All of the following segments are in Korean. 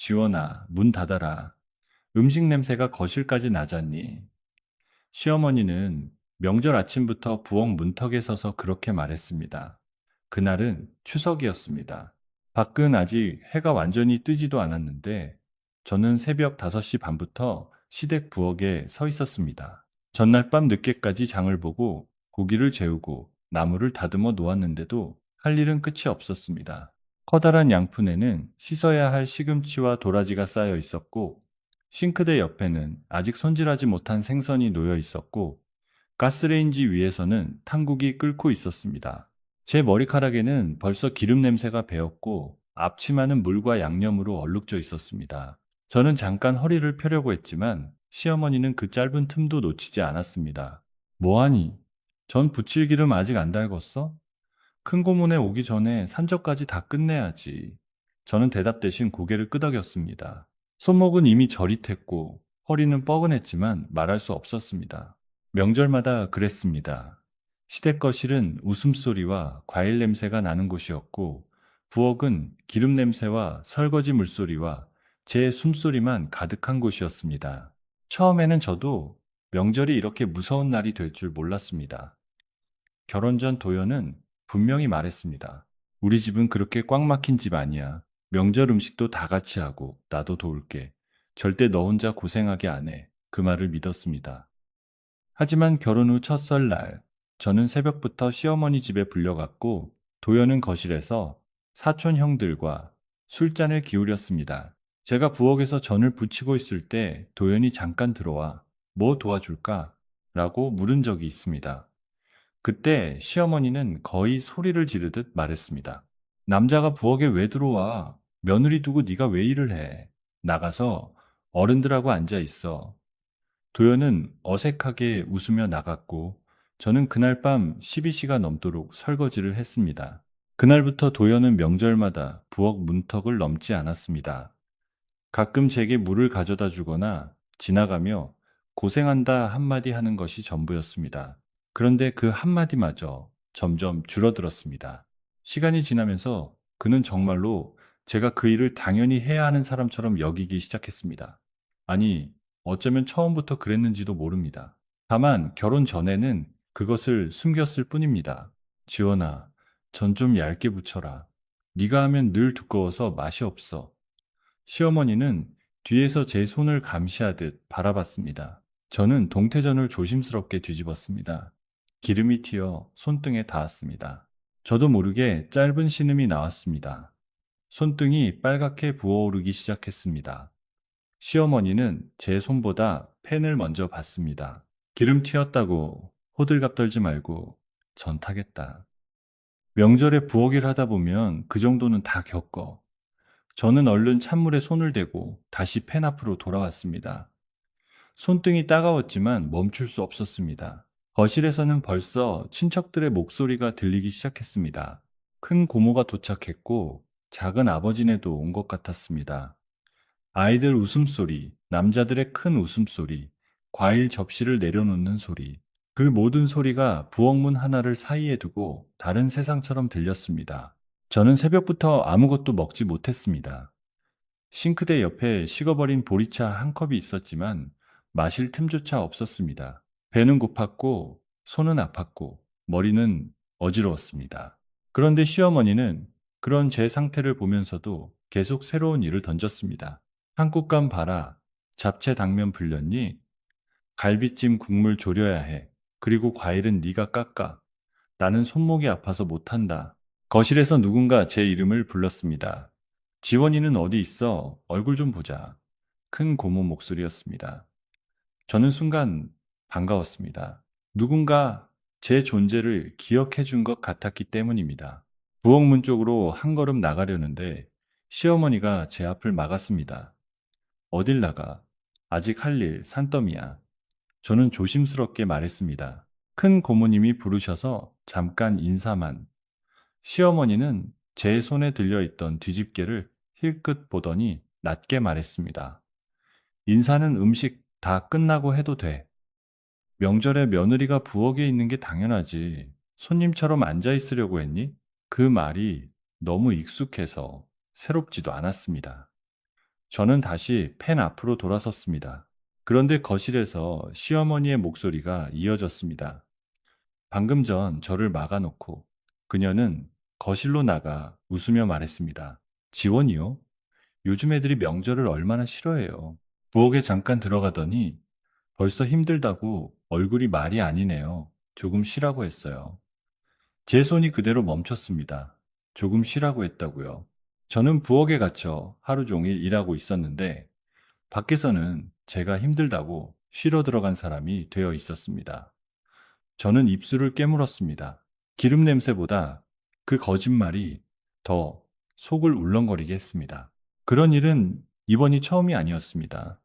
지원아, 문 닫아라. 음식 냄새가 거실까지 나잖니. 시어머니는 명절 아침부터 부엌 문턱에 서서 그렇게 말했습니다. 그날은 추석이었습니다. 밖은 아직 해가 완전히 뜨지도 않았는데 저는 새벽 5시 반부터 시댁 부엌에 서 있었습니다. 전날 밤 늦게까지 장을 보고 고기를 재우고 나물을 다듬어 놓았는데도 할 일은 끝이 없었습니다. 커다란 양푼에는 씻어야 할 시금치와 도라지가 쌓여 있었고 싱크대 옆에는 아직 손질하지 못한 생선이 놓여 있었고 가스레인지 위에서는 탕국이 끓고 있었습니다. 제 머리카락에는 벌써 기름 냄새가 배었고 앞치마는 물과 양념으로 얼룩져 있었습니다. 저는 잠깐 허리를 펴려고 했지만 시어머니는 그 짧은 틈도 놓치지 않았습니다. 뭐하니? 전 부칠 기름 아직 안 달궜어? 큰 고문에 오기 전에 산적까지 다 끝내야지. 저는 대답 대신 고개를 끄덕였습니다. 손목은 이미 저릿했고 허리는 뻐근했지만 말할 수 없었습니다. 명절마다 그랬습니다. 시댁 거실은 웃음소리와 과일 냄새가 나는 곳이었고 부엌은 기름 냄새와 설거지 물소리와 제 숨소리만 가득한 곳이었습니다. 처음에는 저도 명절이 이렇게 무서운 날이 될 줄 몰랐습니다. 결혼 전 도연은 분명히 말했습니다. 우리 집은 그렇게 꽉 막힌 집 아니야. 명절 음식도 다 같이 하고 나도 도울게. 절대 너 혼자 고생하게 안 해. 그 말을 믿었습니다. 하지만 결혼 후 첫 설날, 저는 새벽부터 시어머니 집에 불려갔고 도연은 거실에서 사촌 형들과 술잔을 기울였습니다. 제가 부엌에서 전을 부치고 있을 때 도연이 잠깐 들어와 뭐 도와줄까? 라고 물은 적이 있습니다. 그때 시어머니는 거의 소리를 지르듯 말했습니다. 남자가 부엌에 왜 들어와? 며느리 두고 네가 왜 일을 해? 나가서 어른들하고 앉아 있어. 도연은 어색하게 웃으며 나갔고 저는 그날 밤 12시가 넘도록 설거지를 했습니다. 그날부터 도연은 명절마다 부엌 문턱을 넘지 않았습니다. 가끔 제게 물을 가져다 주거나 지나가며 고생한다 한마디 하는 것이 전부였습니다. 그런데 그 한마디마저 점점 줄어들었습니다. 시간이 지나면서 그는 정말로 제가 그 일을 당연히 해야 하는 사람처럼 여기기 시작했습니다. 아니, 어쩌면 처음부터 그랬는지도 모릅니다. 다만 결혼 전에는 그것을 숨겼을 뿐입니다. 지원아, 전 좀 얇게 부쳐라. 네가 하면 늘 두꺼워서 맛이 없어. 시어머니는 뒤에서 제 손을 감시하듯 바라봤습니다. 저는 동태전을 조심스럽게 뒤집었습니다. 기름이 튀어 손등에 닿았습니다. 저도 모르게 짧은 신음이 나왔습니다. 손등이 빨갛게 부어오르기 시작했습니다. 시어머니는 제 손보다 팬을 먼저 봤습니다. 기름 튀었다고 호들갑 떨지 말고 전 타겠다. 명절에 부엌일 하다 보면 그 정도는 다 겪어. 저는 얼른 찬물에 손을 대고 다시 팬 앞으로 돌아왔습니다. 손등이 따가웠지만 멈출 수 없었습니다. 거실에서는 벌써 친척들의 목소리가 들리기 시작했습니다. 큰 고모가 도착했고 작은 아버지네도 온 것 같았습니다. 아이들 웃음소리, 남자들의 큰 웃음소리, 과일 접시를 내려놓는 소리, 그 모든 소리가 부엌문 하나를 사이에 두고 다른 세상처럼 들렸습니다. 저는 새벽부터 아무것도 먹지 못했습니다. 싱크대 옆에 식어버린 보리차 한 컵이 있었지만 마실 틈조차 없었습니다. 배는 고팠고 손은 아팠고 머리는 어지러웠습니다. 그런데 시어머니는 그런 제 상태를 보면서도 계속 새로운 일을 던졌습니다. 한국감 봐라. 잡채 당면 불렸니? 갈비찜 국물 졸여야 해. 그리고 과일은 네가 깎아. 나는 손목이 아파서 못한다. 거실에서 누군가 제 이름을 불렀습니다. 지원이는 어디 있어? 얼굴 좀 보자. 큰 고모 목소리였습니다. 저는 순간 반가웠습니다. 누군가 제 존재를 기억해 준 것 같았기 때문입니다. 부엌문 쪽으로 한 걸음 나가려는데 시어머니가 제 앞을 막았습니다. 어딜 나가? 아직 할 일 산더미야. 저는 조심스럽게 말했습니다. 큰 고모님이 부르셔서 잠깐 인사만. 시어머니는 제 손에 들려있던 뒤집개를 힐끗 보더니 낮게 말했습니다. 인사는 음식 다 끝나고 해도 돼. 명절에 며느리가 부엌에 있는 게 당연하지. 손님처럼 앉아 있으려고 했니? 그 말이 너무 익숙해서 새롭지도 않았습니다. 저는 다시 펜 앞으로 돌아섰습니다. 그런데 거실에서 시어머니의 목소리가 이어졌습니다. 방금 전 저를 막아놓고 그녀는 거실로 나가 웃으며 말했습니다. 지원이요? 요즘 애들이 명절을 얼마나 싫어해요. 부엌에 잠깐 들어가더니 벌써 힘들다고 얼굴이 말이 아니네요. 조금 쉬라고 했어요. 제 손이 그대로 멈췄습니다. 조금 쉬라고 했다고요. 저는 부엌에 갇혀 하루 종일 일하고 있었는데 밖에서는 제가 힘들다고 쉬러 들어간 사람이 되어 있었습니다. 저는 입술을 깨물었습니다. 기름 냄새보다 그 거짓말이 더 속을 울렁거리게 했습니다. 그런 일은 이번이 처음이 아니었습니다.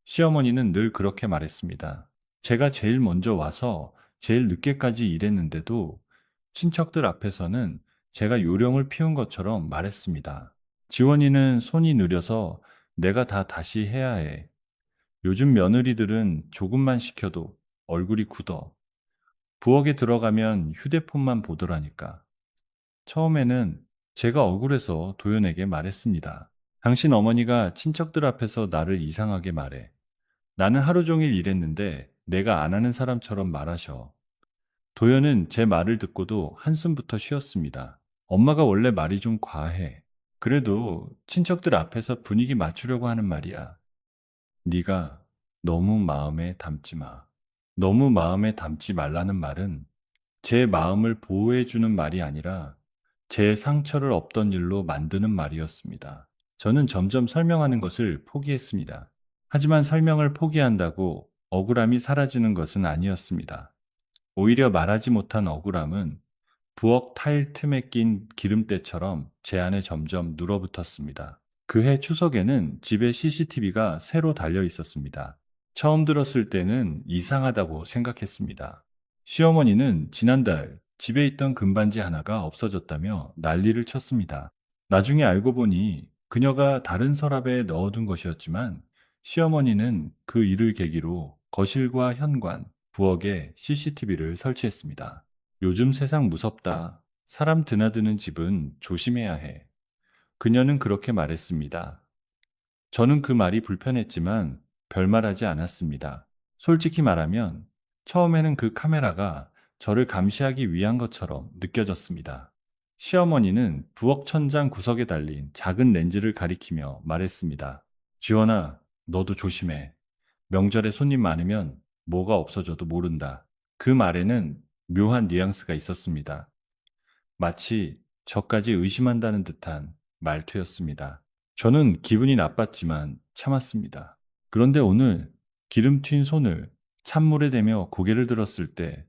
시어머니는 늘 그렇게 말했습니다. 제가 제일 먼저 와서 제일 늦게까지 일했는데도 친척들 앞에서는 제가 요령을 피운 것처럼 말했습니다. 지원이는 손이 느려서 내가 다 다시 해야 해. 요즘 며느리들은 조금만 시켜도 얼굴이 굳어. 부엌에 들어가면 휴대폰만 보더라니까. 처음에는 제가 억울해서 도연에게 말했습니다. 당신 어머니가 친척들 앞에서 나를 이상하게 말해. 나는 하루 종일 일했는데 내가 안 하는 사람처럼 말하셔. 도연은 제 말을 듣고도 한숨부터 쉬었습니다. 엄마가 원래 말이 좀 과해. 그래도 친척들 앞에서 분위기 맞추려고 하는 말이야. 네가 너무 마음에 담지 마. 너무 마음에 담지 말라는 말은 제 마음을 보호해주는 말이 아니라 제 상처를 없던 일로 만드는 말이었습니다. 저는 점점 설명하는 것을 포기했습니다. 하지만 설명을 포기한다고 억울함이 사라지는 것은 아니었습니다. 오히려 말하지 못한 억울함은 부엌 타일 틈에 낀 기름때처럼 제 안에 점점 눌어붙었습니다. 그해 추석에는 집에 CCTV가 새로 달려 있었습니다. 처음 들었을 때는 이상하다고 생각했습니다. 시어머니는 지난달 집에 있던 금반지 하나가 없어졌다며 난리를 쳤습니다. 나중에 알고 보니 그녀가 다른 서랍에 넣어둔 것이었지만 시어머니는 그 일을 계기로 거실과 현관, 부엌에 CCTV를 설치했습니다. 요즘 세상 무섭다. 사람 드나드는 집은 조심해야 해. 그녀는 그렇게 말했습니다. 저는 그 말이 불편했지만 별말하지 않았습니다. 솔직히 말하면 처음에는 그 카메라가 저를 감시하기 위한 것처럼 느껴졌습니다. 시어머니는 부엌 천장 구석에 달린 작은 렌즈를 가리키며 말했습니다. 지원아, 너도 조심해. 명절에 손님 많으면 뭐가 없어져도 모른다. 그 말에는 묘한 뉘앙스가 있었습니다. 마치 저까지 의심한다는 듯한 말투였습니다. 저는 기분이 나빴지만 참았습니다. 그런데 오늘 기름 튄 손을 찬물에 대며 고개를 들었을 때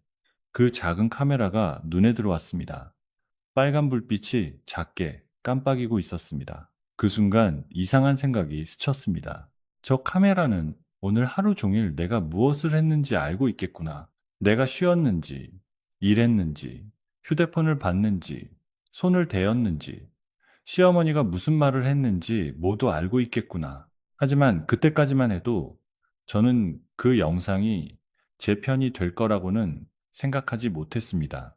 그 작은 카메라가 눈에 들어왔습니다. 빨간 불빛이 작게 깜빡이고 있었습니다. 그 순간 이상한 생각이 스쳤습니다. 저 카메라는 오늘 하루 종일 내가 무엇을 했는지 알고 있겠구나. 내가 쉬었는지, 일했는지, 휴대폰을 봤는지, 손을 대었는지, 시어머니가 무슨 말을 했는지 모두 알고 있겠구나. 하지만 그때까지만 해도 저는 그 영상이 제 편이 될 거라고는 생각하지 못했습니다.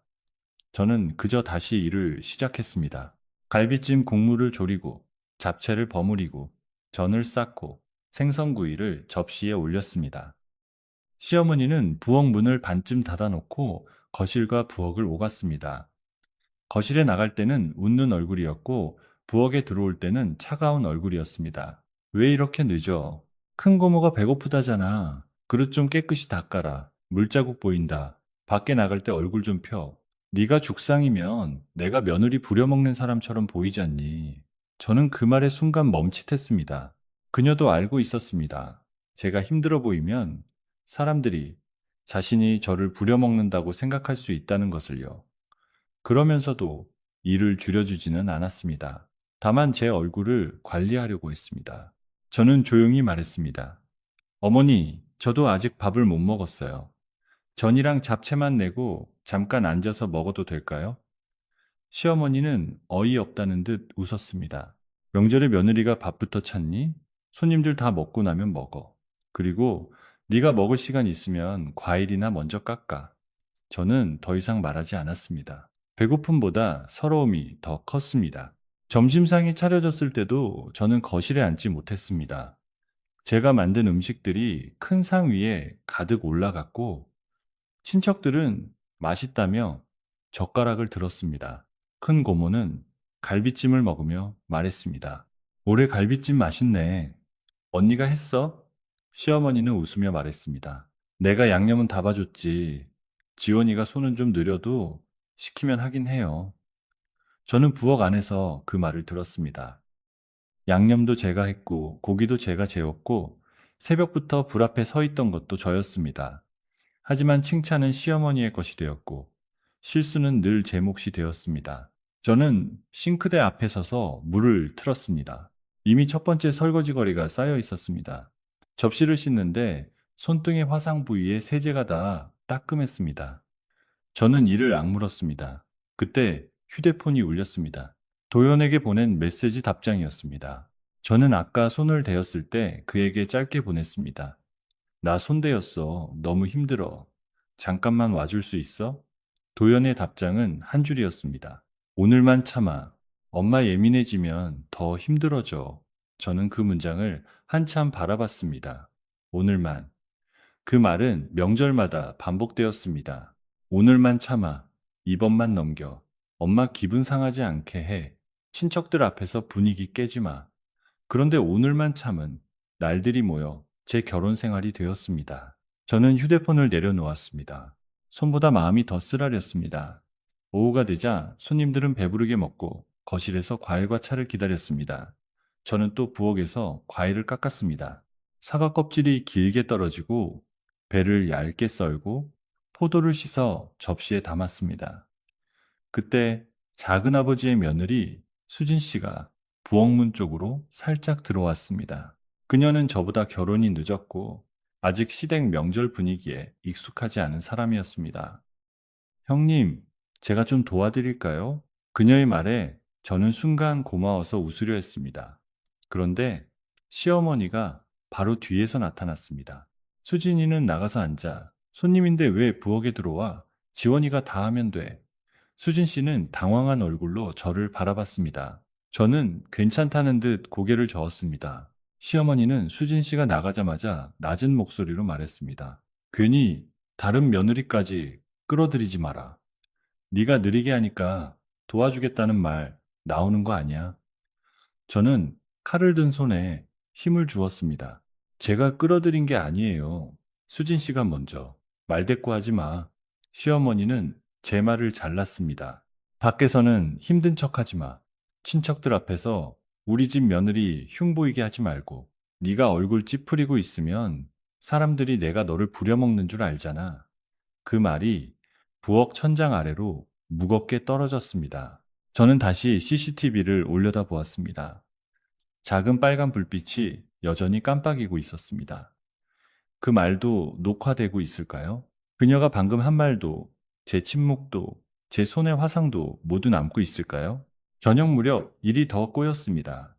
저는 그저 다시 일을 시작했습니다. 갈비찜 국물을 졸이고, 잡채를 버무리고, 전을 쌓고, 생선구이를 접시에 올렸습니다. 시어머니는 부엌 문을 반쯤 닫아놓고 거실과 부엌을 오갔습니다. 거실에 나갈 때는 웃는 얼굴이었고 부엌에 들어올 때는 차가운 얼굴이었습니다. 왜 이렇게 늦어? 큰 고모가 배고프다잖아. 그릇 좀 깨끗이 닦아라. 물자국 보인다. 밖에 나갈 때 얼굴 좀 펴. 네가 죽상이면 내가 며느리 부려먹는 사람처럼 보이지 않니? 저는 그 말에 순간 멈칫했습니다. 그녀도 알고 있었습니다. 제가 힘들어 보이면 사람들이 자신이 저를 부려먹는다고 생각할 수 있다는 것을요. 그러면서도 일을 줄여주지는 않았습니다. 다만 제 얼굴을 관리하려고 했습니다. 저는 조용히 말했습니다. 어머니, 저도 아직 밥을 못 먹었어요. 전이랑 잡채만 내고 잠깐 앉아서 먹어도 될까요? 시어머니는 어이없다는 듯 웃었습니다. 명절에 며느리가 밥부터 찾니? 손님들 다 먹고 나면 먹어. 그리고 네가 먹을 시간 있으면 과일이나 먼저 깎아. 저는 더 이상 말하지 않았습니다. 배고픔보다 서러움이 더 컸습니다. 점심상이 차려졌을 때도 저는 거실에 앉지 못했습니다. 제가 만든 음식들이 큰 상 위에 가득 올라갔고, 친척들은 맛있다며 젓가락을 들었습니다. 큰 고모는 갈비찜을 먹으며 말했습니다. 올해 갈비찜 맛있네. 언니가 했어? 시어머니는 웃으며 말했습니다. 내가 양념은 다 봐줬지. 지원이가 손은 좀 느려도 시키면 하긴 해요. 저는 부엌 안에서 그 말을 들었습니다. 양념도 제가 했고, 고기도 제가 재웠고, 새벽부터 불 앞에 서 있던 것도 저였습니다. 하지만 칭찬은 시어머니의 것이 되었고, 실수는 늘 제 몫이 되었습니다. 저는 싱크대 앞에 서서 물을 틀었습니다. 이미 첫 번째 설거지거리가 쌓여 있었습니다. 접시를 씻는데 손등의 화상 부위에 세제가 닿아 따끔했습니다. 저는 이를 악물었습니다. 그때 휴대폰이 울렸습니다. 도연에게 보낸 메시지 답장이었습니다. 저는 아까 손을 대었을 때 그에게 짧게 보냈습니다. 나 손대었어. 너무 힘들어. 잠깐만 와줄 수 있어? 도연의 답장은 한 줄이었습니다. 오늘만 참아. 엄마 예민해지면 더 힘들어져. 저는 그 문장을 한참 바라봤습니다. 오늘만. 그 말은 명절마다 반복되었습니다. 오늘만 참아. 이번만 넘겨. 엄마 기분 상하지 않게 해. 친척들 앞에서 분위기 깨지 마. 그런데 오늘만 참은 날들이 모여 제 결혼 생활이 되었습니다. 저는 휴대폰을 내려놓았습니다. 손보다 마음이 더 쓰라렸습니다. 오후가 되자 손님들은 배부르게 먹고 거실에서 과일과 차를 기다렸습니다. 저는 또 부엌에서 과일을 깎았습니다. 사과 껍질이 길게 떨어지고 배를 얇게 썰고 포도를 씻어 접시에 담았습니다. 그때 작은아버지의 며느리 수진 씨가 부엌문 쪽으로 살짝 들어왔습니다. 그녀는 저보다 결혼이 늦었고 아직 시댁 명절 분위기에 익숙하지 않은 사람이었습니다. 형님, 제가 좀 도와드릴까요? 그녀의 말에 저는 순간 고마워서 웃으려 했습니다. 그런데 시어머니가 바로 뒤에서 나타났습니다. 수진이는 나가서 앉아. 손님인데 왜 부엌에 들어와? 지원이가 다 하면 돼. 수진 씨는 당황한 얼굴로 저를 바라봤습니다. 저는 괜찮다는 듯 고개를 저었습니다. 시어머니는 수진 씨가 나가자마자 낮은 목소리로 말했습니다. 괜히 다른 며느리까지 끌어들이지 마라. 네가 느리게 하니까 도와주겠다는 말 나오는 거 아니야. 저는 칼을 든 손에 힘을 주었습니다. 제가 끌어들인 게 아니에요. 수진 씨가 먼저. 말대꾸하지 마. 시어머니는 제 말을 잘랐습니다. 밖에서는 힘든 척하지 마. 친척들 앞에서 우리 집 며느리 흉보이게 하지 말고. 네가 얼굴 찌푸리고 있으면 사람들이 내가 너를 부려먹는 줄 알잖아. 그 말이 부엌 천장 아래로 무겁게 떨어졌습니다. 저는 다시 CCTV를 올려다 보았습니다. 작은 빨간 불빛이 여전히 깜빡이고 있었습니다. 그 말도 녹화되고 있을까요? 그녀가 방금 한 말도, 제 침묵도, 제 손의 화상도 모두 남고 있을까요? 저녁 무렵 일이 더 꼬였습니다.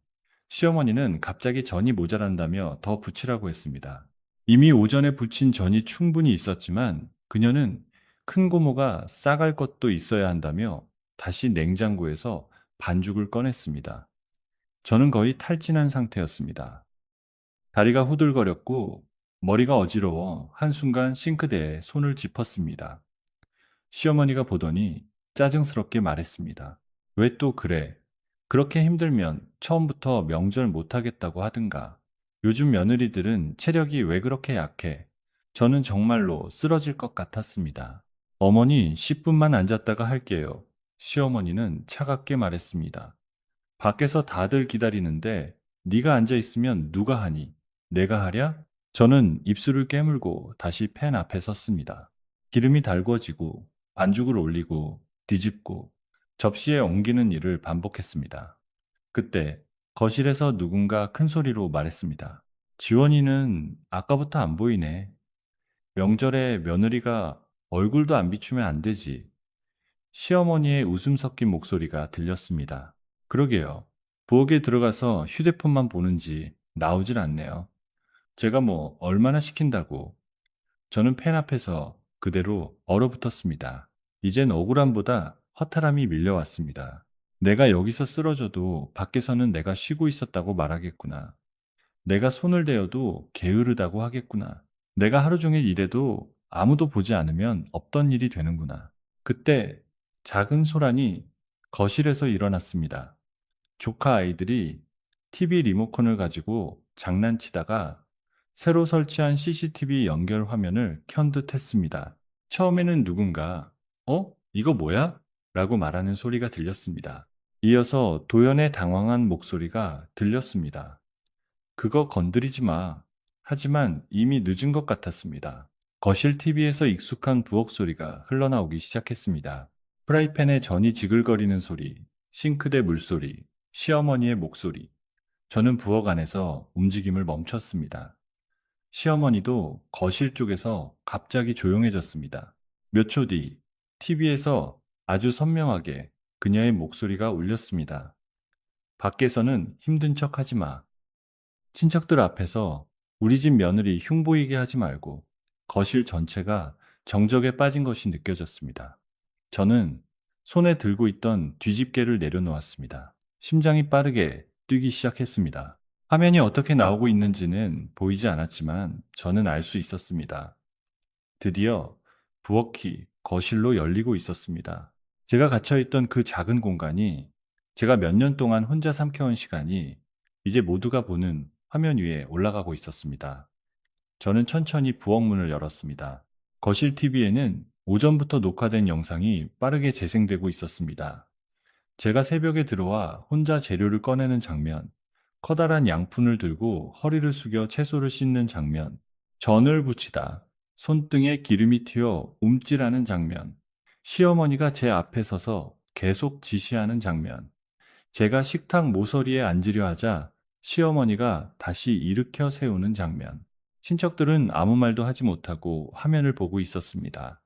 시어머니는 갑자기 전이 모자란다며 더 부치라고 했습니다. 이미 오전에 부친 전이 충분히 있었지만 그녀는 큰 고모가 싸갈 것도 있어야 한다며 다시 냉장고에서 반죽을 꺼냈습니다. 저는 거의 탈진한 상태였습니다. 다리가 후들거렸고 머리가 어지러워 한순간 싱크대에 손을 짚었습니다. 시어머니가 보더니 짜증스럽게 말했습니다. 왜 또 그래? 그렇게 힘들면 처음부터 명절 못하겠다고 하든가. 요즘 며느리들은 체력이 왜 그렇게 약해? 저는 정말로 쓰러질 것 같았습니다. 어머니 10분만 앉았다가 할게요. 시어머니는 차갑게 말했습니다. 밖에서 다들 기다리는데 네가 앉아 있으면 누가 하니? 내가 하랴? 저는 입술을 깨물고 다시 팬 앞에 섰습니다. 기름이 달궈지고 반죽을 올리고 뒤집고 접시에 옮기는 일을 반복했습니다. 그때 거실에서 누군가 큰 소리로 말했습니다. 지원이는 아까부터 안 보이네. 명절에 며느리가 얼굴도 안 비추면 안 되지. 시어머니의 웃음 섞인 목소리가 들렸습니다. 그러게요. 부엌에 들어가서 휴대폰만 보는지 나오질 않네요. 제가 뭐 얼마나 시킨다고. 저는 펜 앞에서 그대로 얼어붙었습니다. 이젠 억울함보다 허탈함이 밀려왔습니다. 내가 여기서 쓰러져도 밖에서는 내가 쉬고 있었다고 말하겠구나. 내가 손을 대어도 게으르다고 하겠구나. 내가 하루 종일 일해도 아무도 보지 않으면 없던 일이 되는구나. 그때 작은 소란이 거실에서 일어났습니다. 조카 아이들이 TV 리모컨을 가지고 장난치다가 새로 설치한 CCTV 연결 화면을 켠 듯 했습니다. 처음에는 누군가, 이거 뭐야? 라고 말하는 소리가 들렸습니다. 이어서 도연의 당황한 목소리가 들렸습니다. 그거 건드리지 마. 하지만 이미 늦은 것 같았습니다. 거실 TV에서 익숙한 부엌 소리가 흘러나오기 시작했습니다. 프라이팬에 전이 지글거리는 소리, 싱크대 물소리, 시어머니의 목소리. 저는 부엌 안에서 움직임을 멈췄습니다. 시어머니도 거실 쪽에서 갑자기 조용해졌습니다. 몇 초 뒤, TV에서 아주 선명하게 그녀의 목소리가 울렸습니다. 밖에서는 힘든 척 하지 마. 친척들 앞에서 우리 집 며느리 흉보이게 하지 말고 거실 전체가 정적에 빠진 것이 느껴졌습니다. 저는 손에 들고 있던 뒤집개를 내려놓았습니다. 심장이 빠르게 뛰기 시작했습니다. 화면이 어떻게 나오고 있는지는 보이지 않았지만 저는 알 수 있었습니다. 드디어 부엌이 거실로 열리고 있었습니다. 제가 갇혀있던 그 작은 공간이 제가 몇 년 동안 혼자 삼켜온 시간이 이제 모두가 보는 화면 위에 올라가고 있었습니다. 저는 천천히 부엌 문을 열었습니다. 거실 TV에는 오전부터 녹화된 영상이 빠르게 재생되고 있었습니다. 제가 새벽에 들어와 혼자 재료를 꺼내는 장면, 커다란 양푼을 들고 허리를 숙여 채소를 씻는 장면, 전을 부치다 손등에 기름이 튀어 움찔하는 장면, 시어머니가 제 앞에 서서 계속 지시하는 장면, 제가 식탁 모서리에 앉으려 하자 시어머니가 다시 일으켜 세우는 장면. 친척들은 아무 말도 하지 못하고 화면을 보고 있었습니다.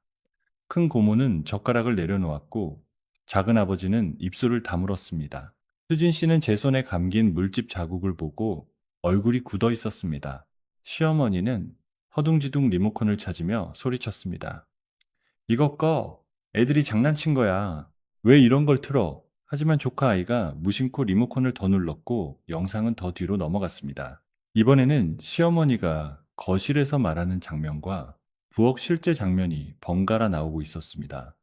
큰 고모는 젓가락을 내려놓았고 작은 아버지는 입술을 다물었습니다. 수진 씨는 제 손에 감긴 물집 자국을 보고 얼굴이 굳어 있었습니다. 시어머니는 허둥지둥 리모컨을 찾으며 소리쳤습니다. 이거 꺼. 애들이 장난친 거야. 왜 이런 걸 틀어? 하지만 조카 아이가 무심코 리모컨을 더 눌렀고 영상은 더 뒤로 넘어갔습니다. 이번에는 시어머니가 거실에서 말하는 장면과 부엌 실제 장면이 번갈아 나오고 있었습니다.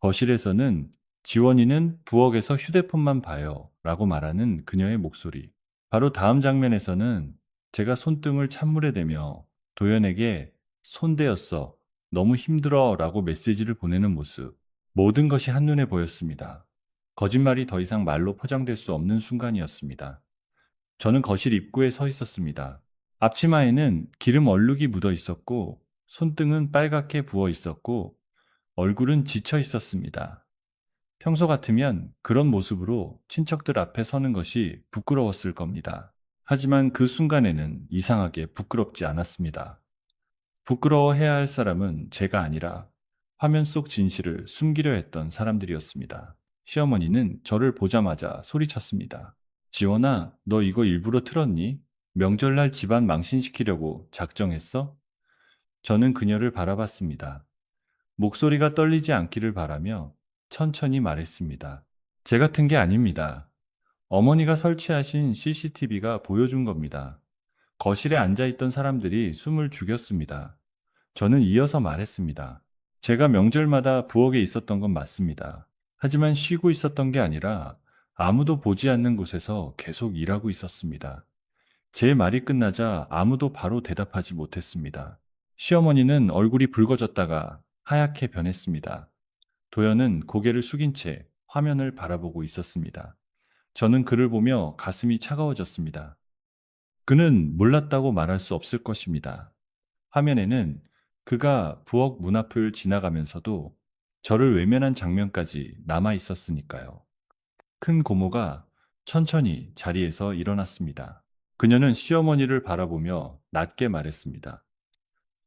거실에서는 지원이는 부엌에서 휴대폰만 봐요 라고 말하는 그녀의 목소리. 바로 다음 장면에서는 제가 손등을 찬물에 대며 도연에게 손대었어. 너무 힘들어 라고 메시지를 보내는 모습. 모든 것이 한눈에 보였습니다. 거짓말이 더 이상 말로 포장될 수 없는 순간이었습니다. 저는 거실 입구에 서 있었습니다. 앞치마에는 기름 얼룩이 묻어 있었고 손등은 빨갛게 부어 있었고 얼굴은 지쳐 있었습니다. 평소 같으면 그런 모습으로 친척들 앞에 서는 것이 부끄러웠을 겁니다. 하지만 그 순간에는 이상하게 부끄럽지 않았습니다. 부끄러워해야 할 사람은 제가 아니라 화면 속 진실을 숨기려 했던 사람들이었습니다. 시어머니는 저를 보자마자 소리쳤습니다. 지원아, 너 이거 일부러 틀었니? 명절날 집안 망신시키려고 작정했어? 저는 그녀를 바라봤습니다. 목소리가 떨리지 않기를 바라며 천천히 말했습니다. 제 같은 게 아닙니다. 어머니가 설치하신 CCTV가 보여준 겁니다. 거실에 앉아있던 사람들이 숨을 죽였습니다. 저는 이어서 말했습니다. 제가 명절마다 부엌에 있었던 건 맞습니다. 하지만 쉬고 있었던 게 아니라 아무도 보지 않는 곳에서 계속 일하고 있었습니다. 제 말이 끝나자 아무도 바로 대답하지 못했습니다. 시어머니는 얼굴이 붉어졌다가 하얗게 변했습니다. 도연은 고개를 숙인 채 화면을 바라보고 있었습니다. 저는 그를 보며 가슴이 차가워졌습니다. 그는 몰랐다고 말할 수 없을 것입니다. 화면에는 그가 부엌 문 앞을 지나가면서도 저를 외면한 장면까지 남아 있었으니까요. 큰 고모가 천천히 자리에서 일어났습니다. 그녀는 시어머니를 바라보며 낮게 말했습니다.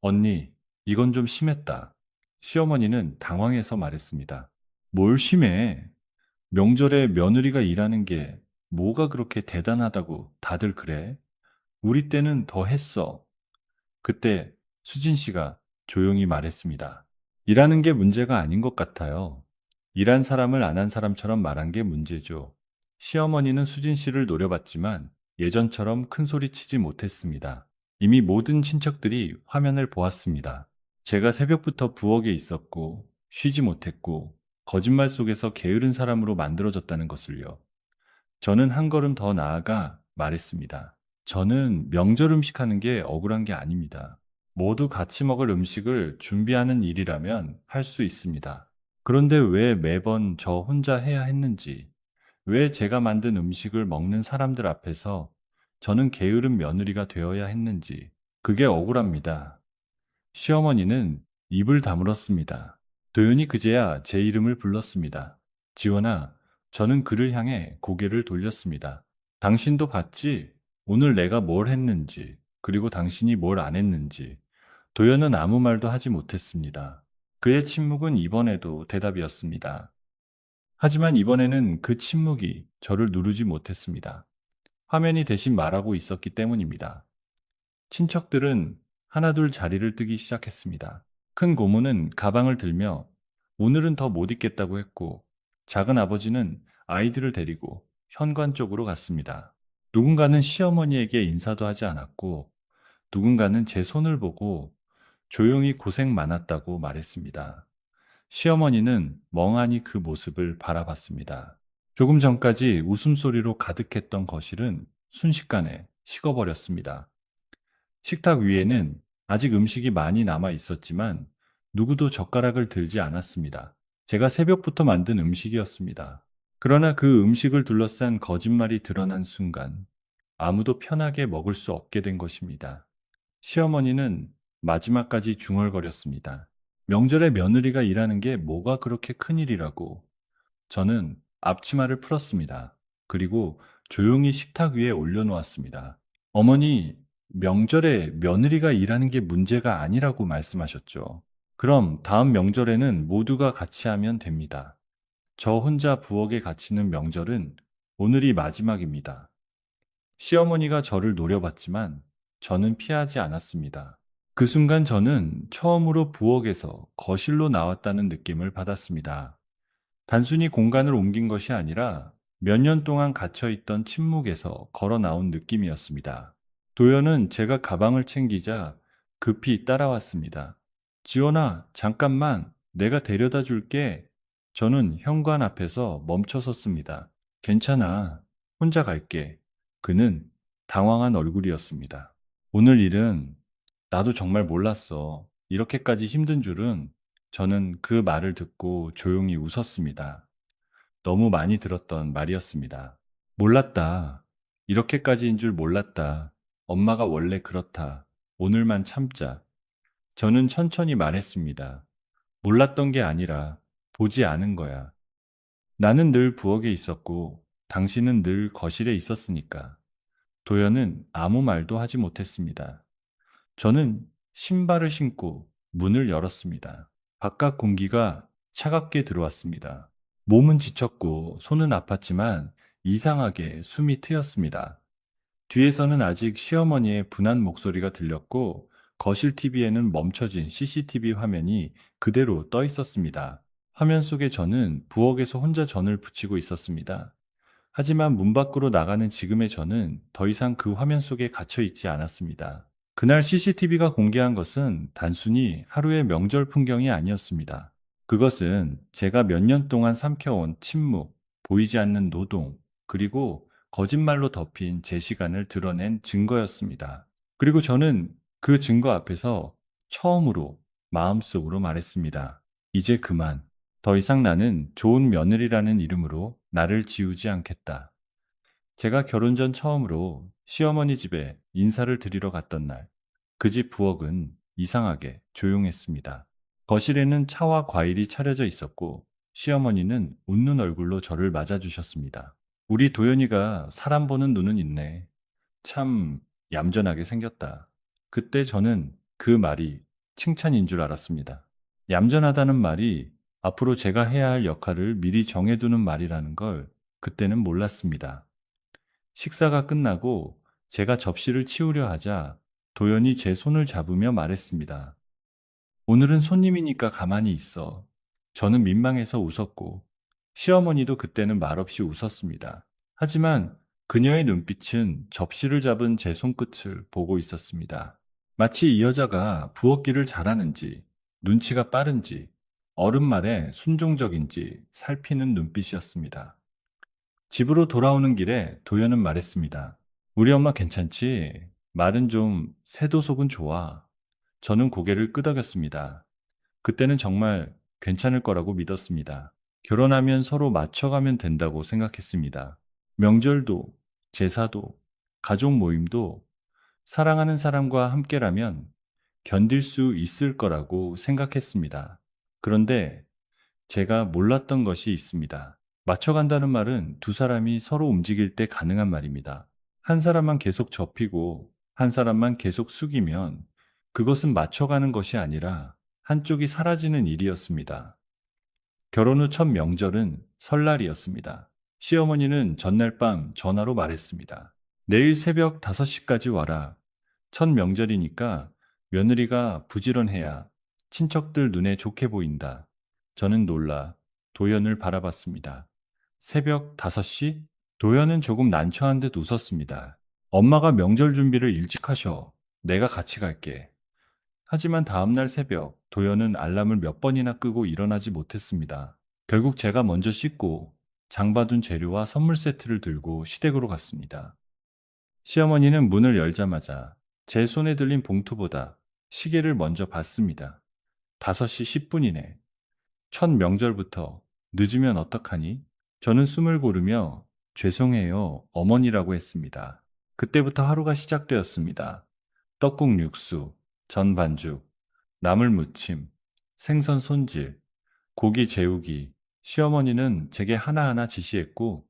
언니, 이건 좀 심했다. 시어머니는 당황해서 말했습니다. 뭘 심해? 명절에 며느리가 일하는 게 뭐가 그렇게 대단하다고 다들 그래? 우리 때는 더 했어. 그때 수진 씨가 조용히 말했습니다. 일하는 게 문제가 아닌 것 같아요. 일한 사람을 안 한 사람처럼 말한 게 문제죠. 시어머니는 수진 씨를 노려봤지만 예전처럼 큰 소리 치지 못했습니다. 이미 모든 친척들이 화면을 보았습니다. 제가 새벽부터 부엌에 있었고 쉬지 못했고 거짓말 속에서 게으른 사람으로 만들어졌다는 것을요. 저는 한 걸음 더 나아가 말했습니다. 저는 명절 음식 하는 게 억울한 게 아닙니다. 모두 같이 먹을 음식을 준비하는 일이라면 할 수 있습니다. 그런데 왜 매번 저 혼자 해야 했는지, 왜 제가 만든 음식을 먹는 사람들 앞에서 저는 게으른 며느리가 되어야 했는지, 그게 억울합니다. 시어머니는 입을 다물었습니다. 도연이 그제야 제 이름을 불렀습니다. 지원아, 저는 그를 향해 고개를 돌렸습니다. 당신도 봤지? 오늘 내가 뭘 했는지, 그리고 당신이 뭘 안 했는지. 도연은 아무 말도 하지 못했습니다. 그의 침묵은 이번에도 대답이었습니다. 하지만 이번에는 그 침묵이 저를 누르지 못했습니다. 화면이 대신 말하고 있었기 때문입니다. 친척들은 하나둘 자리를 뜨기 시작했습니다. 큰 고모는 가방을 들며 오늘은 더 못 있겠다고 했고, 작은 아버지는 아이들을 데리고 현관 쪽으로 갔습니다. 누군가는 시어머니에게 인사도 하지 않았고, 누군가는 제 손을 보고 조용히 고생 많았다고 말했습니다. 시어머니는 멍하니 그 모습을 바라봤습니다. 조금 전까지 웃음소리로 가득했던 거실은 순식간에 식어버렸습니다. 식탁 위에는 아직 음식이 많이 남아 있었지만 누구도 젓가락을 들지 않았습니다. 제가 새벽부터 만든 음식이었습니다. 그러나 그 음식을 둘러싼 거짓말이 드러난 순간 아무도 편하게 먹을 수 없게 된 것입니다. 시어머니는 마지막까지 중얼거렸습니다. 명절에 며느리가 일하는 게 뭐가 그렇게 큰일이라고. 저는 앞치마를 풀었습니다. 그리고 조용히 식탁 위에 올려놓았습니다. 어머니, 명절에 며느리가 일하는 게 문제가 아니라고 말씀하셨죠. 그럼 다음 명절에는 모두가 같이 하면 됩니다. 저 혼자 부엌에 갇히는 명절은 오늘이 마지막입니다. 시어머니가 저를 노려봤지만 저는 피하지 않았습니다. 그 순간 저는 처음으로 부엌에서 거실로 나왔다는 느낌을 받았습니다. 단순히 공간을 옮긴 것이 아니라 몇 년 동안 갇혀있던 침묵에서 걸어 나온 느낌이었습니다. 도연은 제가 가방을 챙기자 급히 따라왔습니다. 지원아, 잠깐만, 내가 데려다 줄게. 저는 현관 앞에서 멈춰 섰습니다. 괜찮아, 혼자 갈게. 그는 당황한 얼굴이었습니다. 오늘 일은 나도 정말 몰랐어. 이렇게까지 힘든 줄은. 저는 그 말을 듣고 조용히 웃었습니다. 너무 많이 들었던 말이었습니다. 몰랐다. 이렇게까지인 줄 몰랐다. 엄마가 원래 그렇다. 오늘만 참자. 저는 천천히 말했습니다. 몰랐던 게 아니라 보지 않은 거야. 나는 늘 부엌에 있었고 당신은 늘 거실에 있었으니까. 도연은 아무 말도 하지 못했습니다. 저는 신발을 신고 문을 열었습니다. 바깥 공기가 차갑게 들어왔습니다. 몸은 지쳤고 손은 아팠지만 이상하게 숨이 트였습니다. 뒤에서는 아직 시어머니의 분한 목소리가 들렸고 거실 TV에는 멈춰진 CCTV 화면이 그대로 떠 있었습니다. 화면 속에 저는 부엌에서 혼자 전을 부치고 있었습니다. 하지만 문 밖으로 나가는 지금의 저는 더 이상 그 화면 속에 갇혀 있지 않았습니다. 그날 CCTV가 공개한 것은 단순히 하루의 명절 풍경이 아니었습니다. 그것은 제가 몇 년 동안 삼켜온 침묵, 보이지 않는 노동, 그리고 거짓말로 덮인 제 시간을 드러낸 증거였습니다. 그리고 저는 그 증거 앞에서 처음으로 마음속으로 말했습니다. 이제 그만. 더 이상 나는 좋은 며느리라는 이름으로 나를 지우지 않겠다. 제가 결혼 전 처음으로 시어머니 집에 인사를 드리러 갔던 날, 그 집 부엌은 이상하게 조용했습니다. 거실에는 차와 과일이 차려져 있었고 시어머니는 웃는 얼굴로 저를 맞아주셨습니다. 우리 도연이가 사람 보는 눈은 있네. 참 얌전하게 생겼다. 그때 저는 그 말이 칭찬인 줄 알았습니다. 얌전하다는 말이 앞으로 제가 해야 할 역할을 미리 정해두는 말이라는 걸 그때는 몰랐습니다. 식사가 끝나고 제가 접시를 치우려 하자 도연이 제 손을 잡으며 말했습니다. 오늘은 손님이니까 가만히 있어. 저는 민망해서 웃었고 시어머니도 그때는 말없이 웃었습니다. 하지만 그녀의 눈빛은 접시를 잡은 제 손끝을 보고 있었습니다. 마치 이 여자가 부엌일을 잘하는지, 눈치가 빠른지, 어른 말에 순종적인지 살피는 눈빛이었습니다. 집으로 돌아오는 길에 도연은 말했습니다. 우리 엄마 괜찮지? 말은 좀 새도 속은 좋아. 저는 고개를 끄덕였습니다. 그때는 정말 괜찮을 거라고 믿었습니다. 결혼하면 서로 맞춰가면 된다고 생각했습니다. 명절도, 제사도, 가족 모임도 사랑하는 사람과 함께라면 견딜 수 있을 거라고 생각했습니다. 그런데 제가 몰랐던 것이 있습니다. 맞춰간다는 말은 두 사람이 서로 움직일 때 가능한 말입니다. 한 사람만 계속 접히고 한 사람만 계속 숙이면 그것은 맞춰가는 것이 아니라 한쪽이 사라지는 일이었습니다. 결혼 후 첫 명절은 설날이었습니다. 시어머니는 전날 밤 전화로 말했습니다. 내일 새벽 5시까지 와라. 첫 명절이니까 며느리가 부지런해야 친척들 눈에 좋게 보인다. 저는 놀라 도연을 바라봤습니다. 새벽 5시? 도연은 조금 난처한 듯 웃었습니다. 엄마가 명절 준비를 일찍 하셔. 내가 같이 갈게. 하지만 다음날 새벽 도연은 알람을 몇 번이나 끄고 일어나지 못했습니다. 결국 제가 먼저 씻고 장봐둔 재료와 선물 세트를 들고 시댁으로 갔습니다. 시어머니는 문을 열자마자 제 손에 들린 봉투보다 시계를 먼저 봤습니다. 5시 10분이네. 첫 명절부터 늦으면 어떡하니? 저는 숨을 고르며 죄송해요, 어머니라고 했습니다. 그때부터 하루가 시작되었습니다. 떡국 육수, 전 반죽, 나물 무침, 생선 손질, 고기 재우기. 시어머니는 제게 하나하나 지시했고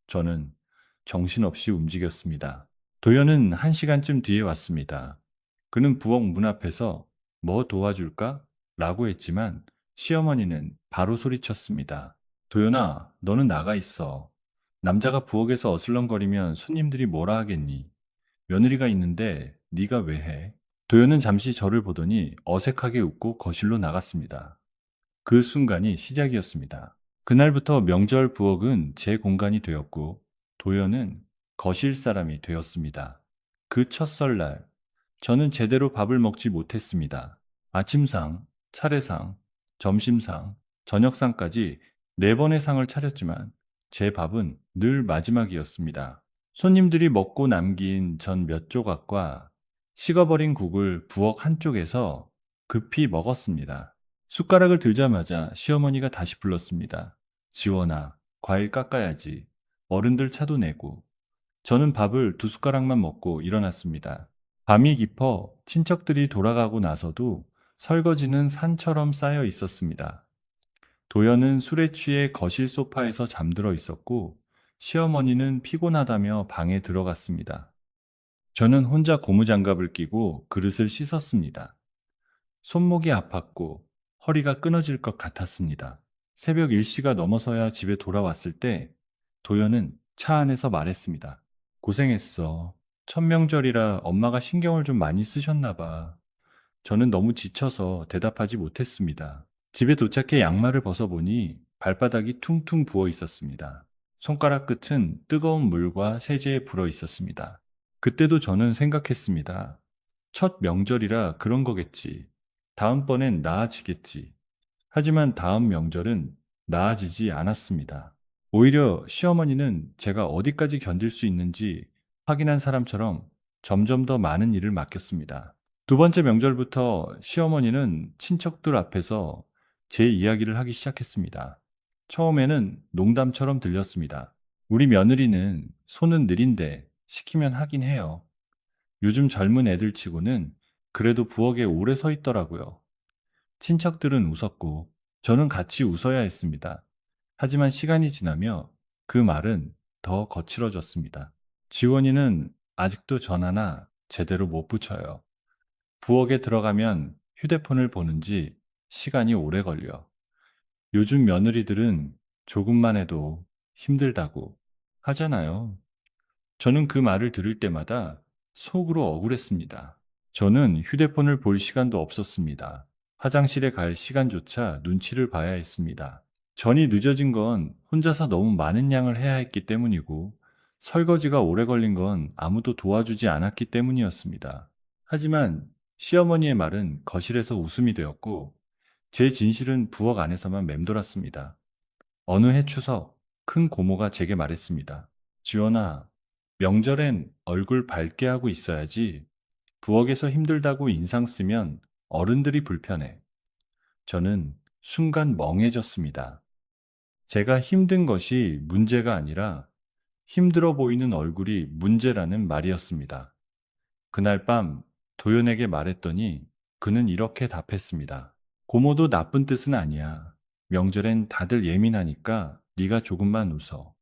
저는 정신없이 움직였습니다. 도연은 1시간쯤 뒤에 왔습니다. 그는 부엌 문 앞에서 뭐 도와줄까? 라고 했지만 시어머니는 바로 소리쳤습니다. 도연아, 너는 나가 있어. 남자가 부엌에서 어슬렁거리면 손님들이 뭐라 하겠니? 며느리가 있는데 네가 왜 해? 도연은 잠시 저를 보더니 어색하게 웃고 거실로 나갔습니다. 그 순간이 시작이었습니다. 그날부터 명절 부엌은 제 공간이 되었고 도연은 거실 사람이 되었습니다. 그 첫 설날, 저는 제대로 밥을 먹지 못했습니다. 아침상, 차례상, 점심상, 저녁상까지 4번의 상을 차렸지만 제 밥은 늘 마지막이었습니다. 손님들이 먹고 남긴 전 몇 조각과 식어버린 국을 부엌 한쪽에서 급히 먹었습니다. 숟가락을 들자마자 시어머니가 다시 불렀습니다. 지원아, 과일 깎아야지. 어른들 차도 내고. 저는 밥을 2숟가락만 먹고 일어났습니다. 밤이 깊어 친척들이 돌아가고 나서도 설거지는 산처럼 쌓여 있었습니다. 도연은 술에 취해 거실 소파에서 잠들어 있었고 시어머니는 피곤하다며 방에 들어갔습니다. 저는 혼자 고무장갑을 끼고 그릇을 씻었습니다. 손목이 아팠고 허리가 끊어질 것 같았습니다. 새벽 1시가 넘어서야 집에 돌아왔을 때 도연은 차 안에서 말했습니다. 고생했어. 첫 명절이라 엄마가 신경을 좀 많이 쓰셨나 봐. 저는 너무 지쳐서 대답하지 못했습니다. 집에 도착해 양말을 벗어보니 발바닥이 퉁퉁 부어 있었습니다. 손가락 끝은 뜨거운 물과 세제에 불어 있었습니다. 그때도 저는 생각했습니다. 첫 명절이라 그런 거겠지. 다음번엔 나아지겠지. 하지만 다음 명절은 나아지지 않았습니다. 오히려 시어머니는 제가 어디까지 견딜 수 있는지 확인한 사람처럼 점점 더 많은 일을 맡겼습니다. 두 번째 명절부터 시어머니는 친척들 앞에서 제 이야기를 하기 시작했습니다. 처음에는 농담처럼 들렸습니다. 우리 며느리는 손은 느린데 시키면 하긴 해요. 요즘 젊은 애들 치고는 그래도 부엌에 오래 서 있더라고요. 친척들은 웃었고 저는 같이 웃어야 했습니다. 하지만 시간이 지나며 그 말은 더 거칠어졌습니다. 지원이는 아직도 전화나 제대로 못 붙여요. 부엌에 들어가면 휴대폰을 보는지 시간이 오래 걸려. 요즘 며느리들은 조금만 해도 힘들다고 하잖아요. 저는 그 말을 들을 때마다 속으로 억울했습니다. 저는 휴대폰을 볼 시간도 없었습니다. 화장실에 갈 시간조차 눈치를 봐야 했습니다. 전이 늦어진 건 혼자서 너무 많은 양을 해야 했기 때문이고, 설거지가 오래 걸린 건 아무도 도와주지 않았기 때문이었습니다. 하지만 시어머니의 말은 거실에서 웃음이 되었고, 제 진실은 부엌 안에서만 맴돌았습니다. 어느 해 추석, 큰 고모가 제게 말했습니다. 지원아, 명절엔 얼굴 밝게 하고 있어야지. 부엌에서 힘들다고 인상 쓰면 어른들이 불편해. 저는 순간 멍해졌습니다. 제가 힘든 것이 문제가 아니라 힘들어 보이는 얼굴이 문제라는 말이었습니다. 그날 밤 도연에게 말했더니 그는 이렇게 답했습니다. 고모도 나쁜 뜻은 아니야. 명절엔 다들 예민하니까 네가 조금만 웃어.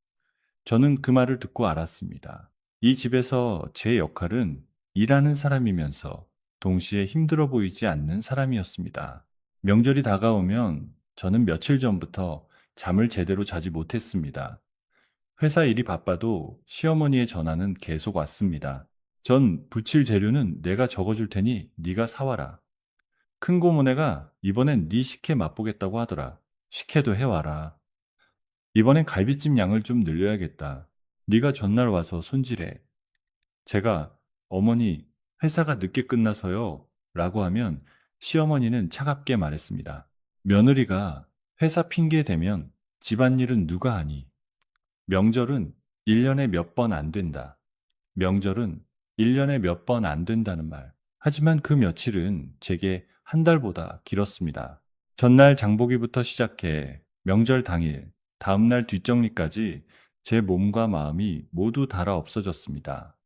저는 그 말을 듣고 알았습니다. 이 집에서 제 역할은 일하는 사람이면서 동시에 힘들어 보이지 않는 사람이었습니다. 명절이 다가오면 저는 며칠 전부터 잠을 제대로 자지 못했습니다. 회사 일이 바빠도 시어머니의 전화는 계속 왔습니다. 전 부칠 재료는 내가 적어줄 테니 네가 사와라. 큰 고모네가 이번엔 네 식혜 맛보겠다고 하더라. 식혜도 해와라. 이번엔 갈비찜 양을 좀 늘려야겠다. 네가 전날 와서 손질해. 제가 어머니 회사가 늦게 끝나서요 라고 하면 시어머니는 차갑게 말했습니다. 며느리가 회사 핑계 대면 집안일은 누가 하니? 명절은 1년에 몇 번 안 된다. 명절은 1년에 몇 번 안 된다는 말. 하지만 그 며칠은 제게 한 달보다 길었습니다. 전날 장보기부터 시작해 명절 당일, 다음날 뒷정리까지 제 몸과 마음이 모두 달아 없어졌습니다.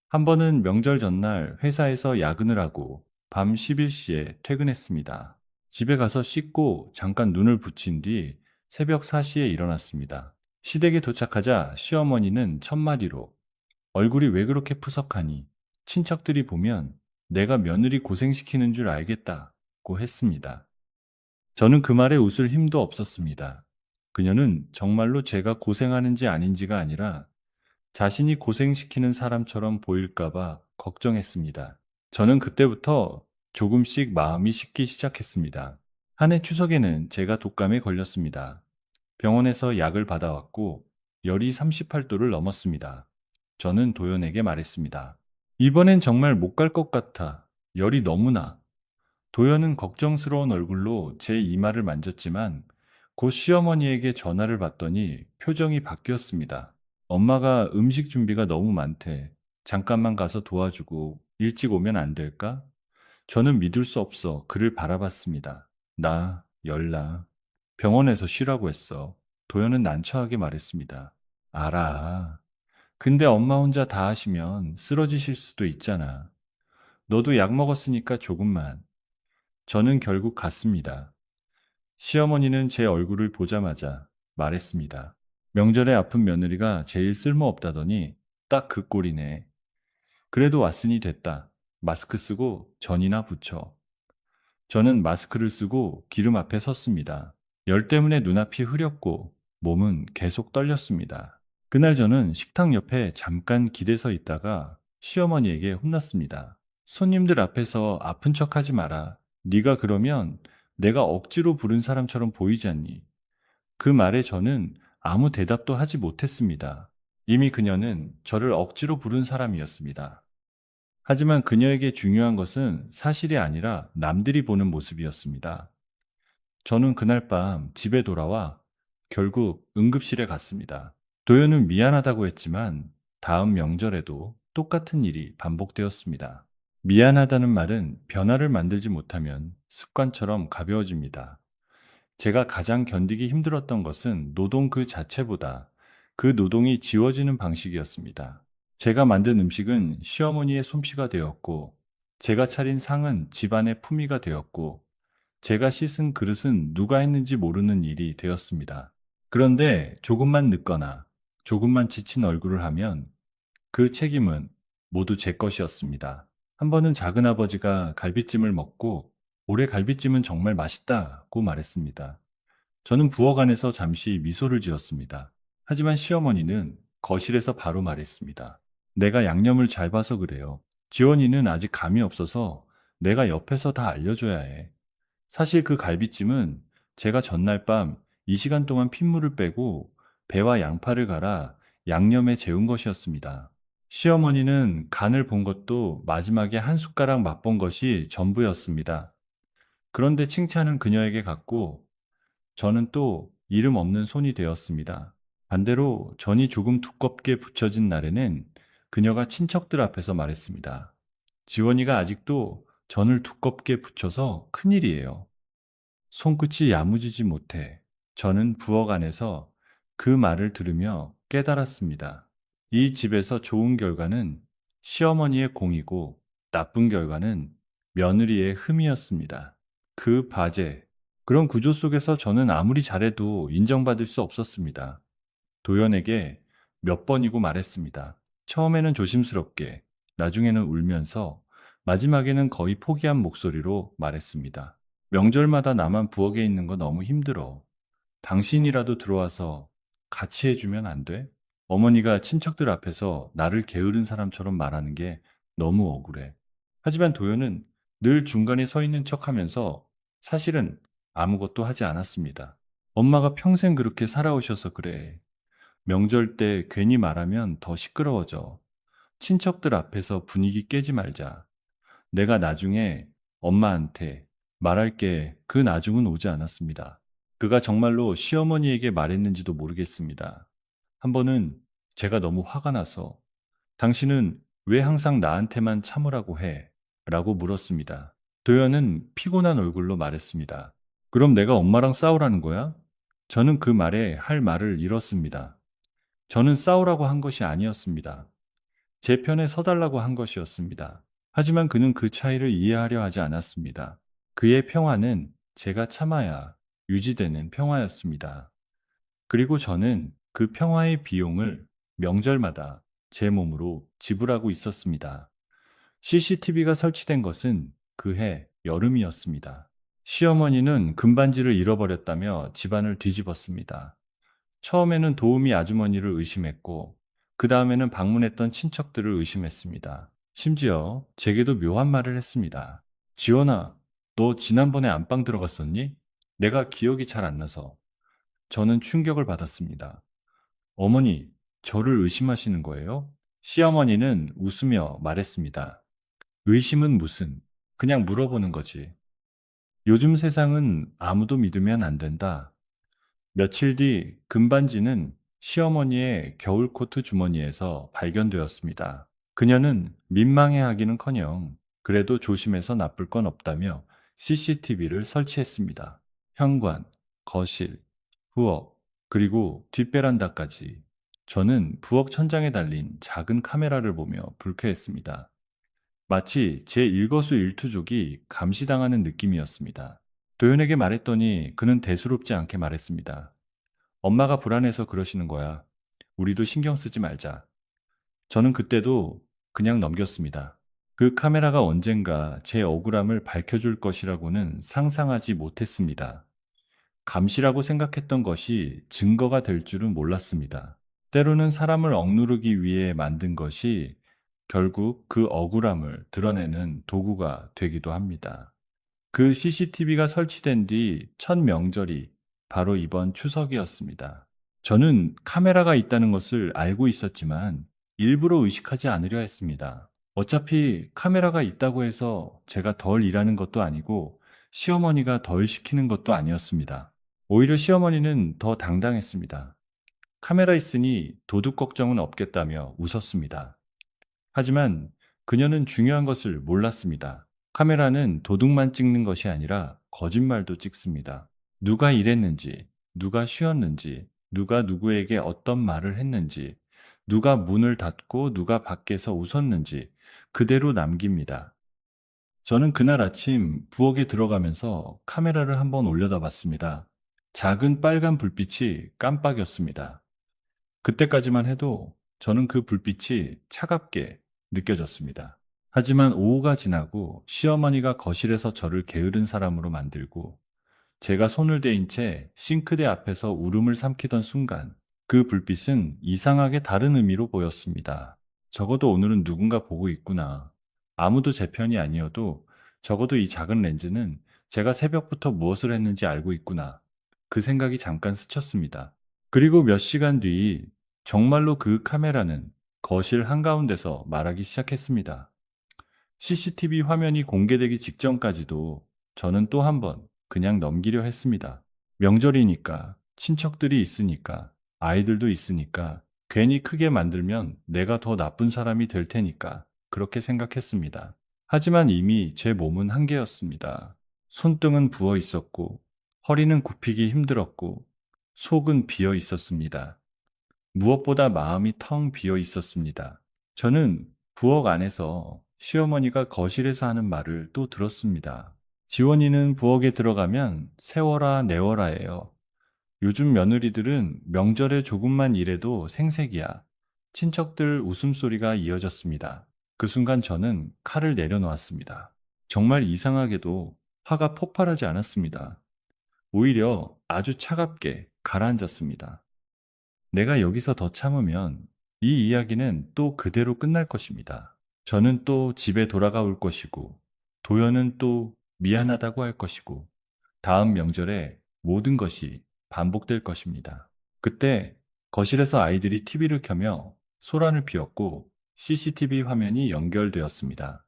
한 번은 명절 전날 회사에서 야근을 하고 밤 11시에 퇴근했습니다. 집에 가서 씻고 잠깐 눈을 붙인 뒤 새벽 4시에 일어났습니다. 시댁에 도착하자 시어머니는 첫마디로 얼굴이 왜 그렇게 푸석하니? 친척들이 보면 내가 며느리 고생시키는 줄 알겠다고 했습니다. 저는 그 말에 웃을 힘도 없었습니다. 그녀는 정말로 제가 고생하는지 아닌지가 아니라 자신이 고생시키는 사람처럼 보일까봐 걱정했습니다. 저는 그때부터 조금씩 마음이 식기 시작했습니다. 한 해 추석에는 제가 독감에 걸렸습니다. 병원에서 약을 받아왔고 열이 38도를 넘었습니다. 저는 도연에게 말했습니다. 이번엔 정말 못 갈 것 같아. 열이 너무나. 도연은 걱정스러운 얼굴로 제 이마를 만졌지만 곧 시어머니에게 전화를 받더니 표정이 바뀌었습니다. 엄마가 음식 준비가 너무 많대. 잠깐만 가서 도와주고 일찍 오면 안 될까? 저는 믿을 수 없어 그를 바라봤습니다. 나 열나. 병원에서 쉬라고 했어. 도연은 난처하게 말했습니다. 알아. 근데 엄마 혼자 다 하시면 쓰러지실 수도 있잖아. 너도 약 먹었으니까 조금만. 저는 결국 갔습니다. 시어머니는 제 얼굴을 보자마자 말했습니다. 명절에 아픈 며느리가 제일 쓸모없다더니 딱 그 꼴이네. 그래도 왔으니 됐다. 마스크 쓰고 전이나 붙여. 저는 마스크를 쓰고 기름 앞에 섰습니다. 열 때문에 눈앞이 흐렸고 몸은 계속 떨렸습니다. 그날 저는 식탁 옆에 잠깐 기대서 있다가 시어머니에게 혼났습니다. 손님들 앞에서 아픈 척하지 마라. 네가 그러면 내가 억지로 부른 사람처럼 보이지 않니? 그 말에 저는 아무 대답도 하지 못했습니다. 이미 그녀는 저를 억지로 부른 사람이었습니다. 하지만 그녀에게 중요한 것은 사실이 아니라 남들이 보는 모습이었습니다. 저는 그날 밤 집에 돌아와 결국 응급실에 갔습니다. 도연은 미안하다고 했지만 다음 명절에도 똑같은 일이 반복되었습니다. 미안하다는 말은 변화를 만들지 못하면 습관처럼 가벼워집니다. 제가 가장 견디기 힘들었던 것은 노동 그 자체보다 그 노동이 지워지는 방식이었습니다. 제가 만든 음식은 시어머니의 솜씨가 되었고, 제가 차린 상은 집안의 품위가 되었고, 제가 씻은 그릇은 누가 했는지 모르는 일이 되었습니다. 그런데 조금만 늦거나 조금만 지친 얼굴을 하면 그 책임은 모두 제 것이었습니다. 한 번은 작은아버지가 갈비찜을 먹고 올해 갈비찜은 정말 맛있다고 말했습니다. 저는 부엌 안에서 잠시 미소를 지었습니다. 하지만 시어머니는 거실에서 바로 말했습니다. 내가 양념을 잘 봐서 그래요. 지원이는 아직 감이 없어서 내가 옆에서 다 알려줘야 해. 사실 그 갈비찜은 제가 전날 밤 이 시간 동안 핏물을 빼고 배와 양파를 갈아 양념에 재운 것이었습니다. 시어머니는 간을 본 것도 마지막에 한 숟가락 맛본 것이 전부였습니다. 그런데 칭찬은 그녀에게 갔고 저는 또 이름 없는 손이 되었습니다. 반대로 전이 조금 두껍게 붙여진 날에는 그녀가 친척들 앞에서 말했습니다. 지원이가 아직도 전을 두껍게 붙여서 큰일이에요. 손끝이 야무지지 못해. 저는 부엌 안에서 그 말을 들으며 깨달았습니다. 이 집에서 좋은 결과는 시어머니의 공이고 나쁜 결과는 며느리의 흠이었습니다. 그 바제, 그런 구조 속에서 저는 아무리 잘해도 인정받을 수 없었습니다. 도연에게 몇 번이고 말했습니다. 처음에는 조심스럽게, 나중에는 울면서, 마지막에는 거의 포기한 목소리로 말했습니다. 명절마다 나만 부엌에 있는 거 너무 힘들어. 당신이라도 들어와서 같이 해주면 안 돼? 어머니가 친척들 앞에서 나를 게으른 사람처럼 말하는 게 너무 억울해. 하지만 도연은 늘 중간에 서 있는 척 하면서 사실은 아무것도 하지 않았습니다. 엄마가 평생 그렇게 살아오셔서 그래. 명절 때 괜히 말하면 더 시끄러워져. 친척들 앞에서 분위기 깨지 말자. 내가 나중에 엄마한테 말할 게 그 나중은 오지 않았습니다. 그가 정말로 시어머니에게 말했는지도 모르겠습니다. 한 번은 제가 너무 화가 나서 당신은 왜 항상 나한테만 참으라고 해? 라고 물었습니다. 도연은 피곤한 얼굴로 말했습니다. 그럼 내가 엄마랑 싸우라는 거야? 저는 그 말에 할 말을 잃었습니다. 저는 싸우라고 한 것이 아니었습니다. 제 편에 서달라고 한 것이었습니다. 하지만 그는 그 차이를 이해하려 하지 않았습니다. 그의 평화는 제가 참아야 유지되는 평화였습니다. 그리고 저는 그 평화의 비용을 명절마다 제 몸으로 지불하고 있었습니다. CCTV가 설치된 것은 그해 여름이었습니다. 시어머니는 금반지를 잃어버렸다며 집안을 뒤집었습니다. 처음에는 도우미 아주머니를 의심했고, 그 다음에는 방문했던 친척들을 의심했습니다. 심지어 제게도 묘한 말을 했습니다. 지원아, 너 지난번에 안방 들어갔었니? 내가 기억이 잘 안 나서. 저는 충격을 받았습니다. 어머니, 저를 의심하시는 거예요? 시어머니는 웃으며 말했습니다. 의심은 무슨? 그냥 물어보는 거지. 요즘 세상은 아무도 믿으면 안 된다. 며칠 뒤 금반지는 시어머니의 겨울 코트 주머니에서 발견되었습니다. 그녀는 민망해하기는커녕 그래도 조심해서 나쁠 건 없다며 CCTV를 설치했습니다. 현관, 거실, 부엌, 그리고 뒷베란다까지. 저는 부엌 천장에 달린 작은 카메라를 보며 불쾌했습니다. 마치 제 일거수일투족이 감시당하는 느낌이었습니다. 도연에게 말했더니 그는 대수롭지 않게 말했습니다. 엄마가 불안해서 그러시는 거야. 우리도 신경 쓰지 말자. 저는 그때도 그냥 넘겼습니다. 그 카메라가 언젠가 제 억울함을 밝혀줄 것이라고는 상상하지 못했습니다. 감시라고 생각했던 것이 증거가 될 줄은 몰랐습니다. 때로는 사람을 억누르기 위해 만든 것이 결국 그 억울함을 드러내는 도구가 되기도 합니다. 그 CCTV가 설치된 뒤 첫 명절이 바로 이번 추석이었습니다. 저는 카메라가 있다는 것을 알고 있었지만 일부러 의식하지 않으려 했습니다. 어차피 카메라가 있다고 해서 제가 덜 일하는 것도 아니고 시어머니가 덜 시키는 것도 아니었습니다. 오히려 시어머니는 더 당당했습니다. 카메라 있으니 도둑 걱정은 없겠다며 웃었습니다. 하지만 그녀는 중요한 것을 몰랐습니다. 카메라는 도둑만 찍는 것이 아니라 거짓말도 찍습니다. 누가 일했는지, 누가 쉬었는지, 누가 누구에게 어떤 말을 했는지, 누가 문을 닫고 누가 밖에서 웃었는지 그대로 남깁니다. 저는 그날 아침 부엌에 들어가면서 카메라를 한번 올려다 봤습니다. 작은 빨간 불빛이 깜빡였습니다. 그때까지만 해도 저는 그 불빛이 차갑게 느껴졌습니다. 하지만 오후가 지나고 시어머니가 거실에서 저를 게으른 사람으로 만들고 제가 손을 대인 채 싱크대 앞에서 울음을 삼키던 순간 그 불빛은 이상하게 다른 의미로 보였습니다. 적어도 오늘은 누군가 보고 있구나. 아무도 제 편이 아니어도 적어도 이 작은 렌즈는 제가 새벽부터 무엇을 했는지 알고 있구나. 그 생각이 잠깐 스쳤습니다. 그리고 몇 시간 뒤 정말로 그 카메라는 거실 한가운데서 말하기 시작했습니다. CCTV 화면이 공개되기 직전까지도 저는 또 한 번 그냥 넘기려 했습니다. 명절이니까, 친척들이 있으니까, 아이들도 있으니까, 괜히 크게 만들면 내가 더 나쁜 사람이 될 테니까, 그렇게 생각했습니다. 하지만 이미 제 몸은 한계였습니다. 손등은 부어 있었고, 허리는 굽히기 힘들었고, 속은 비어 있었습니다. 무엇보다 마음이 텅 비어 있었습니다. 저는 부엌 안에서 시어머니가 거실에서 하는 말을 또 들었습니다. 지원이는 부엌에 들어가면 세워라 내워라예요. 요즘 며느리들은 명절에 조금만 일해도 생색이야. 친척들 웃음소리가 이어졌습니다. 그 순간 저는 칼을 내려놓았습니다. 정말 이상하게도 화가 폭발하지 않았습니다. 오히려 아주 차갑게 가라앉았습니다. 내가 여기서 더 참으면 이 이야기는 또 그대로 끝날 것입니다. 저는 또 집에 돌아가 올 것이고, 도연은 또 미안하다고 할 것이고, 다음 명절에 모든 것이 반복될 것입니다. 그때 거실에서 아이들이 TV를 켜며 소란을 피웠고 CCTV 화면이 연결되었습니다.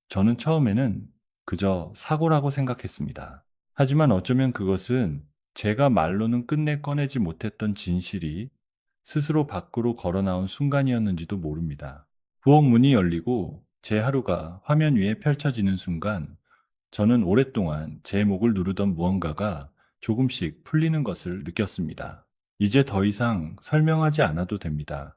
저는 처음에는 그저 사고라고 생각했습니다. 하지만 어쩌면 그것은 제가 말로는 끝내 꺼내지 못했던 진실이 스스로 밖으로 걸어 나온 순간이었는지도 모릅니다. 부엌 문이 열리고 제 하루가 화면 위에 펼쳐지는 순간 저는 오랫동안 제 목을 누르던 무언가가 조금씩 풀리는 것을 느꼈습니다. 이제 더 이상 설명하지 않아도 됩니다.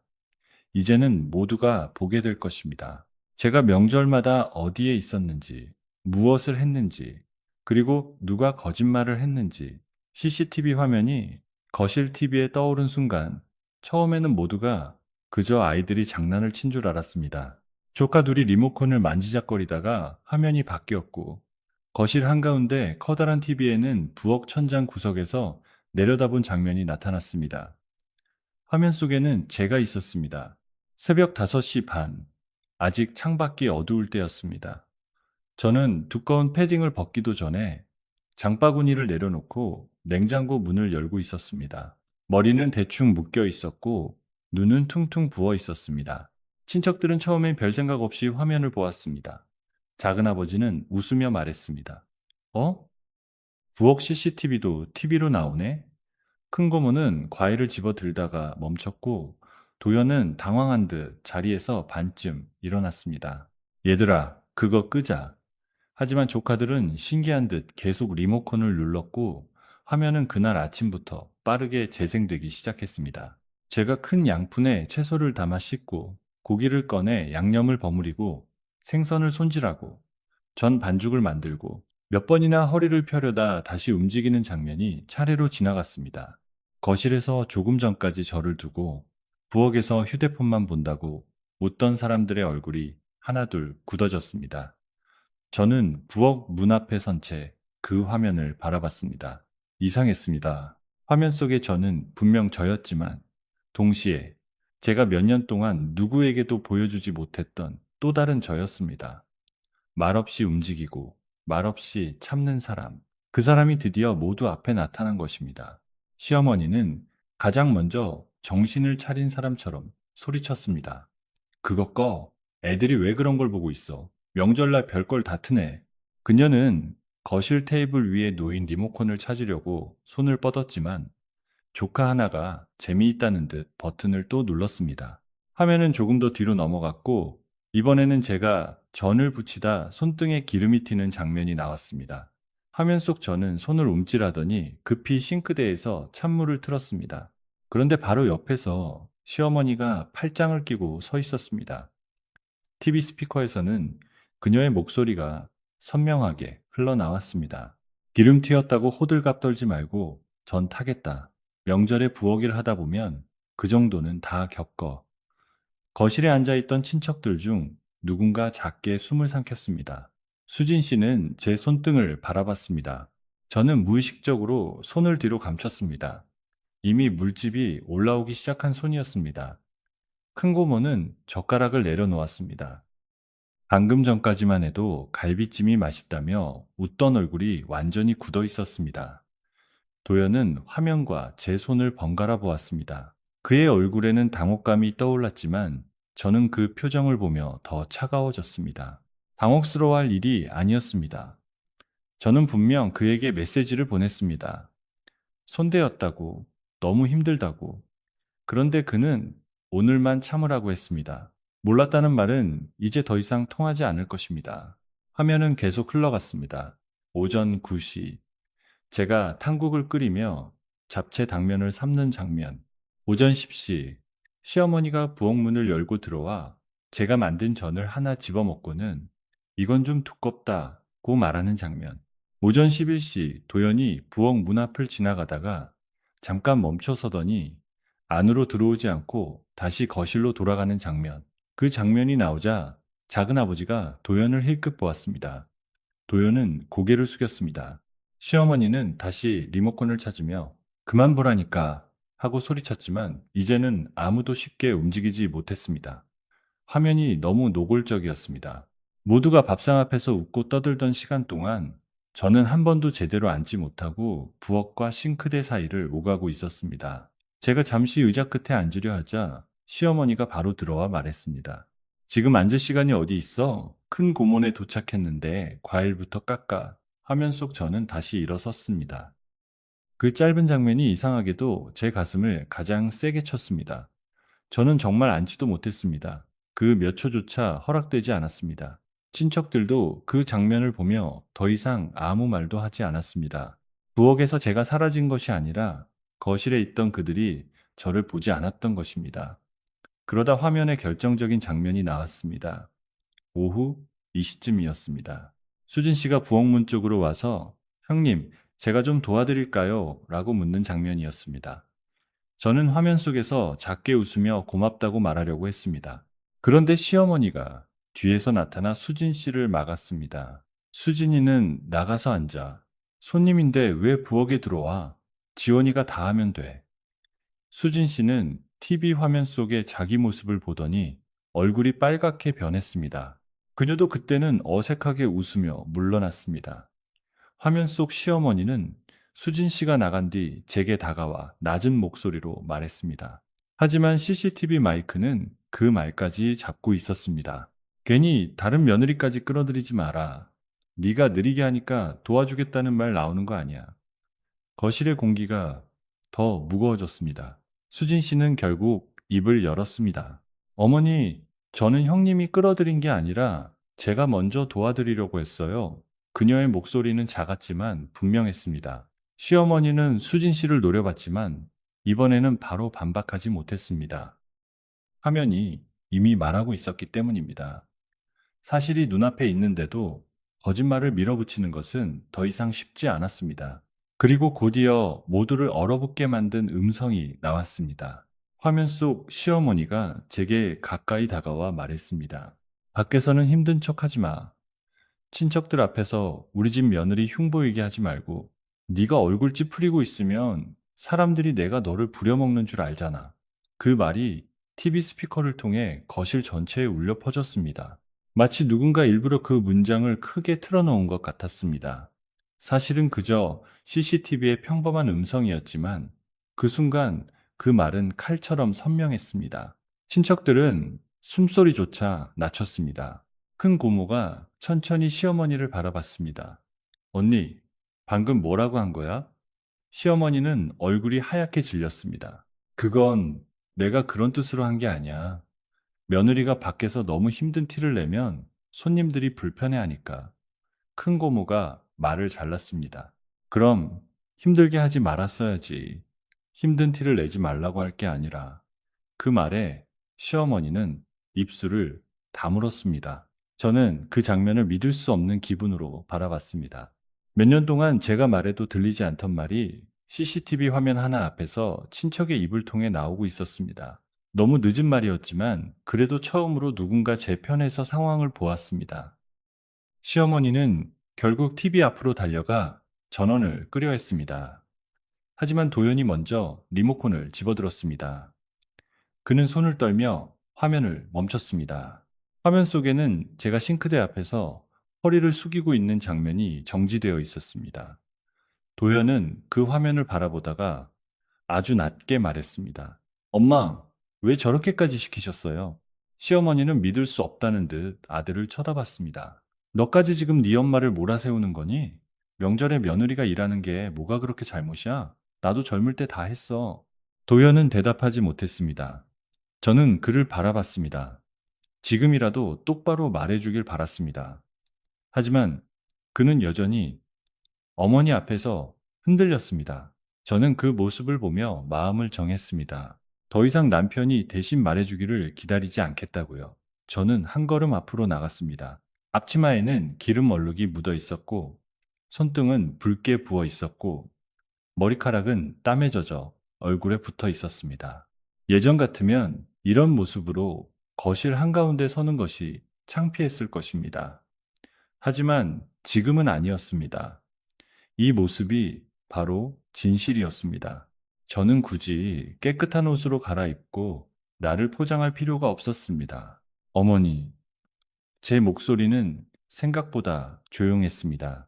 이제는 모두가 보게 될 것입니다. 제가 명절마다 어디에 있었는지, 무엇을 했는지, 그리고 누가 거짓말을 했는지 CCTV 화면이 거실 TV에 떠오른 순간 처음에는 모두가 그저 아이들이 장난을 친 줄 알았습니다. 조카 둘이 리모컨을 만지작거리다가 화면이 바뀌었고 거실 한가운데 커다란 TV에는 부엌 천장 구석에서 내려다본 장면이 나타났습니다. 화면 속에는 제가 있었습니다. 새벽 5시 반, 아직 창밖이 어두울 때였습니다. 저는 두꺼운 패딩을 벗기도 전에 장바구니를 내려놓고 냉장고 문을 열고 있었습니다. 머리는 대충 묶여 있었고 눈은 퉁퉁 부어 있었습니다. 친척들은 처음엔 별 생각 없이 화면을 보았습니다. 작은아버지는 웃으며 말했습니다. 어? 부엌 CCTV도 TV로 나오네? 큰 고모는 과일을 집어 들다가 멈췄고 도연은 당황한 듯 자리에서 반쯤 일어났습니다. 얘들아, 그거 끄자. 하지만 조카들은 신기한 듯 계속 리모컨을 눌렀고 화면은 그날 아침부터 빠르게 재생되기 시작했습니다. 제가 큰 양푼에 채소를 담아 씻고 고기를 꺼내 양념을 버무리고 생선을 손질하고 전 반죽을 만들고 몇 번이나 허리를 펴려다 다시 움직이는 장면이 차례로 지나갔습니다. 거실에서 조금 전까지 저를 두고 부엌에서 휴대폰만 본다고 웃던 사람들의 얼굴이 하나둘 굳어졌습니다. 저는 부엌 문 앞에 선 채 그 화면을 바라봤습니다. 이상했습니다. 화면 속의 저는 분명 저였지만 동시에 제가 몇 년 동안 누구에게도 보여주지 못했던 또 다른 저였습니다. 말없이 움직이고 말없이 참는 사람. 그 사람이 드디어 모두 앞에 나타난 것입니다. 시어머니는 가장 먼저 정신을 차린 사람처럼 소리쳤습니다. 그것 꺼. 애들이 왜 그런 걸 보고 있어? 명절날 별걸 다 트네. 그녀는 거실 테이블 위에 놓인 리모컨을 찾으려고 손을 뻗었지만 조카 하나가 재미있다는 듯 버튼을 또 눌렀습니다. 화면은 조금 더 뒤로 넘어갔고 이번에는 제가 전을 붙이다 손등에 기름이 튀는 장면이 나왔습니다. 화면 속 저는 손을 움찔하더니 급히 싱크대에서 찬물을 틀었습니다. 그런데 바로 옆에서 시어머니가 팔짱을 끼고 서 있었습니다. TV 스피커에서는 그녀의 목소리가 선명하게 흘러나왔습니다. 기름 튀었다고 호들갑 떨지 말고 전 타겠다. 명절에 부엌일 하다 보면 그 정도는 다 겪어. 거실에 앉아있던 친척들 중 누군가 작게 숨을 삼켰습니다. 수진 씨는 제 손등을 바라봤습니다. 저는 무의식적으로 손을 뒤로 감췄습니다. 이미 물집이 올라오기 시작한 손이었습니다. 큰 고모는 젓가락을 내려놓았습니다. 방금 전까지만 해도 갈비찜이 맛있다며 웃던 얼굴이 완전히 굳어 있었습니다. 도연은 화면과 제 손을 번갈아 보았습니다. 그의 얼굴에는 당혹감이 떠올랐지만 저는 그 표정을 보며 더 차가워졌습니다. 당혹스러워할 일이 아니었습니다. 저는 분명 그에게 메시지를 보냈습니다. 손대었다고, 너무 힘들다고. 그런데 그는 오늘만 참으라고 했습니다. 몰랐다는 말은 이제 더 이상 통하지 않을 것입니다. 화면은 계속 흘러갔습니다. 오전 9시. 제가 탕국을 끓이며 잡채 당면을 삶는 장면. 오전 10시. 시어머니가 부엌문을 열고 들어와 제가 만든 전을 하나 집어먹고는 이건 좀 두껍다고 말하는 장면. 오전 11시. 도연이 부엌 문 앞을 지나가다가 잠깐 멈춰서더니 안으로 들어오지 않고 다시 거실로 돌아가는 장면. 그 장면이 나오자 작은아버지가 도연을 힐끗 보았습니다. 도연은 고개를 숙였습니다. 시어머니는 다시 리모컨을 찾으며 그만 보라니까 하고 소리쳤지만 이제는 아무도 쉽게 움직이지 못했습니다. 화면이 너무 노골적이었습니다. 모두가 밥상 앞에서 웃고 떠들던 시간 동안 저는 한 번도 제대로 앉지 못하고 부엌과 싱크대 사이를 오가고 있었습니다. 제가 잠시 의자 끝에 앉으려 하자 시어머니가 바로 들어와 말했습니다. 지금 앉을 시간이 어디 있어? 큰 고모네 도착했는데 과일부터 깎아. 화면 속 저는 다시 일어섰습니다. 그 짧은 장면이 이상하게도 제 가슴을 가장 세게 쳤습니다. 저는 정말 앉지도 못했습니다. 그 몇 초조차 허락되지 않았습니다. 친척들도 그 장면을 보며 더 이상 아무 말도 하지 않았습니다. 부엌에서 제가 사라진 것이 아니라 거실에 있던 그들이 저를 보지 않았던 것입니다. 그러다 화면에 결정적인 장면이 나왔습니다. 오후 2시쯤이었습니다. 수진 씨가 부엌문 쪽으로 와서 형님, 제가 좀 도와드릴까요? 라고 묻는 장면이었습니다. 저는 화면 속에서 작게 웃으며 고맙다고 말하려고 했습니다. 그런데 시어머니가 뒤에서 나타나 수진 씨를 막았습니다. 수진이는 나가서 앉아. 손님인데 왜 부엌에 들어와? 지원이가 다 하면 돼. 수진 씨는 TV 화면 속에 자기 모습을 보더니 얼굴이 빨갛게 변했습니다. 그녀도 그때는 어색하게 웃으며 물러났습니다. 화면 속 시어머니는 수진 씨가 나간 뒤 제게 다가와 낮은 목소리로 말했습니다. 하지만 CCTV 마이크는 그 말까지 잡고 있었습니다. 괜히 다른 며느리까지 끌어들이지 마라. 네가 느리게 하니까 도와주겠다는 말 나오는 거 아니야. 거실의 공기가 더 무거워졌습니다. 수진 씨는 결국 입을 열었습니다. 어머니, 저는 형님이 끌어들인 게 아니라 제가 먼저 도와드리려고 했어요. 그녀의 목소리는 작았지만 분명했습니다. 시어머니는 수진 씨를 노려봤지만 이번에는 바로 반박하지 못했습니다. 화면이 이미 말하고 있었기 때문입니다. 사실이 눈앞에 있는데도 거짓말을 밀어붙이는 것은 더 이상 쉽지 않았습니다. 그리고 곧이어 모두를 얼어붙게 만든 음성이 나왔습니다. 화면 속 시어머니가 제게 가까이 다가와 말했습니다. 밖에서는 힘든 척 하지 마. 친척들 앞에서 우리 집 며느리 흉보이게 하지 말고 네가 얼굴 찌푸리고 있으면 사람들이 내가 너를 부려먹는 줄 알잖아. 그 말이 TV 스피커를 통해 거실 전체에 울려 퍼졌습니다. 마치 누군가 일부러 그 문장을 크게 틀어놓은 것 같았습니다. 사실은 그저 CCTV의 평범한 음성이었지만 그 순간 그 말은 칼처럼 선명했습니다. 친척들은 숨소리조차 낮췄습니다. 큰 고모가 천천히 시어머니를 바라봤습니다. 언니, 방금 뭐라고 한 거야? 시어머니는 얼굴이 하얗게 질렸습니다. 그건 내가 그런 뜻으로 한 게 아니야. 며느리가 밖에서 너무 힘든 티를 내면 손님들이 불편해하니까. 큰 고모가 말을 잘랐습니다. 그럼 힘들게 하지 말았어야지. 힘든 티를 내지 말라고 할 게 아니라. 그 말에 시어머니는 입술을 다물었습니다. 저는 그 장면을 믿을 수 없는 기분으로 바라봤습니다. 몇 년 동안 제가 말해도 들리지 않던 말이 CCTV 화면 하나 앞에서 친척의 입을 통해 나오고 있었습니다. 너무 늦은 말이었지만 그래도 처음으로 누군가 제 편에서 상황을 보았습니다. 시어머니는 결국 TV 앞으로 달려가 전원을 끄려 했습니다. 하지만 도연이 먼저 리모컨을 집어들었습니다. 그는 손을 떨며 화면을 멈췄습니다. 화면 속에는 제가 싱크대 앞에서 허리를 숙이고 있는 장면이 정지되어 있었습니다. 도현은 그 화면을 바라보다가 아주 낮게 말했습니다. 엄마, 왜 저렇게까지 시키셨어요? 시어머니는 믿을 수 없다는 듯 아들을 쳐다봤습니다. 너까지 지금 네 엄마를 몰아세우는 거니? 명절에 며느리가 일하는 게 뭐가 그렇게 잘못이야? 나도 젊을 때 다 했어. 도현은 대답하지 못했습니다. 저는 그를 바라봤습니다. 지금이라도 똑바로 말해주길 바랐습니다. 하지만 그는 여전히 어머니 앞에서 흔들렸습니다. 저는 그 모습을 보며 마음을 정했습니다. 더 이상 남편이 대신 말해주기를 기다리지 않겠다고요. 저는 한 걸음 앞으로 나갔습니다. 앞치마에는 기름 얼룩이 묻어 있었고, 손등은 붉게 부어 있었고, 머리카락은 땀에 젖어 얼굴에 붙어 있었습니다. 예전 같으면 이런 모습으로 거실 한가운데 서는 것이 창피했을 것입니다. 하지만 지금은 아니었습니다. 이 모습이 바로 진실이었습니다. 저는 굳이 깨끗한 옷으로 갈아입고 나를 포장할 필요가 없었습니다. 어머니, 제 목소리는 생각보다 조용했습니다.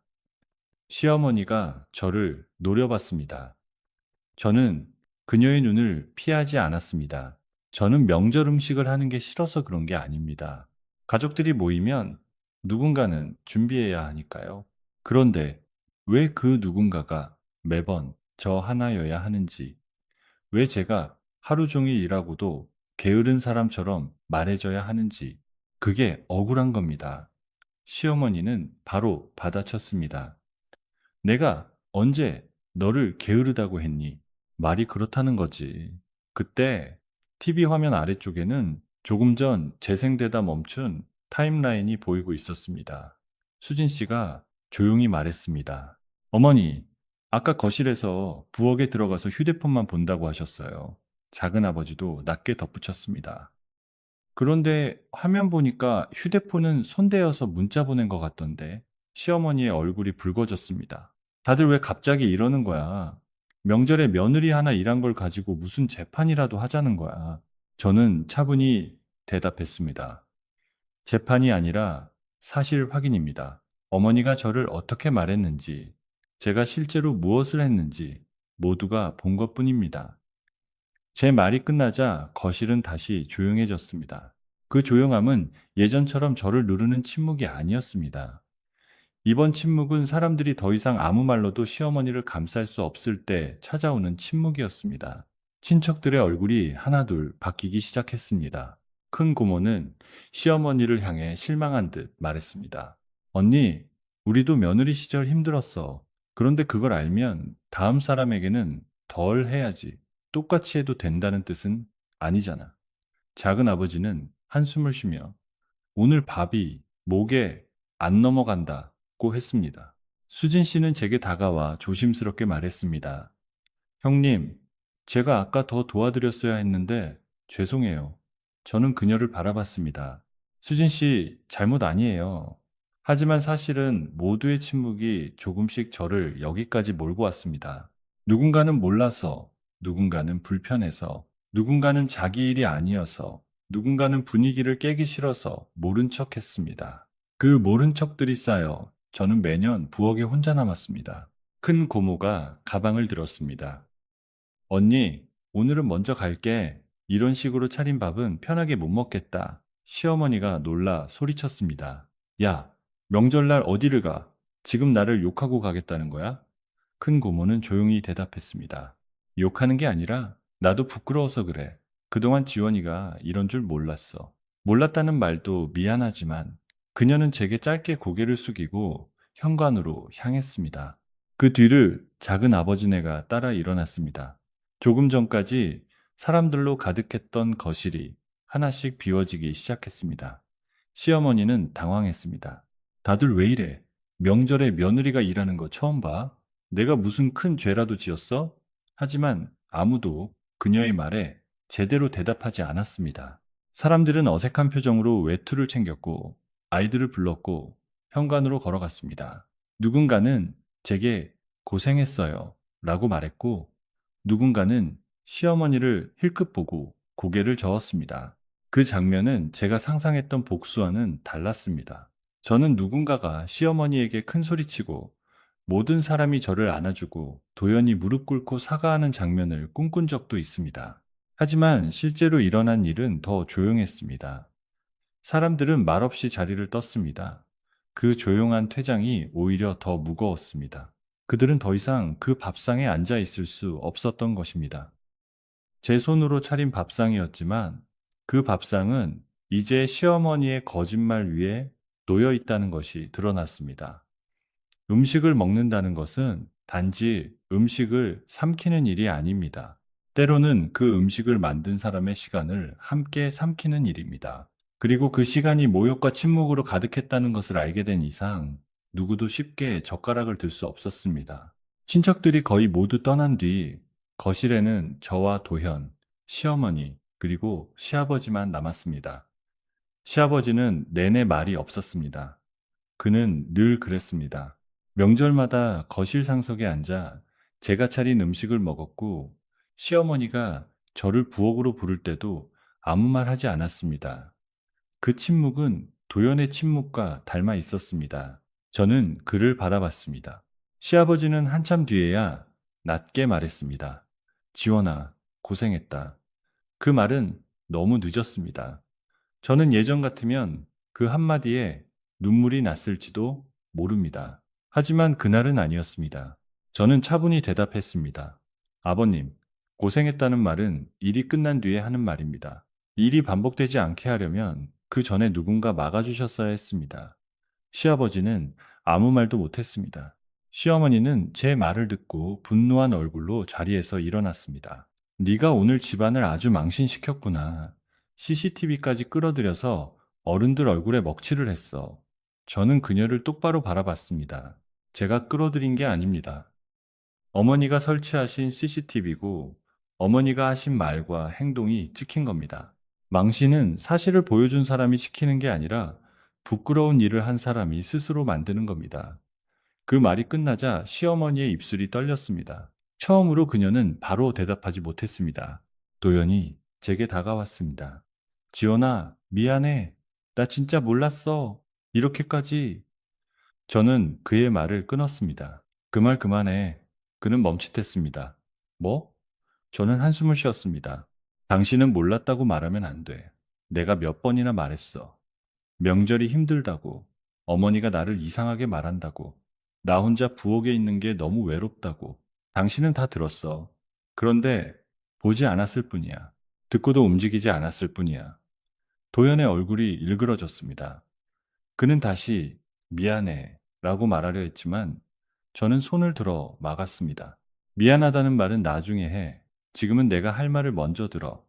시어머니가 저를 노려봤습니다. 저는 그녀의 눈을 피하지 않았습니다. 저는 명절 음식을 하는 게 싫어서 그런 게 아닙니다. 가족들이 모이면 누군가는 준비해야 하니까요. 그런데 왜 그 누군가가 매번 저 하나여야 하는지, 왜 제가 하루 종일 일하고도 게으른 사람처럼 말해줘야 하는지, 그게 억울한 겁니다. 시어머니는 바로 받아쳤습니다. 내가 언제 너를 게으르다고 했니? 말이 그렇다는 거지. 그때 TV 화면 아래쪽에는 조금 전 재생되다 멈춘 타임라인이 보이고 있었습니다. 수진 씨가 조용히 말했습니다. 어머니, 아까 거실에서 부엌에 들어가서 휴대폰만 본다고 하셨어요. 작은 아버지도 낮게 덧붙였습니다. 그런데 화면 보니까 휴대폰은 손대어서 문자 보낸 것 같던데 시어머니의 얼굴이 붉어졌습니다. 다들 왜 갑자기 이러는 거야? 명절에 며느리 하나 일한 걸 가지고 무슨 재판이라도 하자는 거야. 저는 차분히 대답했습니다. 재판이 아니라 사실 확인입니다. 어머니가 저를 어떻게 말했는지, 제가 실제로 무엇을 했는지 모두가 본 것뿐입니다. 제 말이 끝나자 거실은 다시 조용해졌습니다. 그 조용함은 예전처럼 저를 누르는 침묵이 아니었습니다. 이번 침묵은 사람들이 더 이상 아무 말로도 시어머니를 감쌀 수 없을 때 찾아오는 침묵이었습니다. 친척들의 얼굴이 하나둘 바뀌기 시작했습니다. 큰 고모는 시어머니를 향해 실망한 듯 말했습니다. 언니, 우리도 며느리 시절 힘들었어. 그런데 그걸 알면 다음 사람에게는 덜 해야지. 똑같이 해도 된다는 뜻은 아니잖아. 작은 아버지는 한숨을 쉬며 오늘 밥이 목에 안 넘어간다고 했습니다. 수진 씨는 제게 다가와 조심스럽게 말했습니다. 형님, 제가 아까 더 도와드렸어야 했는데 죄송해요. 저는 그녀를 바라봤습니다. 수진 씨, 잘못 아니에요. 하지만 사실은 모두의 침묵이 조금씩 저를 여기까지 몰고 왔습니다. 누군가는 몰라서, 누군가는 불편해서, 누군가는 자기 일이 아니어서, 누군가는 분위기를 깨기 싫어서 모른 척 했습니다. 그 모른 척들이 쌓여 저는 매년 부엌에 혼자 남았습니다. 큰 고모가 가방을 들었습니다. 언니, 오늘은 먼저 갈게. 이런 식으로 차린 밥은 편하게 못 먹겠다. 시어머니가 놀라 소리쳤습니다. 야, 명절날 어디를 가? 지금 나를 욕하고 가겠다는 거야? 큰 고모는 조용히 대답했습니다. 욕하는 게 아니라 나도 부끄러워서 그래. 그동안 지원이가 이런 줄 몰랐어. 몰랐다는 말도 미안하지만 그녀는 제게 짧게 고개를 숙이고 현관으로 향했습니다. 그 뒤를 작은 아버지네가 따라 일어났습니다. 조금 전까지 사람들로 가득했던 거실이 하나씩 비워지기 시작했습니다. 시어머니는 당황했습니다. 다들 왜 이래? 명절에 며느리가 일하는 거 처음 봐? 내가 무슨 큰 죄라도 지었어? 하지만 아무도 그녀의 말에 제대로 대답하지 않았습니다. 사람들은 어색한 표정으로 외투를 챙겼고 아이들을 불렀고 현관으로 걸어갔습니다. 누군가는 제게 고생했어요 라고 말했고 누군가는 시어머니를 힐끗 보고 고개를 저었습니다. 그 장면은 제가 상상했던 복수와는 달랐습니다. 저는 누군가가 시어머니에게 큰 소리치고 모든 사람이 저를 안아주고 도연히 무릎 꿇고 사과하는 장면을 꿈꾼 적도 있습니다. 하지만 실제로 일어난 일은 더 조용했습니다. 사람들은 말없이 자리를 떴습니다. 그 조용한 퇴장이 오히려 더 무거웠습니다. 그들은 더 이상 그 밥상에 앉아 있을 수 없었던 것입니다. 제 손으로 차린 밥상이었지만 그 밥상은 이제 시어머니의 거짓말 위에 놓여 있다는 것이 드러났습니다. 음식을 먹는다는 것은 단지 음식을 삼키는 일이 아닙니다. 때로는 그 음식을 만든 사람의 시간을 함께 삼키는 일입니다. 그리고 그 시간이 모욕과 침묵으로 가득했다는 것을 알게 된 이상 누구도 쉽게 젓가락을 들 수 없었습니다. 친척들이 거의 모두 떠난 뒤 거실에는 저와 도현, 시어머니, 그리고 시아버지만 남았습니다. 시아버지는 내내 말이 없었습니다. 그는 늘 그랬습니다. 명절마다 거실 상석에 앉아 제가 차린 음식을 먹었고 시어머니가 저를 부엌으로 부를 때도 아무 말 하지 않았습니다. 그 침묵은 도연의 침묵과 닮아 있었습니다. 저는 그를 바라봤습니다. 시아버지는 한참 뒤에야 낮게 말했습니다. 지원아, 고생했다. 그 말은 너무 늦었습니다. 저는 예전 같으면 그 한마디에 눈물이 났을지도 모릅니다. 하지만 그날은 아니었습니다. 저는 차분히 대답했습니다. 아버님, 고생했다는 말은 일이 끝난 뒤에 하는 말입니다. 일이 반복되지 않게 하려면 그 전에 누군가 막아주셨어야 했습니다. 시아버지는 아무 말도 못했습니다. 시어머니는 제 말을 듣고 분노한 얼굴로 자리에서 일어났습니다. 네가 오늘 집안을 아주 망신시켰구나. CCTV까지 끌어들여서 어른들 얼굴에 먹칠을 했어. 저는 그녀를 똑바로 바라봤습니다. 제가 끌어들인 게 아닙니다. 어머니가 설치하신 CCTV고 어머니가 하신 말과 행동이 찍힌 겁니다. 망신은 사실을 보여준 사람이 시키는 게 아니라 부끄러운 일을 한 사람이 스스로 만드는 겁니다. 그 말이 끝나자 시어머니의 입술이 떨렸습니다. 처음으로 그녀는 바로 대답하지 못했습니다. 도연이 제게 다가왔습니다. 지원아, 미안해. 나 진짜 몰랐어. 이렇게까지. 저는 그의 말을 끊었습니다. 그 말 그만해. 그는 멈칫했습니다. 뭐? 저는 한숨을 쉬었습니다. 당신은 몰랐다고 말하면 안 돼. 내가 몇 번이나 말했어. 명절이 힘들다고. 어머니가 나를 이상하게 말한다고. 나 혼자 부엌에 있는 게 너무 외롭다고. 당신은 다 들었어. 그런데 보지 않았을 뿐이야. 듣고도 움직이지 않았을 뿐이야. 도연의 얼굴이 일그러졌습니다. 그는 다시 미안해 라고 말하려 했지만 저는 손을 들어 막았습니다. 미안하다는 말은 나중에 해. 지금은 내가 할 말을 먼저 들어.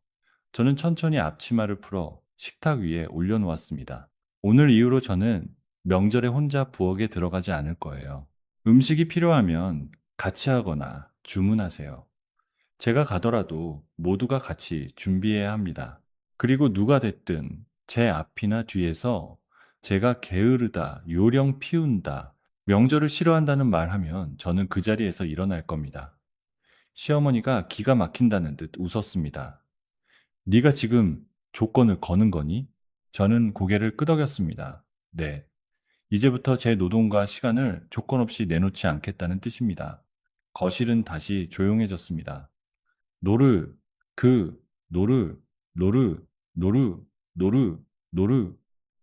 저는 천천히 앞치마를 풀어 식탁 위에 올려놓았습니다. 오늘 이후로 저는 명절에 혼자 부엌에 들어가지 않을 거예요. 음식이 필요하면 같이 하거나 주문하세요. 제가 가더라도 모두가 같이 준비해야 합니다. 그리고 누가 됐든 제 앞이나 뒤에서 제가 게으르다, 요령 피운다, 명절을 싫어한다는 말 하면 저는 그 자리에서 일어날 겁니다. 시어머니가 기가 막힌다는 듯 웃었습니다. 네가 지금 조건을 거는 거니? 저는 고개를 끄덕였습니다. 네. 이제부터 제 노동과 시간을 조건 없이 내놓지 않겠다는 뜻입니다. 거실은 다시 조용해졌습니다. 노르, 그, 노르, 노르, 노르, 노르, 노르.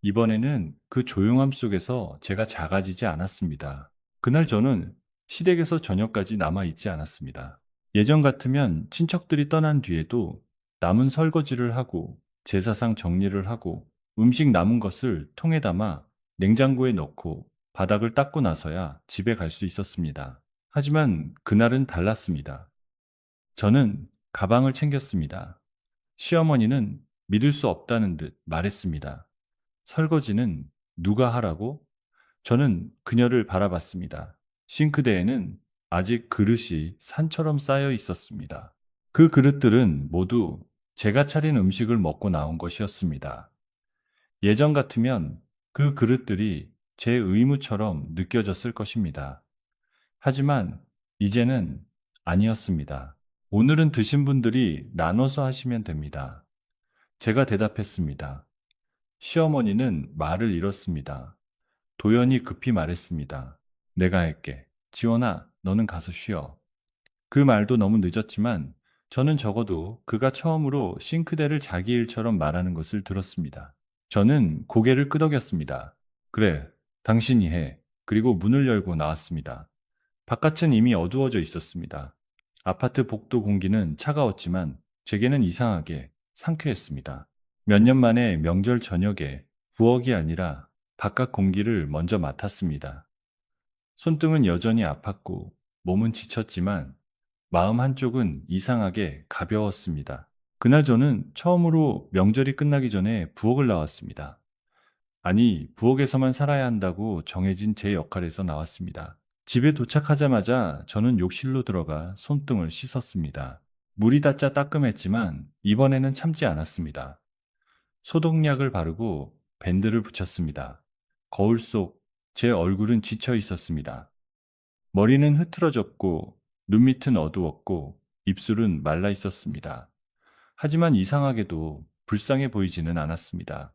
이번에는 그 조용함 속에서 제가 작아지지 않았습니다. 그날 저는 시댁에서 저녁까지 남아있지 않았습니다. 예전 같으면 친척들이 떠난 뒤에도 남은 설거지를 하고 제사상 정리를 하고 음식 남은 것을 통에 담아 냉장고에 넣고 바닥을 닦고 나서야 집에 갈 수 있었습니다. 하지만 그날은 달랐습니다. 저는 가방을 챙겼습니다. 시어머니는 믿을 수 없다는 듯 말했습니다. 설거지는 누가 하라고? 저는 그녀를 바라봤습니다. 싱크대에는 아직 그릇이 산처럼 쌓여 있었습니다. 그 그릇들은 모두 제가 차린 음식을 먹고 나온 것이었습니다. 예전 같으면 그 그릇들이 제 의무처럼 느껴졌을 것입니다. 하지만 이제는 아니었습니다. 오늘은 드신 분들이 나눠서 하시면 됩니다. 제가 대답했습니다. 시어머니는 말을 잃었습니다. 도연이 급히 말했습니다. 내가 할게. 지원아, 너는 가서 쉬어. 그 말도 너무 늦었지만 저는 적어도 그가 처음으로 싱크대를 자기 일처럼 말하는 것을 들었습니다. 저는 고개를 끄덕였습니다. 그래, 당신이 해. 그리고 문을 열고 나왔습니다. 바깥은 이미 어두워져 있었습니다. 아파트 복도 공기는 차가웠지만 제게는 이상하게 상쾌했습니다. 몇 년 만에 명절 저녁에 부엌이 아니라 바깥 공기를 먼저 맡았습니다. 손등은 여전히 아팠고 몸은 지쳤지만 마음 한쪽은 이상하게 가벼웠습니다. 그날 저는 처음으로 명절이 끝나기 전에 부엌을 나왔습니다. 아니, 부엌에서만 살아야 한다고 정해진 제 역할에서 나왔습니다. 집에 도착하자마자 저는 욕실로 들어가 손등을 씻었습니다. 물이 닿자 따끔했지만 이번에는 참지 않았습니다. 소독약을 바르고 밴드를 붙였습니다. 거울 속 제 얼굴은 지쳐 있었습니다. 머리는 흐트러졌고 눈밑은 어두웠고 입술은 말라 있었습니다. 하지만 이상하게도 불쌍해 보이지는 않았습니다.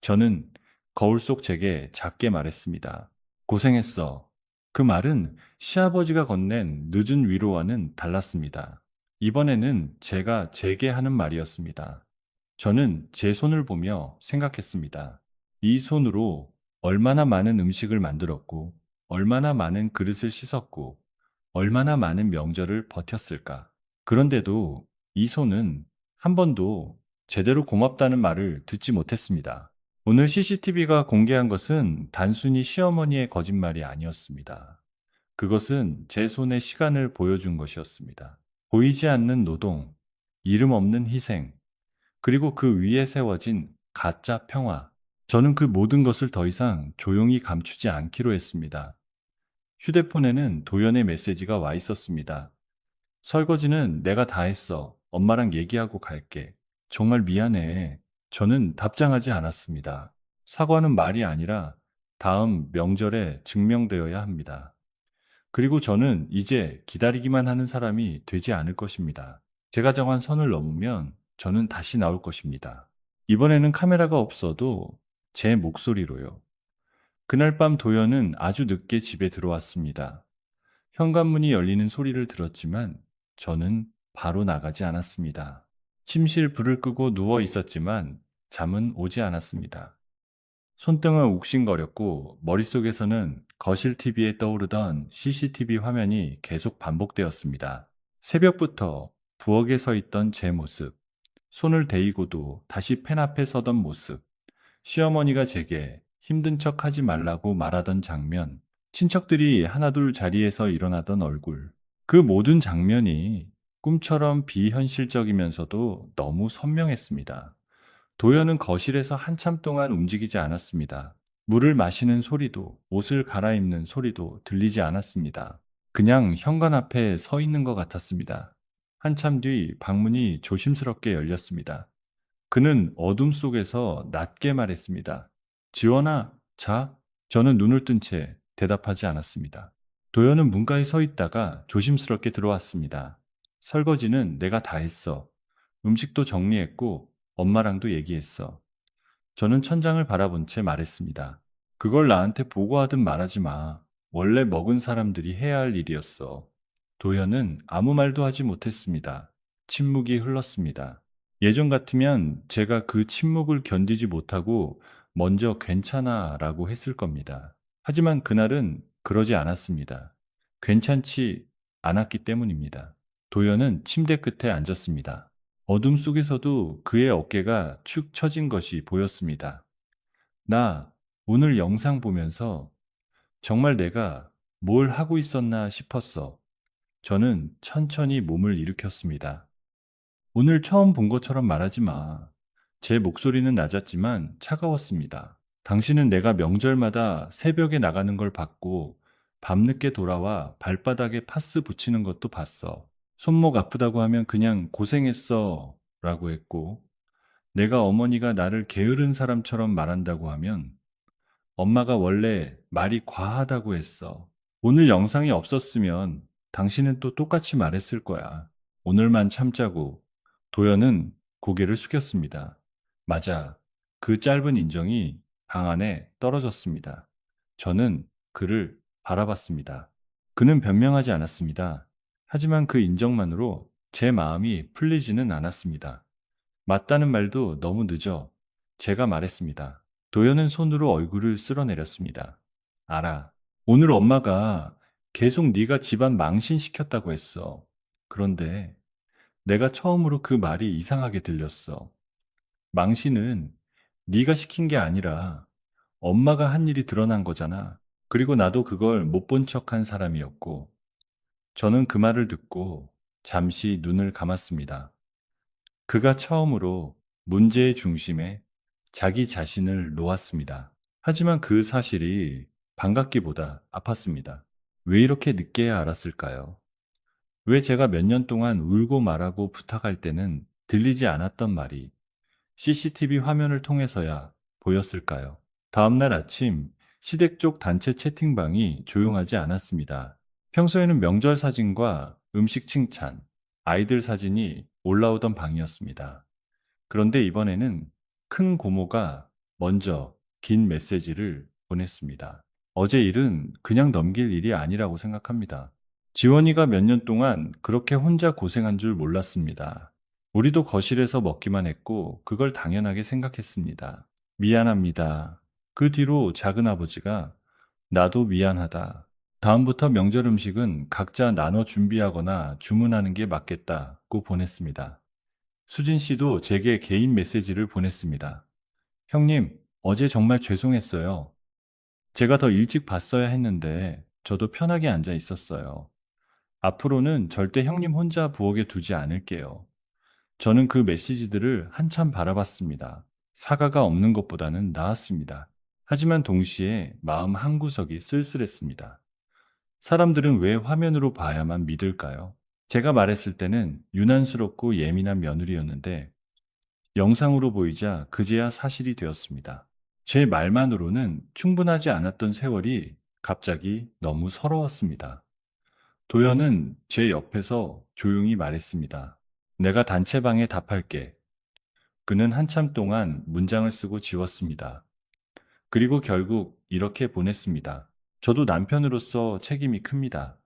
저는 거울 속 제게 작게 말했습니다. 고생했어. 그 말은 시아버지가 건넨 늦은 위로와는 달랐습니다. 이번에는 제가 제게 하는 말이었습니다. 저는 제 손을 보며 생각했습니다. 이 손으로 얼마나 많은 음식을 만들었고, 얼마나 많은 그릇을 씻었고, 얼마나 많은 명절을 버텼을까. 그런데도 이 손은 한 번도 제대로 고맙다는 말을 듣지 못했습니다. 오늘 CCTV가 공개한 것은 단순히 시어머니의 거짓말이 아니었습니다. 그것은 제 손의 시간을 보여준 것이었습니다. 보이지 않는 노동, 이름 없는 희생, 그리고 그 위에 세워진 가짜 평화. 저는 그 모든 것을 더 이상 조용히 감추지 않기로 했습니다. 휴대폰에는 도연의 메시지가 와 있었습니다. 설거지는 내가 다 했어. 엄마랑 얘기하고 갈게. 정말 미안해. 저는 답장하지 않았습니다. 사과는 말이 아니라 다음 명절에 증명되어야 합니다. 그리고 저는 이제 기다리기만 하는 사람이 되지 않을 것입니다. 제가 정한 선을 넘으면 저는 다시 나올 것입니다. 이번에는 카메라가 없어도 제 목소리로요. 그날 밤 도연은 아주 늦게 집에 들어왔습니다. 현관문이 열리는 소리를 들었지만 저는 바로 나가지 않았습니다. 침실 불을 끄고 누워 있었지만 잠은 오지 않았습니다. 손등은 욱신거렸고 머릿속에서는 거실 TV에 떠오르던 CCTV 화면이 계속 반복되었습니다. 새벽부터 부엌에 서 있던 제 모습, 손을 대이고도 다시 펜 앞에 서던 모습, 시어머니가 제게 힘든 척 하지 말라고 말하던 장면, 친척들이 하나둘 자리에서 일어나던 얼굴, 그 모든 장면이 꿈처럼 비현실적이면서도 너무 선명했습니다. 도연은 거실에서 한참 동안 움직이지 않았습니다. 물을 마시는 소리도, 옷을 갈아입는 소리도 들리지 않았습니다. 그냥 현관 앞에 서 있는 것 같았습니다. 한참 뒤 방문이 조심스럽게 열렸습니다. 그는 어둠 속에서 낮게 말했습니다. 지원아, 자. 저는 눈을 뜬 채 대답하지 않았습니다. 도연은 문가에 서 있다가 조심스럽게 들어왔습니다. 설거지는 내가 다 했어. 음식도 정리했고 엄마랑도 얘기했어. 저는 천장을 바라본 채 말했습니다. 그걸 나한테 보고하든 말하지 마. 원래 먹은 사람들이 해야 할 일이었어. 도현은 아무 말도 하지 못했습니다. 침묵이 흘렀습니다. 예전 같으면 제가 그 침묵을 견디지 못하고 먼저 괜찮아 라고 했을 겁니다. 하지만 그날은 그러지 않았습니다. 괜찮지 않았기 때문입니다. 도현은 침대 끝에 앉았습니다. 어둠 속에서도 그의 어깨가 축 처진 것이 보였습니다. 나 오늘 영상 보면서 정말 내가 뭘 하고 있었나 싶었어. 저는 천천히 몸을 일으켰습니다. 오늘 처음 본 것처럼 말하지 마. 제 목소리는 낮았지만 차가웠습니다. 당신은 내가 명절마다 새벽에 나가는 걸 봤고 밤늦게 돌아와 발바닥에 파스 붙이는 것도 봤어. 손목 아프다고 하면 그냥 고생했어 라고 했고 내가 어머니가 나를 게으른 사람처럼 말한다고 하면 엄마가 원래 말이 과하다고 했어. 오늘 영상이 없었으면 당신은 또 똑같이 말했을 거야. 오늘만 참자고. 도연은 고개를 숙였습니다. 맞아. 그 짧은 인정이 방 안에 떨어졌습니다. 저는 그를 바라봤습니다. 그는 변명하지 않았습니다. 하지만 그 인정만으로 제 마음이 풀리지는 않았습니다. 맞다는 말도 너무 늦어. 제가 말했습니다. 도연은 손으로 얼굴을 쓸어내렸습니다. 알아. 오늘 엄마가 계속 네가 집안 망신시켰다고 했어. 그런데 내가 처음으로 그 말이 이상하게 들렸어. 망신은 네가 시킨 게 아니라 엄마가 한 일이 드러난 거잖아. 그리고 나도 그걸 못 본 척한 사람이었고, 저는 그 말을 듣고 잠시 눈을 감았습니다. 그가 처음으로 문제의 중심에 자기 자신을 놓았습니다. 하지만 그 사실이 반갑기보다 아팠습니다. 왜 이렇게 늦게야 알았을까요? 왜 제가 몇 년 동안 울고 말하고 부탁할 때는 들리지 않았던 말이 CCTV 화면을 통해서야 보였을까요? 다음날 아침 시댁 쪽 단체 채팅방이 조용하지 않았습니다. 평소에는 명절 사진과 음식 칭찬, 아이들 사진이 올라오던 방이었습니다. 그런데 이번에는 큰 고모가 먼저 긴 메시지를 보냈습니다. 어제 일은 그냥 넘길 일이 아니라고 생각합니다. 지원이가 몇 년 동안 그렇게 혼자 고생한 줄 몰랐습니다. 우리도 거실에서 먹기만 했고 그걸 당연하게 생각했습니다. 미안합니다. 그 뒤로 작은아버지가 나도 미안하다. 다음부터 명절 음식은 각자 나눠 준비하거나 주문하는 게 맞겠다고 보냈습니다. 수진 씨도 제게 개인 메시지를 보냈습니다. 형님, 어제 정말 죄송했어요. 제가 더 일찍 봤어야 했는데 저도 편하게 앉아 있었어요. 앞으로는 절대 형님 혼자 부엌에 두지 않을게요. 저는 그 메시지들을 한참 바라봤습니다. 사과가 없는 것보다는 나았습니다. 하지만 동시에 마음 한구석이 쓸쓸했습니다. 사람들은 왜 화면으로 봐야만 믿을까요? 제가 말했을 때는 유난스럽고 예민한 며느리였는데 영상으로 보이자 그제야 사실이 되었습니다. 제 말만으로는 충분하지 않았던 세월이 갑자기 너무 서러웠습니다. 도연은 제 옆에서 조용히 말했습니다. 내가 단체방에 답할게. 그는 한참 동안 문장을 쓰고 지웠습니다. 그리고 결국 이렇게 보냈습니다. 저도 남편으로서 책임이 큽니다.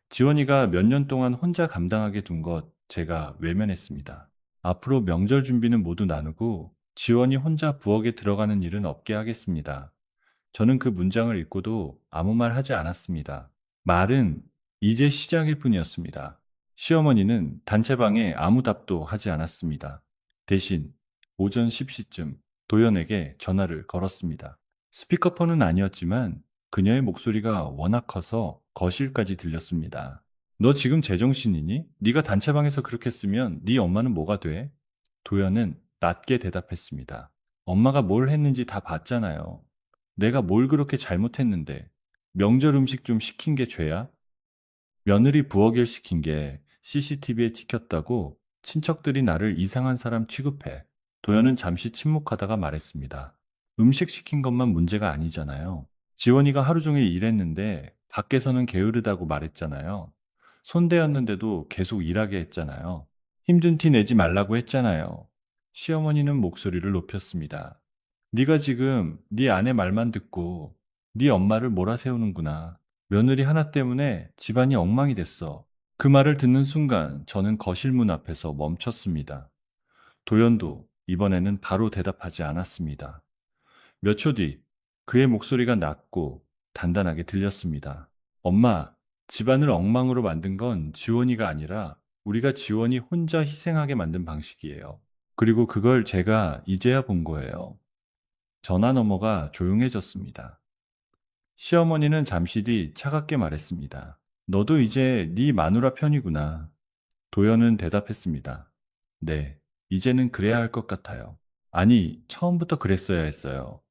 지원이가 몇 년 동안 혼자 감당하게 둔 것 제가 외면했습니다. 앞으로 명절 준비는 모두 나누고 지원이 혼자 부엌에 들어가는 일은 없게 하겠습니다. 저는 그 문장을 읽고도 아무 말 하지 않았습니다. 말은 이제 시작일 뿐이었습니다. 시어머니는 단체방에 아무 답도 하지 않았습니다. 대신 오전 10시쯤 도연에게 전화를 걸었습니다. 스피커폰은 아니었지만 그녀의 목소리가 워낙 커서 거실까지 들렸습니다. 너 지금 제정신이니? 네가 단체방에서 그렇게 쓰면 네 엄마는 뭐가 돼? 도연은 낮게 대답했습니다. 엄마가 뭘 했는지 다 봤잖아요. 내가 뭘 그렇게 잘못했는데 명절 음식 좀 시킨 게 죄야? 며느리 부엌일 시킨 게 CCTV에 찍혔다고 친척들이 나를 이상한 사람 취급해. 도연은 잠시 침묵하다가 말했습니다. 음식 시킨 것만 문제가 아니잖아요. 지원이가 하루 종일 일했는데 밖에서는 게으르다고 말했잖아요. 손대었는데도 계속 일하게 했잖아요. 힘든 티 내지 말라고 했잖아요. 시어머니는 목소리를 높였습니다. 네가 지금 네 아내 말만 듣고 네 엄마를 몰아세우는구나. 며느리 하나 때문에 집안이 엉망이 됐어. 그 말을 듣는 순간 저는 거실 문 앞에서 멈췄습니다. 도연도 이번에는 바로 대답하지 않았습니다. 몇 초 뒤 그의 목소리가 낮고 단단하게 들렸습니다. 엄마, 집안을 엉망으로 만든 건 지원이가 아니라 우리가 지원이 혼자 희생하게 만든 방식이에요. 그리고 그걸 제가 이제야 본 거예요. 전화 너머가 조용해졌습니다. 시어머니는 잠시 뒤 차갑게 말했습니다. 너도 이제 네 마누라 편이구나. 도연은 대답했습니다. 네, 이제는 그래야 할 것 같아요. 아니, 처음부터 그랬어야 했어요.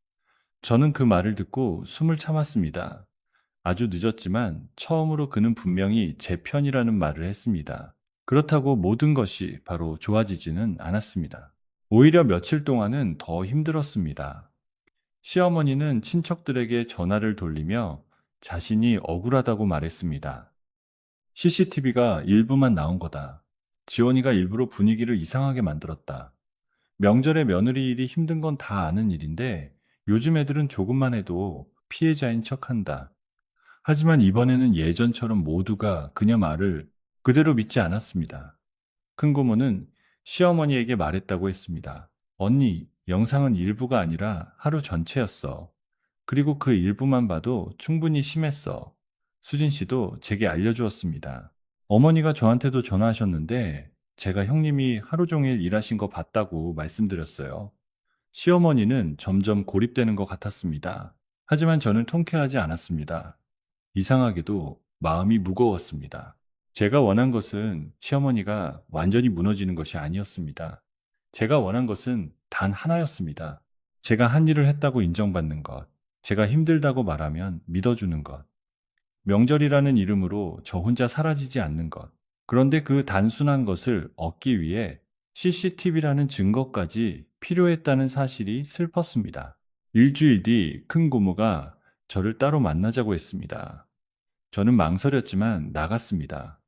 저는 그 말을 듣고 숨을 참았습니다. 아주 늦었지만 처음으로 그는 분명히 제 편이라는 말을 했습니다. 그렇다고 모든 것이 바로 좋아지지는 않았습니다. 오히려 며칠 동안은 더 힘들었습니다. 시어머니는 친척들에게 전화를 돌리며 자신이 억울하다고 말했습니다. CCTV가 일부만 나온 거다. 지원이가 일부러 분위기를 이상하게 만들었다. 명절에 며느리 일이 힘든 건 다 아는 일인데 요즘 애들은 조금만 해도 피해자인 척한다. 하지만 이번에는 예전처럼 모두가 그녀 말을 그대로 믿지 않았습니다. 큰 고모는 시어머니에게 말했다고 했습니다. 언니, 영상은 일부가 아니라 하루 전체였어. 그리고 그 일부만 봐도 충분히 심했어. 수진 씨도 제게 알려주었습니다. 어머니가 저한테도 전화하셨는데 제가 형님이 하루 종일 일하신 거 봤다고 말씀드렸어요. 시어머니는 점점 고립되는 것 같았습니다. 하지만 저는 통쾌하지 않았습니다. 이상하게도 마음이 무거웠습니다. 제가 원한 것은 시어머니가 완전히 무너지는 것이 아니었습니다. 제가 원한 것은 단 하나였습니다. 제가 한 일을 했다고 인정받는 것, 제가 힘들다고 말하면 믿어주는 것, 명절이라는 이름으로 저 혼자 사라지지 않는 것. 그런데 그 단순한 것을 얻기 위해 CCTV라는 증거까지 필요했다는 사실이 슬펐습니다. 일주일 뒤 큰 고모가 저를 따로 만나자고 했습니다. 저는 망설였지만 나갔습니다.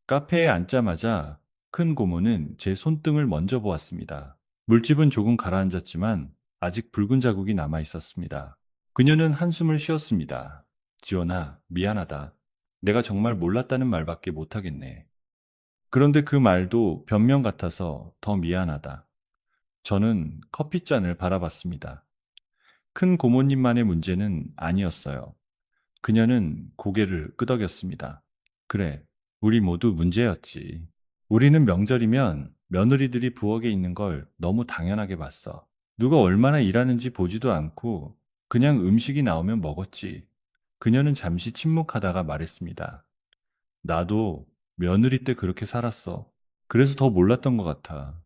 카페에 앉자마자 큰 고모는 제 손등을 먼저 보았습니다. 물집은 조금 가라앉았지만 아직 붉은 자국이 남아 있었습니다. 그녀는 한숨을 쉬었습니다. 지원아, 미안하다. 내가 정말 몰랐다는 말밖에 못하겠네. 그런데 그 말도 변명 같아서 더 미안하다. 저는 커피잔을 바라봤습니다. 큰 고모님만의 문제는 아니었어요. 그녀는 고개를 끄덕였습니다. 그래, 우리 모두 문제였지. 우리는 명절이면 며느리들이 부엌에 있는 걸 너무 당연하게 봤어. 누가 얼마나 일하는지 보지도 않고 그냥 음식이 나오면 먹었지. 그녀는 잠시 침묵하다가 말했습니다. 나도 며느리 때 그렇게 살았어. 그래서 더 몰랐던 것 같아.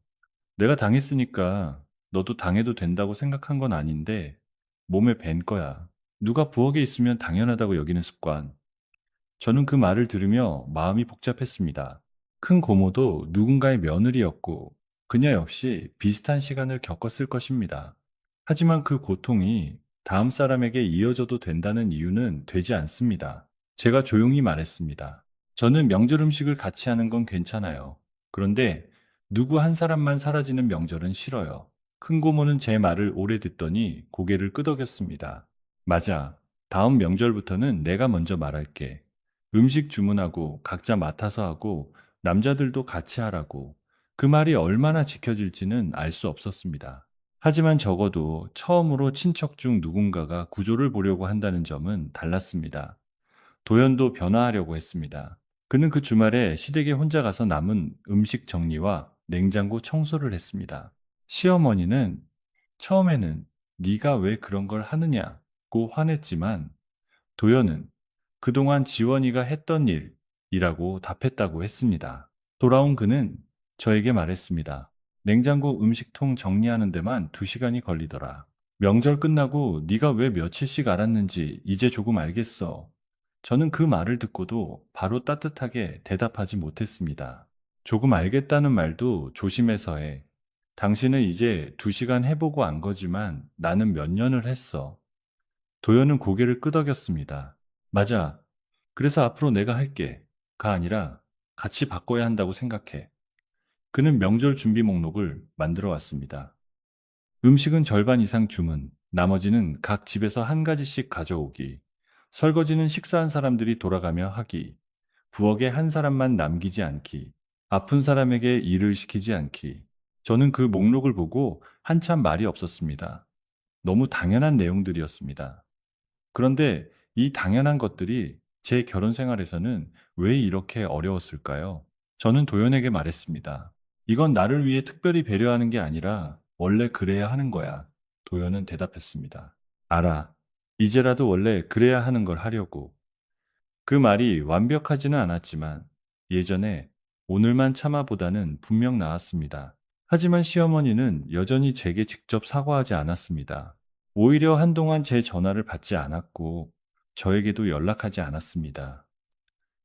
내가 당했으니까 너도 당해도 된다고 생각한 건 아닌데 몸에 밴 거야. 누가 부엌에 있으면 당연하다고 여기는 습관. 저는 그 말을 들으며 마음이 복잡했습니다. 큰 고모도 누군가의 며느리였고 그녀 역시 비슷한 시간을 겪었을 것입니다. 하지만 그 고통이 다음 사람에게 이어져도 된다는 이유는 되지 않습니다. 제가 조용히 말했습니다. 저는 명절 음식을 같이 하는 건 괜찮아요. 그런데 누구 한 사람만 사라지는 명절은 싫어요. 큰 고모는 제 말을 오래 듣더니 고개를 끄덕였습니다. 맞아. 다음 명절부터는 내가 먼저 말할게. 음식 주문하고 각자 맡아서 하고 남자들도 같이 하라고. 그 말이 얼마나 지켜질지는 알 수 없었습니다. 하지만 적어도 처음으로 친척 중 누군가가 구조를 보려고 한다는 점은 달랐습니다. 도연도 변화하려고 했습니다. 그는 그 주말에 시댁에 혼자 가서 남은 음식 정리와 냉장고 청소를 했습니다. 시어머니는 처음에는 네가 왜 그런 걸 하느냐고 화냈지만 도연은 그동안 지원이가 했던 일이라고 답했다고 했습니다. 돌아온 그는 저에게 말했습니다. 냉장고 음식통 정리하는 데만 2시간이 걸리더라. 명절 끝나고 네가 왜 며칠씩 알았는지 이제 조금 알겠어. 저는 그 말을 듣고도 바로 따뜻하게 대답하지 못했습니다. 조금 알겠다는 말도 조심해서 해. 당신은 이제 2시간 해보고 안 거지만 나는 몇 년을 했어. 도연은 고개를 끄덕였습니다. 맞아. 그래서 앞으로 내가 할게. 가 아니라 같이 바꿔야 한다고 생각해. 그는 명절 준비 목록을 만들어 왔습니다. 음식은 절반 이상 주문, 나머지는 각 집에서 한 가지씩 가져오기, 설거지는 식사한 사람들이 돌아가며 하기, 부엌에 한 사람만 남기지 않기, 아픈 사람에게 일을 시키지 않기. 저는 그 목록을 보고 한참 말이 없었습니다. 너무 당연한 내용들이었습니다. 그런데 이 당연한 것들이 제 결혼 생활에서는 왜 이렇게 어려웠을까요? 저는 도연에게 말했습니다. 이건 나를 위해 특별히 배려하는 게 아니라 원래 그래야 하는 거야. 도연은 대답했습니다. 알아. 이제라도 원래 그래야 하는 걸 하려고. 그 말이 완벽하지는 않았지만 예전에 오늘만 참아보다는 분명 나았습니다. 하지만 시어머니는 여전히 제게 직접 사과하지 않았습니다. 오히려 한동안 제 전화를 받지 않았고 저에게도 연락하지 않았습니다.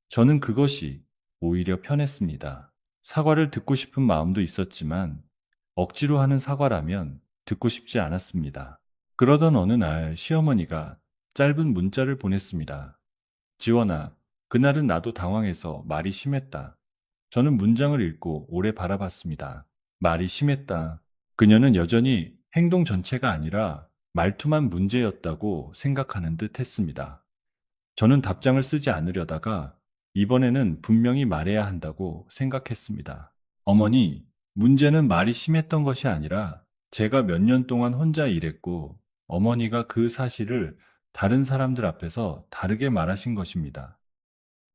저는 그것이 오히려 편했습니다. 사과를 듣고 싶은 마음도 있었지만 억지로 하는 사과라면 듣고 싶지 않았습니다. 그러던 어느 날 시어머니가 짧은 문자를 보냈습니다. 지원아, 그날은 나도 당황해서 말이 심했다. 저는 문장을 읽고 오래 바라봤습니다. 말이 심했다. 그녀는 여전히 행동 전체가 아니라 말투만 문제였다고 생각하는 듯 했습니다. 저는 답장을 쓰지 않으려다가 이번에는 분명히 말해야 한다고 생각했습니다. 어머니, 문제는 말이 심했던 것이 아니라 제가 몇 년 동안 혼자 일했고 어머니가 그 사실을 다른 사람들 앞에서 다르게 말하신 것입니다.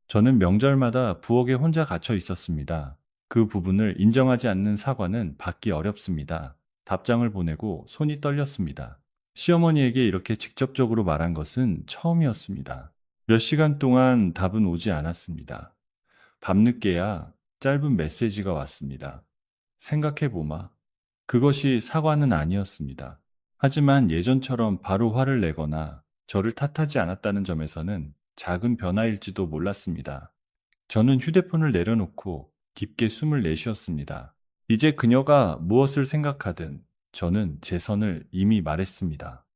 저는 명절마다 부엌에 혼자 갇혀 있었습니다. 그 부분을 인정하지 않는 사과는 받기 어렵습니다. 답장을 보내고 손이 떨렸습니다. 시어머니에게 이렇게 직접적으로 말한 것은 처음이었습니다. 몇 시간 동안 답은 오지 않았습니다. 밤늦게야 짧은 메시지가 왔습니다. 생각해보마. 그것이 사과는 아니었습니다. 하지만 예전처럼 바로 화를 내거나 저를 탓하지 않았다는 점에서는 작은 변화일지도 몰랐습니다. 저는 휴대폰을 내려놓고 깊게 숨을 내쉬었습니다. 이제 그녀가 무엇을 생각하든 저는 제 선을 이미 말했습니다.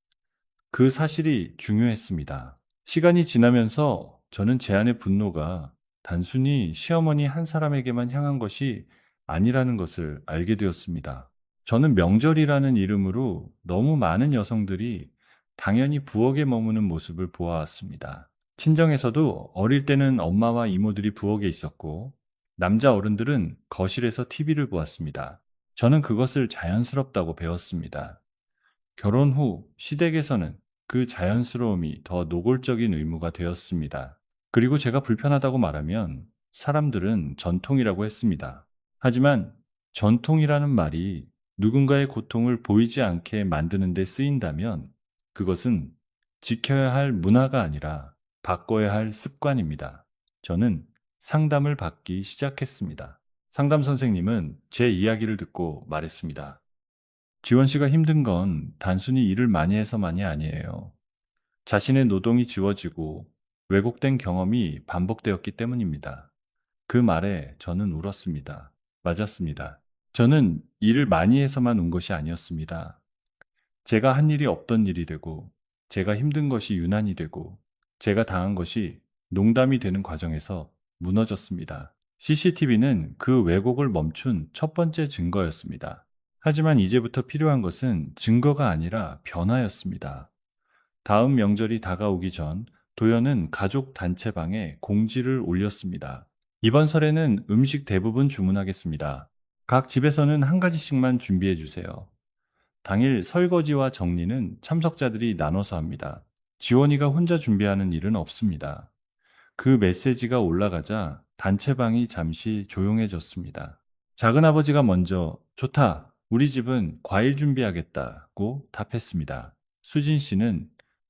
그 사실이 중요했습니다. 시간이 지나면서 저는 제 안의 분노가 단순히 시어머니 한 사람에게만 향한 것이 아니라는 것을 알게 되었습니다. 저는 명절이라는 이름으로 너무 많은 여성들이 당연히 부엌에 머무는 모습을 보아왔습니다. 친정에서도 어릴 때는 엄마와 이모들이 부엌에 있었고, 남자 어른들은 거실에서 TV를 보았습니다. 저는 그것을 자연스럽다고 배웠습니다. 결혼 후 시댁에서는 그 자연스러움이 더 노골적인 의무가 되었습니다. 그리고 제가 불편하다고 말하면 사람들은 전통이라고 했습니다. 하지만 전통이라는 말이 누군가의 고통을 보이지 않게 만드는 데 쓰인다면 그것은 지켜야 할 문화가 아니라 바꿔야 할 습관입니다. 저는 상담을 받기 시작했습니다. 상담 선생님은 제 이야기를 듣고 말했습니다. 지원 씨가 힘든 건 단순히 일을 많이 해서만이 아니에요. 자신의 노동이 지워지고 왜곡된 경험이 반복되었기 때문입니다. 그 말에 저는 울었습니다. 맞았습니다. 저는 일을 많이 해서만 운 것이 아니었습니다. 제가 한 일이 없던 일이 되고, 제가 힘든 것이 유난히 되고, 제가 당한 것이 농담이 되는 과정에서 무너졌습니다. CCTV는 그 왜곡을 멈춘 첫 번째 증거였습니다. 하지만 이제부터 필요한 것은 증거가 아니라 변화였습니다. 다음 명절이 다가오기 전 도연은 가족 단체방에 공지를 올렸습니다. 이번 설에는 음식 대부분 주문하겠습니다. 각 집에서는 한 가지씩만 준비해 주세요. 당일 설거지와 정리는 참석자들이 나눠서 합니다. 지원이가 혼자 준비하는 일은 없습니다. 그 메시지가 올라가자 단체방이 잠시 조용해졌습니다. 작은아버지가 먼저 좋다. 우리 집은 과일 준비하겠다고 답했습니다. 수진 씨는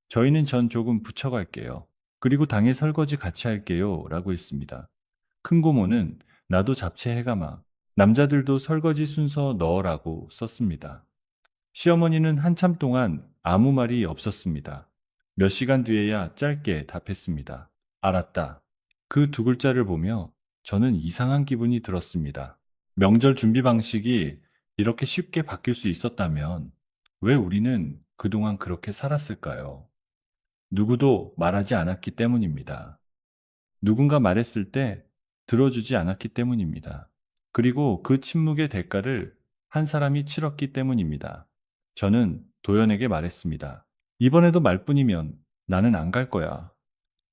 저희는 전 조금 부쳐갈게요. 그리고 당일 설거지 같이 할게요. 라고 했습니다. 큰 고모는 나도 잡채 해가마. 남자들도 설거지 순서 넣으라고 썼습니다. 시어머니는 한참 동안 아무 말이 없었습니다. 몇 시간 뒤에야 짧게 답했습니다. 알았다. 그 두 글자를 보며 저는 이상한 기분이 들었습니다. 명절 준비 방식이 이렇게 쉽게 바뀔 수 있었다면 왜 우리는 그동안 그렇게 살았을까요? 누구도 말하지 않았기 때문입니다. 누군가 말했을 때 들어주지 않았기 때문입니다. 그리고 그 침묵의 대가를 한 사람이 치렀기 때문입니다. 저는 도연에게 말했습니다. 이번에도 말뿐이면 나는 안 갈 거야.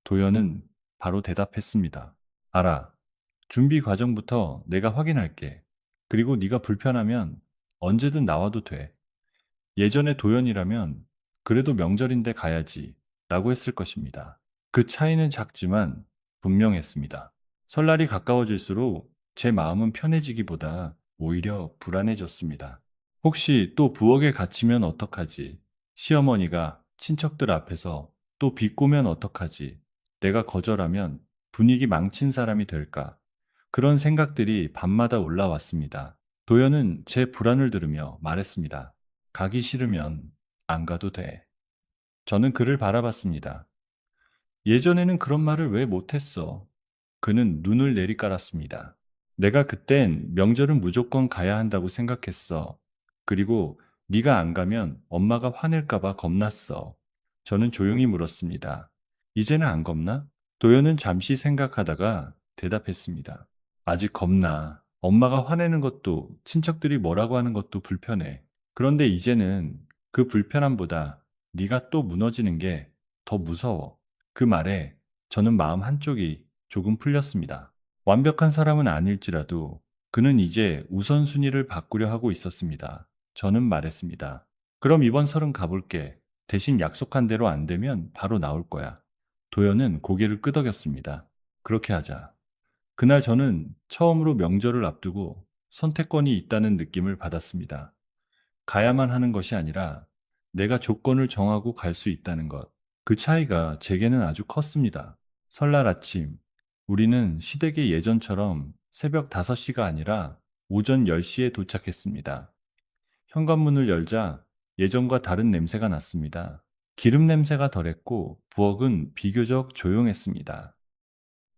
도연은 바로 대답했습니다. 알아. 준비 과정부터 내가 확인할게. 그리고 네가 불편하면 언제든 나와도 돼. 예전에 도연이라면 그래도 명절인데 가야지 라고 했을 것입니다. 그 차이는 작지만 분명했습니다. 설날이 가까워질수록 제 마음은 편해지기보다 오히려 불안해졌습니다. 혹시 또 부엌에 갇히면 어떡하지? 시어머니가 친척들 앞에서 또 비꼬면 어떡하지? 내가 거절하면 분위기 망친 사람이 될까? 그런 생각들이 밤마다 올라왔습니다. 도연은 제 불안을 들으며 말했습니다. 가기 싫으면 안 가도 돼. 저는 그를 바라봤습니다. 예전에는 그런 말을 왜 못했어? 그는 눈을 내리깔았습니다. 내가 그땐 명절은 무조건 가야 한다고 생각했어. 그리고 네가 안 가면 엄마가 화낼까 봐 겁났어. 저는 조용히 물었습니다. 이제는 안 겁나? 도연은 잠시 생각하다가 대답했습니다. 아직 겁나. 엄마가 화내는 것도 친척들이 뭐라고 하는 것도 불편해. 그런데 이제는 그 불편함보다 네가 또 무너지는 게 더 무서워. 그 말에 저는 마음 한쪽이 조금 풀렸습니다. 완벽한 사람은 아닐지라도 그는 이제 우선순위를 바꾸려 하고 있었습니다. 저는 말했습니다. 그럼 이번 설은 가볼게. 대신 약속한 대로 안 되면 바로 나올 거야. 도연은 고개를 끄덕였습니다. 그렇게 하자. 그날 저는 처음으로 명절을 앞두고 선택권이 있다는 느낌을 받았습니다. 가야만 하는 것이 아니라 내가 조건을 정하고 갈 수 있다는 것. 그 차이가 제게는 아주 컸습니다. 설날 아침, 우리는 시댁에 예전처럼 새벽 5시가 아니라 오전 10시에 도착했습니다. 현관문을 열자 예전과 다른 냄새가 났습니다. 기름 냄새가 덜했고 부엌은 비교적 조용했습니다.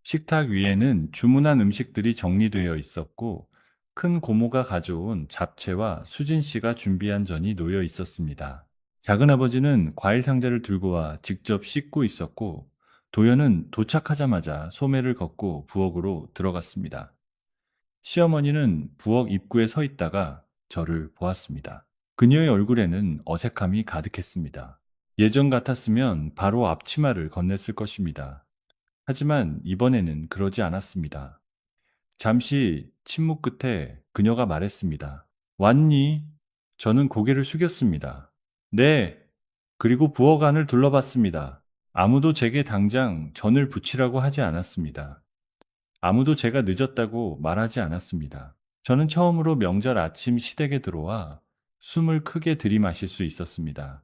식탁 위에는 주문한 음식들이 정리되어 있었고 큰 고모가 가져온 잡채와 수진 씨가 준비한 전이 놓여 있었습니다. 작은아버지는 과일 상자를 들고 와 직접 씻고 있었고 도연은 도착하자마자 소매를 걷고 부엌으로 들어갔습니다. 시어머니는 부엌 입구에 서 있다가 저를 보았습니다. 그녀의 얼굴에는 어색함이 가득했습니다. 예전 같았으면 바로 앞치마를 건넸을 것입니다. 하지만 이번에는 그러지 않았습니다. 잠시 침묵 끝에 그녀가 말했습니다. 왔니? 저는 고개를 숙였습니다. 네. 그리고 부엌 안을 둘러봤습니다. 아무도 제게 당장 전을 붙이라고 하지 않았습니다. 아무도 제가 늦었다고 말하지 않았습니다. 저는 처음으로 명절 아침 시댁에 들어와 숨을 크게 들이마실 수 있었습니다.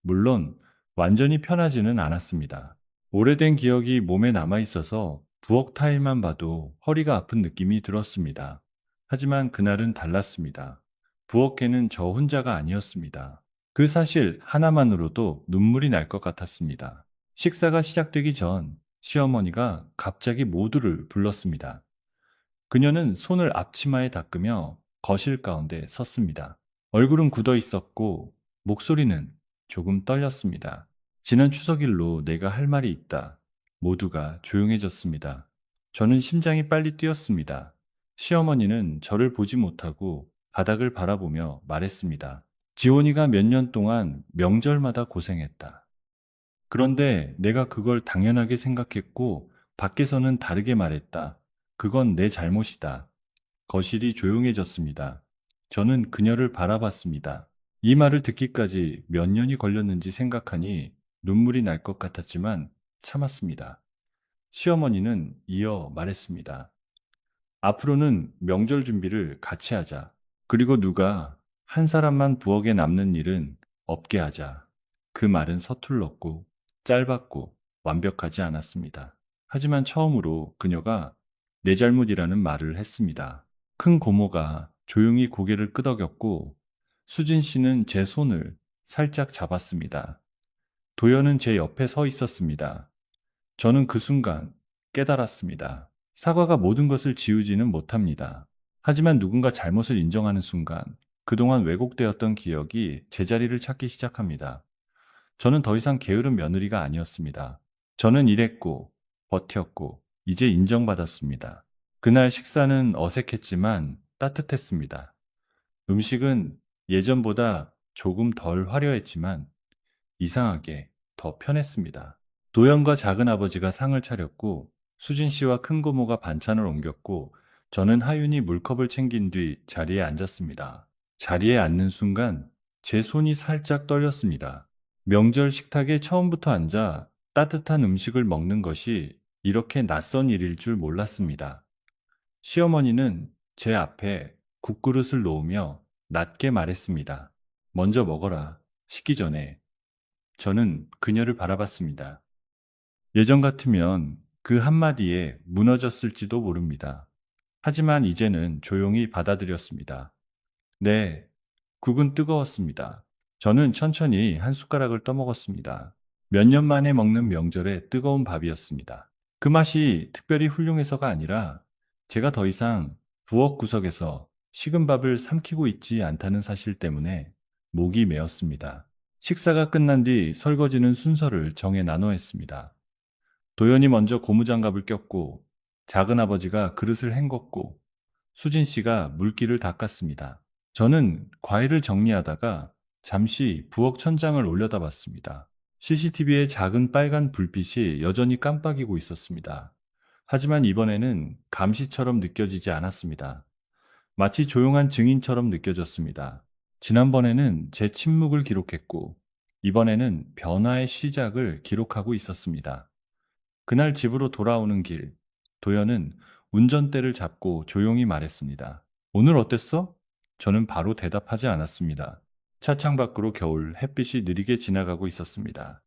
물론 완전히 편하지는 않았습니다. 오래된 기억이 몸에 남아 있어서 부엌 타일만 봐도 허리가 아픈 느낌이 들었습니다. 하지만 그날은 달랐습니다. 부엌에는 저 혼자가 아니었습니다. 그 사실 하나만으로도 눈물이 날 것 같았습니다. 식사가 시작되기 전 시어머니가 갑자기 모두를 불렀습니다. 그녀는 손을 앞치마에 닦으며 거실 가운데 섰습니다. 얼굴은 굳어 있었고 목소리는 조금 떨렸습니다. 지난 추석일로 내가 할 말이 있다. 모두가 조용해졌습니다. 저는 심장이 빨리 뛰었습니다. 시어머니는 저를 보지 못하고 바닥을 바라보며 말했습니다. 지원이가 몇 년 동안 명절마다 고생했다. 그런데 내가 그걸 당연하게 생각했고 밖에서는 다르게 말했다. 그건 내 잘못이다. 거실이 조용해졌습니다. 저는 그녀를 바라봤습니다. 이 말을 듣기까지 몇 년이 걸렸는지 생각하니 눈물이 날 것 같았지만 참았습니다. 시어머니는 이어 말했습니다. 앞으로는 명절 준비를 같이 하자. 그리고 누가 한 사람만 부엌에 남는 일은 없게 하자. 그 말은 서툴렀고 짧았고 완벽하지 않았습니다. 하지만 처음으로 그녀가 내 잘못이라는 말을 했습니다. 큰 고모가 조용히 고개를 끄덕였고 수진 씨는 제 손을 살짝 잡았습니다. 도연은 제 옆에 서 있었습니다. 저는 그 순간 깨달았습니다. 사과가 모든 것을 지우지는 못합니다. 하지만 누군가 잘못을 인정하는 순간 그동안 왜곡되었던 기억이 제자리를 찾기 시작합니다. 저는 더 이상 게으른 며느리가 아니었습니다. 저는 일했고 버텼고 이제 인정받았습니다. 그날 식사는 어색했지만 따뜻했습니다. 음식은 예전보다 조금 덜 화려했지만 이상하게 더 편했습니다. 도연과 작은아버지가 상을 차렸고 수진 씨와 큰고모가 반찬을 옮겼고 저는 하윤이 물컵을 챙긴 뒤 자리에 앉았습니다. 자리에 앉는 순간 제 손이 살짝 떨렸습니다. 명절 식탁에 처음부터 앉아 따뜻한 음식을 먹는 것이 이렇게 낯선 일일 줄 몰랐습니다. 시어머니는 제 앞에 국그릇을 놓으며 낮게 말했습니다. 먼저 먹어라. 식기 전에. 저는 그녀를 바라봤습니다. 예전 같으면 그 한마디에 무너졌을지도 모릅니다. 하지만 이제는 조용히 받아들였습니다. 네, 국은 뜨거웠습니다. 저는 천천히 한 숟가락을 떠먹었습니다. 몇 년 만에 먹는 명절에 뜨거운 밥이었습니다. 그 맛이 특별히 훌륭해서가 아니라 제가 더 이상 부엌 구석에서 식은 밥을 삼키고 있지 않다는 사실 때문에 목이 메었습니다. 식사가 끝난 뒤 설거지는 순서를 정해 나눠 했습니다. 도연이 먼저 고무장갑을 꼈고 작은아버지가 그릇을 헹궜고 수진 씨가 물기를 닦았습니다. 저는 과일을 정리하다가 잠시 부엌 천장을 올려다봤습니다. CCTV의 작은 빨간 불빛이 여전히 깜빡이고 있었습니다. 하지만 이번에는 감시처럼 느껴지지 않았습니다. 마치 조용한 증인처럼 느껴졌습니다. 지난번에는 제 침묵을 기록했고, 이번에는 변화의 시작을 기록하고 있었습니다. 그날 집으로 돌아오는 길, 도연은 운전대를 잡고 조용히 말했습니다. 오늘 어땠어? 저는 바로 대답하지 않았습니다. 차창 밖으로 겨울 햇빛이 느리게 지나가고 있었습니다.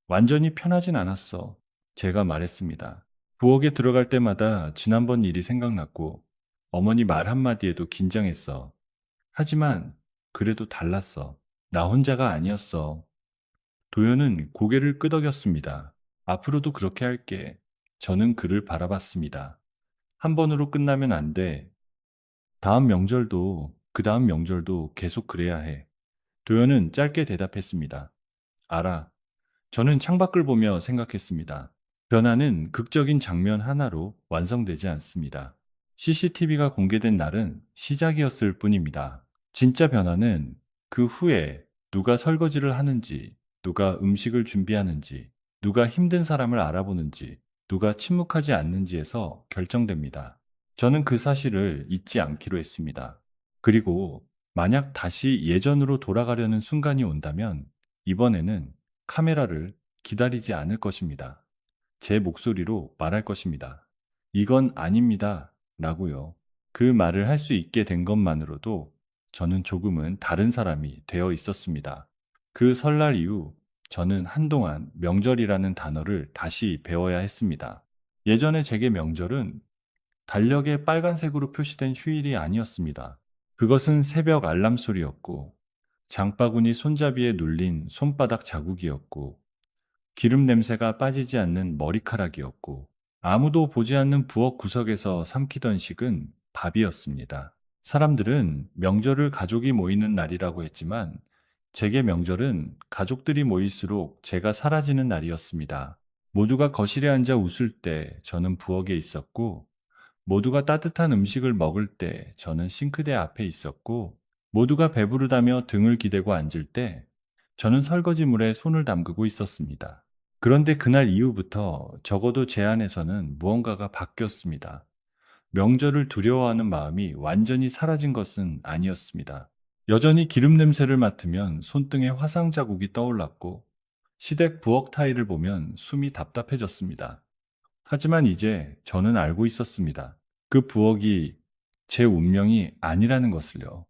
완전히 편하진 않았어. 제가 말했습니다. 부엌에 들어갈 때마다 지난번 일이 생각났고, 어머니 말 한마디에도 긴장했어. 하지만 그래도 달랐어. 나 혼자가 아니었어. 도연은 고개를 끄덕였습니다. 앞으로도 그렇게 할게. 저는 그를 바라봤습니다. 한 번으로 끝나면 안 돼. 다음 명절도, 그 다음 명절도 계속 그래야 해. 도연은 짧게 대답했습니다. 알아. 저는 창밖을 보며 생각했습니다. 변화는 극적인 장면 하나로 완성되지 않습니다. CCTV가 공개된 날은 시작이었을 뿐입니다. 진짜 변화는 그 후에 누가 설거지를 하는지, 누가 음식을 준비하는지, 누가 힘든 사람을 알아보는지, 누가 침묵하지 않는지에서 결정됩니다. 저는 그 사실을 잊지 않기로 했습니다. 그리고 만약 다시 예전으로 돌아가려는 순간이 온다면 이번에는 카메라를 기다리지 않을 것입니다. 제 목소리로 말할 것입니다. 이건 아닙니다. 라고요. 그 말을 할 수 있게 된 것만으로도 저는 조금은 다른 사람이 되어 있었습니다. 그 설날 이후 저는 한동안 명절이라는 단어를 다시 배워야 했습니다. 예전에 제게 명절은 달력에 빨간색으로 표시된 휴일이 아니었습니다. 그것은 새벽 알람 소리였고, 장바구니 손잡이에 눌린 손바닥 자국이었고, 기름 냄새가 빠지지 않는 머리카락이었고, 아무도 보지 않는 부엌 구석에서 삼키던 식은 밥이었습니다. 사람들은 명절을 가족이 모이는 날이라고 했지만, 제게 명절은 가족들이 모일수록 제가 사라지는 날이었습니다. 모두가 거실에 앉아 웃을 때 저는 부엌에 있었고, 모두가 따뜻한 음식을 먹을 때 저는 싱크대 앞에 있었고, 모두가 배부르다며 등을 기대고 앉을 때 저는 설거지물에 손을 담그고 있었습니다. 그런데 그날 이후부터 적어도 제 안에서는 무언가가 바뀌었습니다. 명절을 두려워하는 마음이 완전히 사라진 것은 아니었습니다. 여전히 기름 냄새를 맡으면 손등에 화상 자국이 떠올랐고, 시댁 부엌 타일을 보면 숨이 답답해졌습니다. 하지만 이제 저는 알고 있었습니다. 그 부엌이 제 운명이 아니라는 것을요.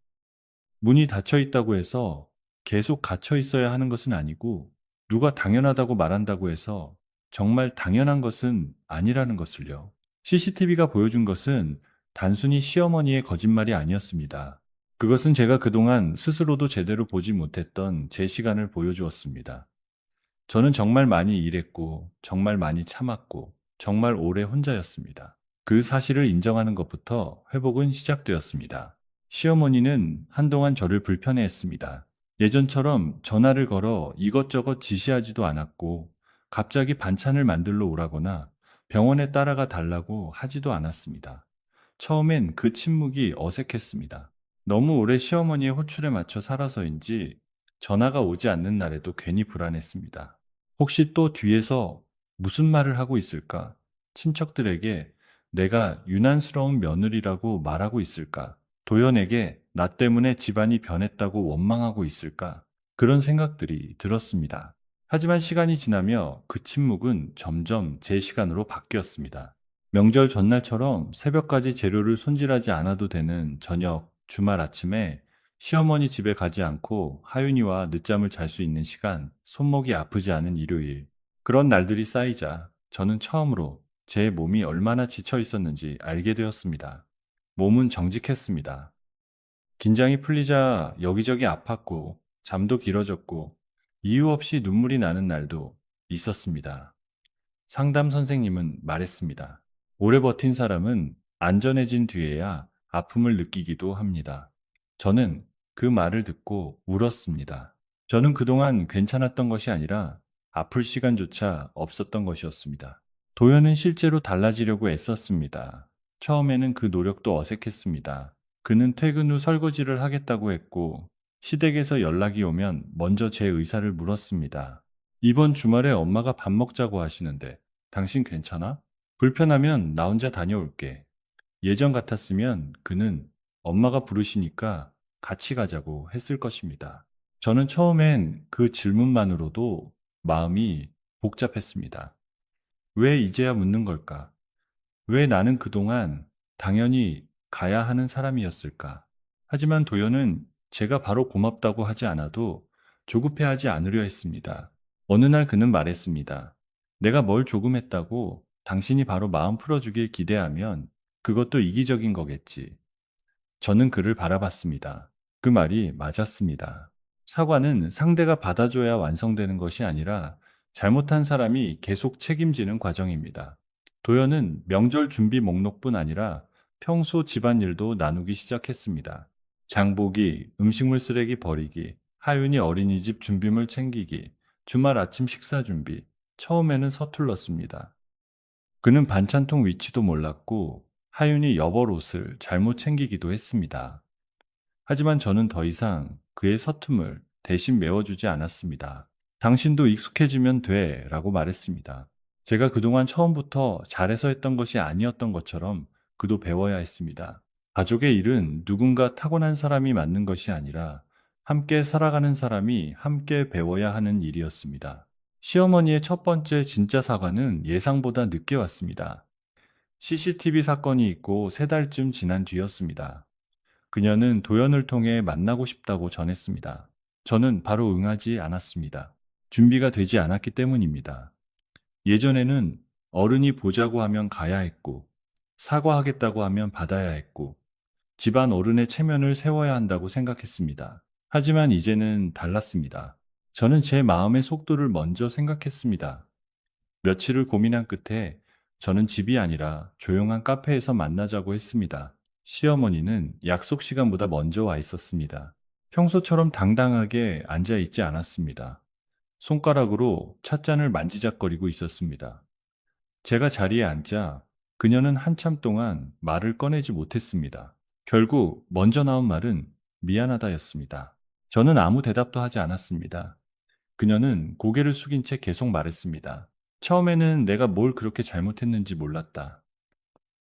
문이 닫혀 있다고 해서 계속 갇혀 있어야 하는 것은 아니고, 누가 당연하다고 말한다고 해서 정말 당연한 것은 아니라는 것을요. CCTV가 보여준 것은 단순히 시어머니의 거짓말이 아니었습니다. 그것은 제가 그동안 스스로도 제대로 보지 못했던 제 시간을 보여주었습니다. 저는 정말 많이 일했고, 정말 많이 참았고, 정말 오래 혼자였습니다. 그 사실을 인정하는 것부터 회복은 시작되었습니다. 시어머니는 한동안 저를 불편해했습니다. 예전처럼 전화를 걸어 이것저것 지시하지도 않았고, 갑자기 반찬을 만들러 오라거나 병원에 따라가 달라고 하지도 않았습니다. 처음엔 그 침묵이 어색했습니다. 너무 오래 시어머니의 호출에 맞춰 살아서인지 전화가 오지 않는 날에도 괜히 불안했습니다. 혹시 또 뒤에서 무슨 말을 하고 있을까? 친척들에게 내가 유난스러운 며느리라고 말하고 있을까? 도연에게 나 때문에 집안이 변했다고 원망하고 있을까? 그런 생각들이 들었습니다. 하지만 시간이 지나며 그 침묵은 점점 제 시간으로 바뀌었습니다. 명절 전날처럼 새벽까지 재료를 손질하지 않아도 되는 저녁, 주말 아침에 시어머니 집에 가지 않고 하윤이와 늦잠을 잘 수 있는 시간, 손목이 아프지 않은 일요일. 그런 날들이 쌓이자 저는 처음으로 제 몸이 얼마나 지쳐 있었는지 알게 되었습니다. 몸은 정직했습니다. 긴장이 풀리자 여기저기 아팠고 잠도 길어졌고 이유 없이 눈물이 나는 날도 있었습니다. 상담 선생님은 말했습니다. 오래 버틴 사람은 안전해진 뒤에야 아픔을 느끼기도 합니다. 저는 그 말을 듣고 울었습니다. 저는 그동안 괜찮았던 것이 아니라 아플 시간조차 없었던 것이었습니다. 도연은 실제로 달라지려고 애썼습니다. 처음에는 그 노력도 어색했습니다. 그는 퇴근 후 설거지를 하겠다고 했고, 시댁에서 연락이 오면 먼저 제 의사를 물었습니다. 이번 주말에 엄마가 밥 먹자고 하시는데 당신 괜찮아? 불편하면 나 혼자 다녀올게. 예전 같았으면 그는 엄마가 부르시니까 같이 가자고 했을 것입니다. 저는 처음엔 그 질문만으로도 마음이 복잡했습니다. 왜 이제야 묻는 걸까? 왜 나는 그동안 당연히 가야 하는 사람이었을까? 하지만 도연은 제가 바로 고맙다고 하지 않아도 조급해하지 않으려 했습니다. 어느 날 그는 말했습니다. 내가 뭘 조금 했다고 당신이 바로 마음 풀어주길 기대하면 그것도 이기적인 거겠지. 저는 그를 바라봤습니다. 그 말이 맞았습니다. 사과는 상대가 받아줘야 완성되는 것이 아니라 잘못한 사람이 계속 책임지는 과정입니다. 도연은 명절 준비 목록뿐 아니라 평소 집안일도 나누기 시작했습니다. 장보기, 음식물 쓰레기 버리기, 하윤이 어린이집 준비물 챙기기, 주말 아침 식사 준비. 처음에는 서툴렀습니다. 그는 반찬통 위치도 몰랐고 하윤이 여벌 옷을 잘못 챙기기도 했습니다. 하지만 저는 더 이상 그의 서툼을 대신 메워주지 않았습니다. 당신도 익숙해지면 돼 라고 말했습니다. 제가 그동안 처음부터 잘해서 했던 것이 아니었던 것처럼 그도 배워야 했습니다. 가족의 일은 누군가 타고난 사람이 맡는 것이 아니라 함께 살아가는 사람이 함께 배워야 하는 일이었습니다. 시어머니의 첫 번째 진짜 사과는 예상보다 늦게 왔습니다. CCTV 사건이 있고 3달쯤 지난 뒤였습니다. 그녀는 도연을 통해 만나고 싶다고 전했습니다. 저는 바로 응하지 않았습니다. 준비가 되지 않았기 때문입니다. 예전에는 어른이 보자고 하면 가야 했고, 사과하겠다고 하면 받아야 했고, 집안 어른의 체면을 세워야 한다고 생각했습니다. 하지만 이제는 달랐습니다. 저는 제 마음의 속도를 먼저 생각했습니다. 며칠을 고민한 끝에 저는 집이 아니라 조용한 카페에서 만나자고 했습니다. 시어머니는 약속 시간보다 먼저 와 있었습니다. 평소처럼 당당하게 앉아 있지 않았습니다. 손가락으로 찻잔을 만지작거리고 있었습니다. 제가 자리에 앉자 그녀는 한참 동안 말을 꺼내지 못했습니다. 결국 먼저 나온 말은 미안하다였습니다. 저는 아무 대답도 하지 않았습니다. 그녀는 고개를 숙인 채 계속 말했습니다. 처음에는 내가 뭘 그렇게 잘못했는지 몰랐다.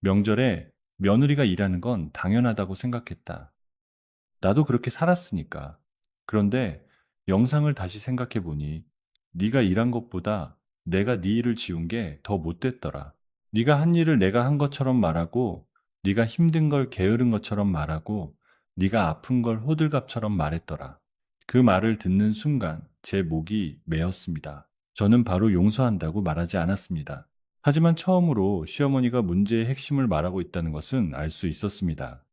명절에 며느리가 일하는 건 당연하다고 생각했다. 나도 그렇게 살았으니까. 그런데 영상을 다시 생각해 보니 네가 일한 것보다 내가 네 일을 지운 게 더 못됐더라. 네가 한 일을 내가 한 것처럼 말하고 네가 힘든 걸 게으른 것처럼 말하고 네가 아픈 걸 호들갑처럼 말했더라. 그 말을 듣는 순간 제 목이 메었습니다. 저는 바로 용서한다고 말하지 않았습니다. 하지만 처음으로 시어머니가 문제의 핵심을 말하고 있다는 것은 알 수 있었습니다.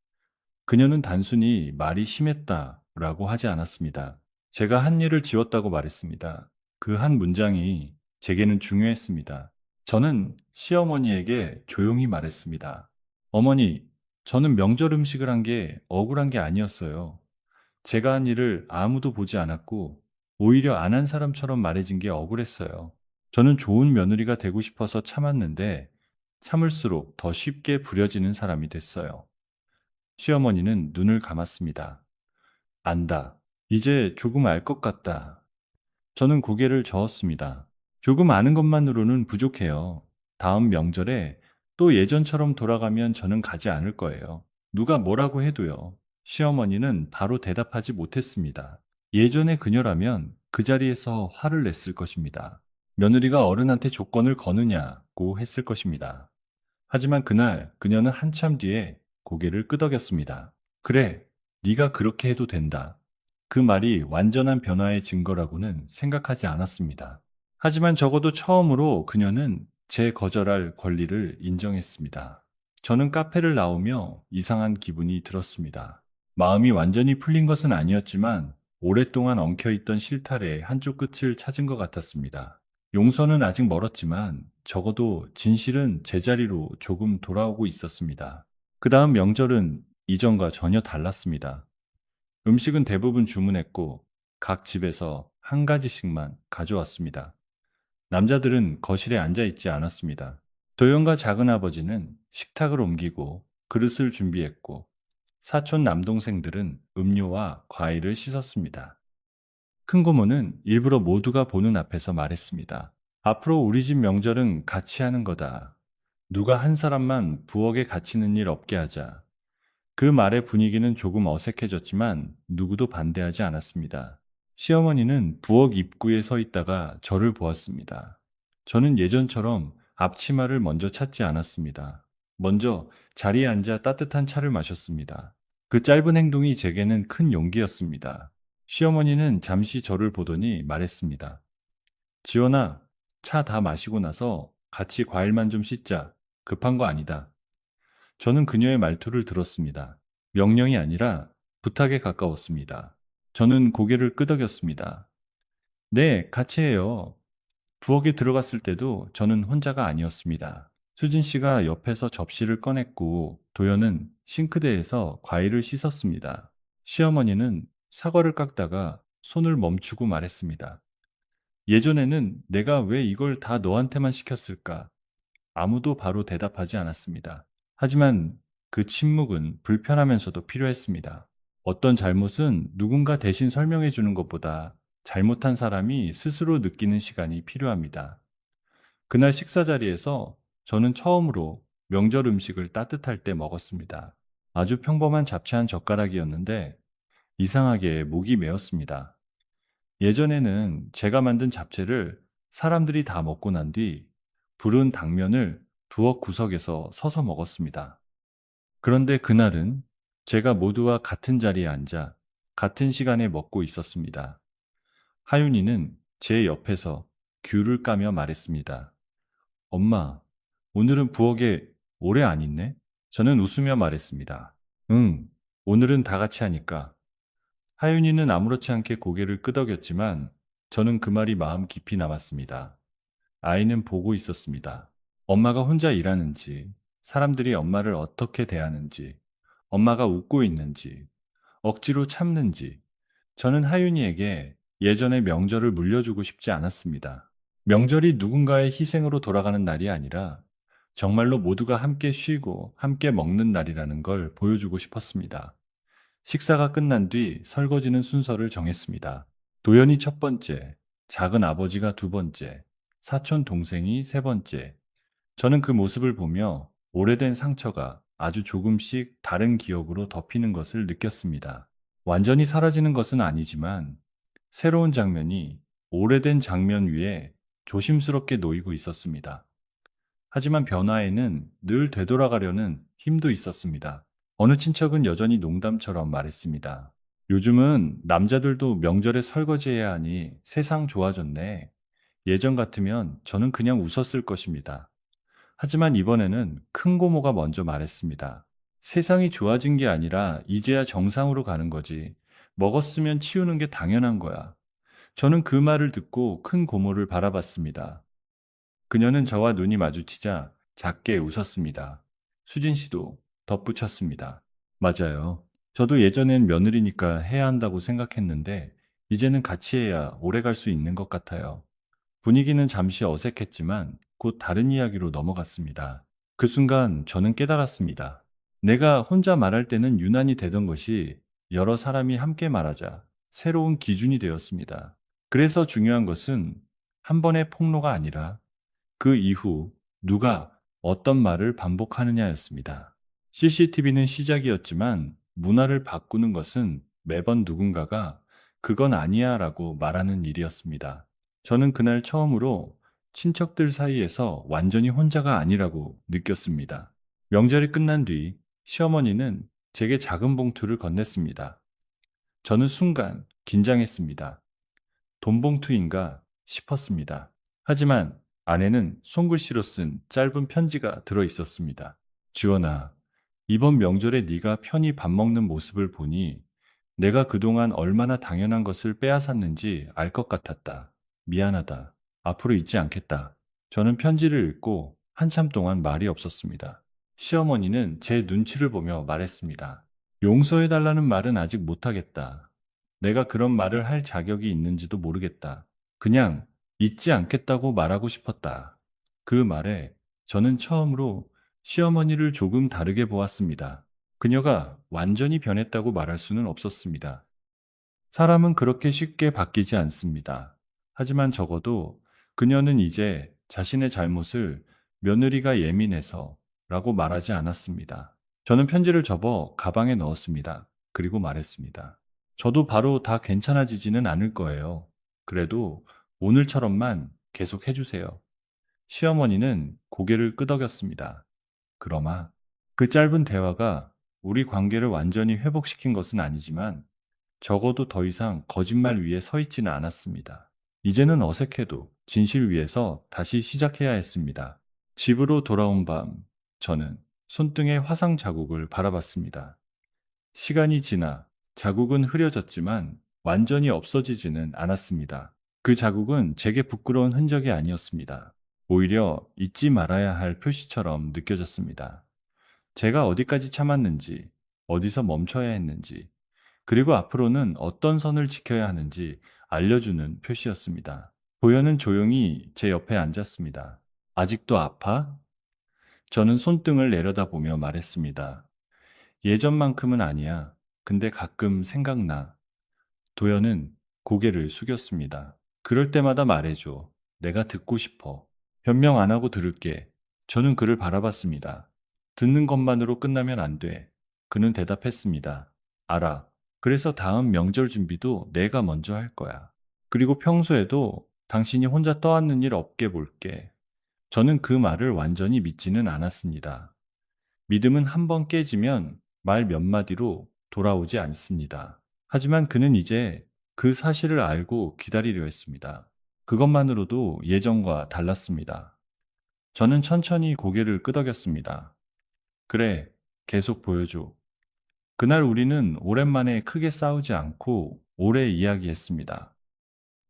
그녀는 단순히 말이 심했다라고 하지 않았습니다. 제가 한 일을 지웠다고 말했습니다. 그 한 문장이 제게는 중요했습니다. 저는 시어머니에게 조용히 말했습니다. 어머니, 저는 명절 음식을 한 게 억울한 게 아니었어요. 제가 한 일을 아무도 보지 않았고 오히려 안 한 사람처럼 말해진 게 억울했어요. 저는 좋은 며느리가 되고 싶어서 참았는데 참을수록 더 쉽게 부려지는 사람이 됐어요. 시어머니는 눈을 감았습니다. 안다. 이제 조금 알 것 같다. 저는 고개를 저었습니다. 조금 아는 것만으로는 부족해요. 다음 명절에 또 예전처럼 돌아가면 저는 가지 않을 거예요. 누가 뭐라고 해도요. 시어머니는 바로 대답하지 못했습니다. 예전의 그녀라면 그 자리에서 화를 냈을 것입니다. 며느리가 어른한테 조건을 거느냐고 했을 것입니다. 하지만 그날 그녀는 한참 뒤에 고개를 끄덕였습니다. 그래, 네가 그렇게 해도 된다. 그 말이 완전한 변화의 증거라고는 생각하지 않았습니다. 하지만 적어도 처음으로 그녀는 제 거절할 권리를 인정했습니다. 저는 카페를 나오며 이상한 기분이 들었습니다. 마음이 완전히 풀린 것은 아니었지만 오랫동안 엉켜있던 실타래의 한쪽 끝을 찾은 것 같았습니다. 용서는 아직 멀었지만 적어도 진실은 제자리로 조금 돌아오고 있었습니다. 그 다음 명절은 이전과 전혀 달랐습니다. 음식은 대부분 주문했고 각 집에서 한 가지씩만 가져왔습니다. 남자들은 거실에 앉아 있지 않았습니다. 도연과 작은아버지는 식탁을 옮기고 그릇을 준비했고 사촌 남동생들은 음료와 과일을 씻었습니다. 큰 고모는 일부러 모두가 보는 앞에서 말했습니다. 앞으로 우리 집 명절은 같이 하는 거다. 누가 한 사람만 부엌에 갇히는 일 없게 하자. 그 말의 분위기는 조금 어색해졌지만 누구도 반대하지 않았습니다. 시어머니는 부엌 입구에 서 있다가 저를 보았습니다. 저는 예전처럼 앞치마를 먼저 찾지 않았습니다. 먼저 자리에 앉아 따뜻한 차를 마셨습니다. 그 짧은 행동이 제게는 큰 용기였습니다. 시어머니는 잠시 저를 보더니 말했습니다. 지원아, 차 다 마시고 나서 같이 과일만 좀 씻자. 급한 거 아니다. 저는 그녀의 말투를 들었습니다. 명령이 아니라 부탁에 가까웠습니다. 저는 고개를 끄덕였습니다. 네, 같이 해요. 부엌에 들어갔을 때도 저는 혼자가 아니었습니다. 수진 씨가 옆에서 접시를 꺼냈고 도연은 싱크대에서 과일을 씻었습니다. 시어머니는 사과를 깎다가 손을 멈추고 말했습니다. 예전에는 내가 왜 이걸 다 너한테만 시켰을까? 아무도 바로 대답하지 않았습니다. 하지만 그 침묵은 불편하면서도 필요했습니다. 어떤 잘못은 누군가 대신 설명해 주는 것보다 잘못한 사람이 스스로 느끼는 시간이 필요합니다. 그날 식사 자리에서 저는 처음으로 명절 음식을 따뜻할 때 먹었습니다. 아주 평범한 잡채 한 젓가락이었는데 이상하게 목이 메었습니다. 예전에는 제가 만든 잡채를 사람들이 다 먹고 난 뒤 부른 당면을 부엌 구석에서 서서 먹었습니다. 그런데 그날은 제가 모두와 같은 자리에 앉아 같은 시간에 먹고 있었습니다. 하윤이는 제 옆에서 귤을 까며 말했습니다. 엄마, 오늘은 부엌에 오래 안 있네? 저는 웃으며 말했습니다. 응, 오늘은 다 같이 하니까. 하윤이는 아무렇지 않게 고개를 끄덕였지만 저는 그 말이 마음 깊이 남았습니다. 아이는 보고 있었습니다. 엄마가 혼자 일하는지, 사람들이 엄마를 어떻게 대하는지, 엄마가 웃고 있는지, 억지로 참는지, 저는 하윤이에게 예전의 명절을 물려주고 싶지 않았습니다. 명절이 누군가의 희생으로 돌아가는 날이 아니라 정말로 모두가 함께 쉬고 함께 먹는 날이라는 걸 보여주고 싶었습니다. 식사가 끝난 뒤 설거지는 순서를 정했습니다. 도연이 첫 번째, 작은 아버지가 두 번째, 사촌 동생이 세 번째. 저는 그 모습을 보며 오래된 상처가 아주 조금씩 다른 기억으로 덮이는 것을 느꼈습니다. 완전히 사라지는 것은 아니지만 새로운 장면이 오래된 장면 위에 조심스럽게 놓이고 있었습니다. 하지만 변화에는 늘 되돌아가려는 힘도 있었습니다. 어느 친척은 여전히 농담처럼 말했습니다. 요즘은 남자들도 명절에 설거지해야 하니 세상 좋아졌네. 예전 같으면 저는 그냥 웃었을 것입니다. 하지만 이번에는 큰 고모가 먼저 말했습니다. 세상이 좋아진 게 아니라 이제야 정상으로 가는 거지. 먹었으면 치우는 게 당연한 거야. 저는 그 말을 듣고 큰 고모를 바라봤습니다. 그녀는 저와 눈이 마주치자 작게 웃었습니다. 수진 씨도 덧붙였습니다. 맞아요. 저도 예전엔 며느리니까 해야 한다고 생각했는데 이제는 같이 해야 오래 갈 수 있는 것 같아요. 분위기는 잠시 어색했지만 곧 다른 이야기로 넘어갔습니다. 그 순간 저는 깨달았습니다. 내가 혼자 말할 때는 유난히 되던 것이 여러 사람이 함께 말하자 새로운 기준이 되었습니다. 그래서 중요한 것은 한 번의 폭로가 아니라 그 이후 누가 어떤 말을 반복하느냐였습니다. CCTV는 시작이었지만 문화를 바꾸는 것은 매번 누군가가 그건 아니야 라고 말하는 일이었습니다. 저는 그날 처음으로 친척들 사이에서 완전히 혼자가 아니라고 느꼈습니다. 명절이 끝난 뒤 시어머니는 제게 작은 봉투를 건넸습니다. 저는 순간 긴장했습니다. 돈 봉투인가 싶었습니다. 하지만 안에는 손글씨로 쓴 짧은 편지가 들어 있었습니다. 지원아, 이번 명절에 네가 편히 밥 먹는 모습을 보니 내가 그동안 얼마나 당연한 것을 빼앗았는지 알 것 같았다. 미안하다. 앞으로 잊지 않겠다. 저는 편지를 읽고 한참 동안 말이 없었습니다. 시어머니는 제 눈치를 보며 말했습니다. 용서해달라는 말은 아직 못하겠다. 내가 그런 말을 할 자격이 있는지도 모르겠다. 그냥 잊지 않겠다고 말하고 싶었다. 그 말에 저는 처음으로 시어머니를 조금 다르게 보았습니다. 그녀가 완전히 변했다고 말할 수는 없었습니다. 사람은 그렇게 쉽게 바뀌지 않습니다. 하지만 적어도 그녀는 이제 자신의 잘못을 며느리가 예민해서 라고 말하지 않았습니다. 저는 편지를 접어 가방에 넣었습니다. 그리고 말했습니다. 저도 바로 다 괜찮아지지는 않을 거예요. 그래도 오늘처럼만 계속 해주세요. 시어머니는 고개를 끄덕였습니다. 그러마 그 짧은 대화가 우리 관계를 완전히 회복시킨 것은 아니지만 적어도 더 이상 거짓말 위에 서 있지는 않았습니다. 이제는 어색해도 진실 위에서 다시 시작해야 했습니다. 집으로 돌아온 밤, 저는 손등의 화상 자국을 바라봤습니다. 시간이 지나 자국은 흐려졌지만 완전히 없어지지는 않았습니다. 그 자국은 제게 부끄러운 흔적이 아니었습니다. 오히려 잊지 말아야 할 표시처럼 느껴졌습니다. 제가 어디까지 참았는지, 어디서 멈춰야 했는지, 그리고 앞으로는 어떤 선을 지켜야 하는지 알려주는 표시였습니다. 도연은 조용히 제 옆에 앉았습니다. 아직도 아파? 저는 손등을 내려다보며 말했습니다. 예전만큼은 아니야. 근데 가끔 생각나. 도연은 고개를 숙였습니다. 그럴 때마다 말해줘. 내가 듣고 싶어. 변명 안 하고 들을게. 저는 그를 바라봤습니다. 듣는 것만으로 끝나면 안 돼. 그는 대답했습니다. 알아. 그래서 다음 명절 준비도 내가 먼저 할 거야. 그리고 평소에도 당신이 혼자 떠안는 일 없게 볼게. 저는 그 말을 완전히 믿지는 않았습니다. 믿음은 한 번 깨지면 말 몇 마디로 돌아오지 않습니다. 하지만 그는 이제 그 사실을 알고 기다리려 했습니다. 그것만으로도 예전과 달랐습니다. 저는 천천히 고개를 끄덕였습니다. 그래, 계속 보여줘. 그날 우리는 오랜만에 크게 싸우지 않고 오래 이야기했습니다.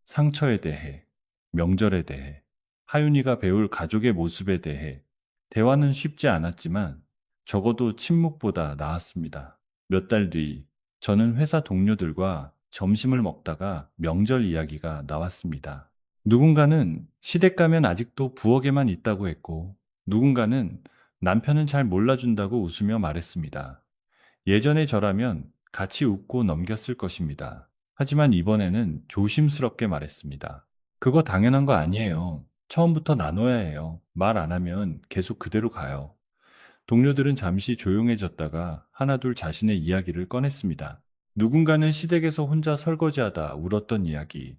상처에 대해, 명절에 대해, 하윤이가 배울 가족의 모습에 대해 대화는 쉽지 않았지만 적어도 침묵보다 나았습니다. 몇 달 뒤, 저는 회사 동료들과 점심을 먹다가 명절 이야기가 나왔습니다. 누군가는 시댁 가면 아직도 부엌에만 있다고 했고, 누군가는 남편은 잘 몰라준다고 웃으며 말했습니다. 예전의 저라면 같이 웃고 넘겼을 것입니다. 하지만 이번에는 조심스럽게 말했습니다. 그거 당연한 거 아니에요. 처음부터 나눠야 해요. 말 안 하면 계속 그대로 가요. 동료들은 잠시 조용해졌다가 하나둘 자신의 이야기를 꺼냈습니다. 누군가는 시댁에서 혼자 설거지하다 울었던 이야기,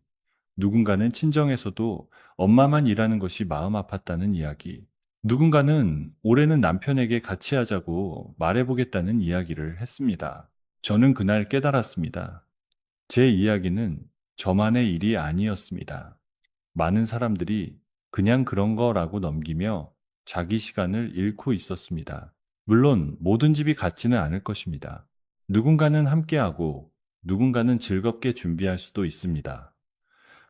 누군가는 친정에서도 엄마만 일하는 것이 마음 아팠다는 이야기, 누군가는 올해는 남편에게 같이 하자고 말해보겠다는 이야기를 했습니다. 저는 그날 깨달았습니다. 제 이야기는 저만의 일이 아니었습니다. 많은 사람들이 그냥 그런 거라고 넘기며 자기 시간을 잃고 있었습니다. 물론 모든 집이 같지는 않을 것입니다. 누군가는 함께하고 누군가는 즐겁게 준비할 수도 있습니다.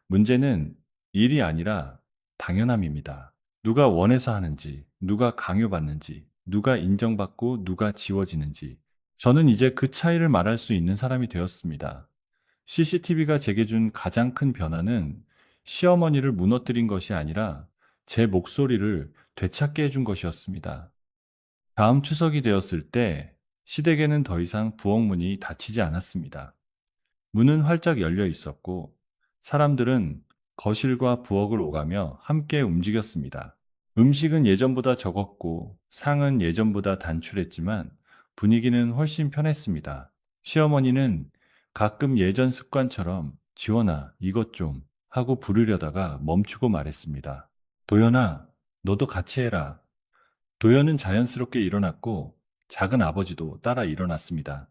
문제는 일이 아니라 당연함입니다. 누가 원해서 하는지, 누가 강요받는지, 누가 인정받고 누가 지워지는지. 저는 이제 그 차이를 말할 수 있는 사람이 되었습니다. CCTV가 제게 준 가장 큰 변화는 시어머니를 무너뜨린 것이 아니라 제 목소리를 되찾게 해준 것이었습니다. 다음 추석이 되었을 때 시댁에는 더 이상 부엌문이 닫히지 않았습니다. 문은 활짝 열려 있었고 사람들은 거실과 부엌을 오가며 함께 움직였습니다. 음식은 예전보다 적었고 상은 예전보다 단출했지만 분위기는 훨씬 편했습니다. 시어머니는 가끔 예전 습관처럼 지원아, 이것 좀 하고 부르려다가 멈추고 말했습니다. 도연아, 너도 같이 해라. 도연은 자연스럽게 일어났고 작은 아버지도 따라 일어났습니다.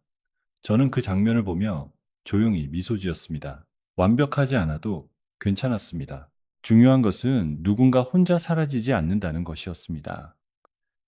저는 그 장면을 보며 조용히 미소 지었습니다. 완벽하지 않아도 괜찮았습니다. 중요한 것은 누군가 혼자 사라지지 않는다는 것이었습니다.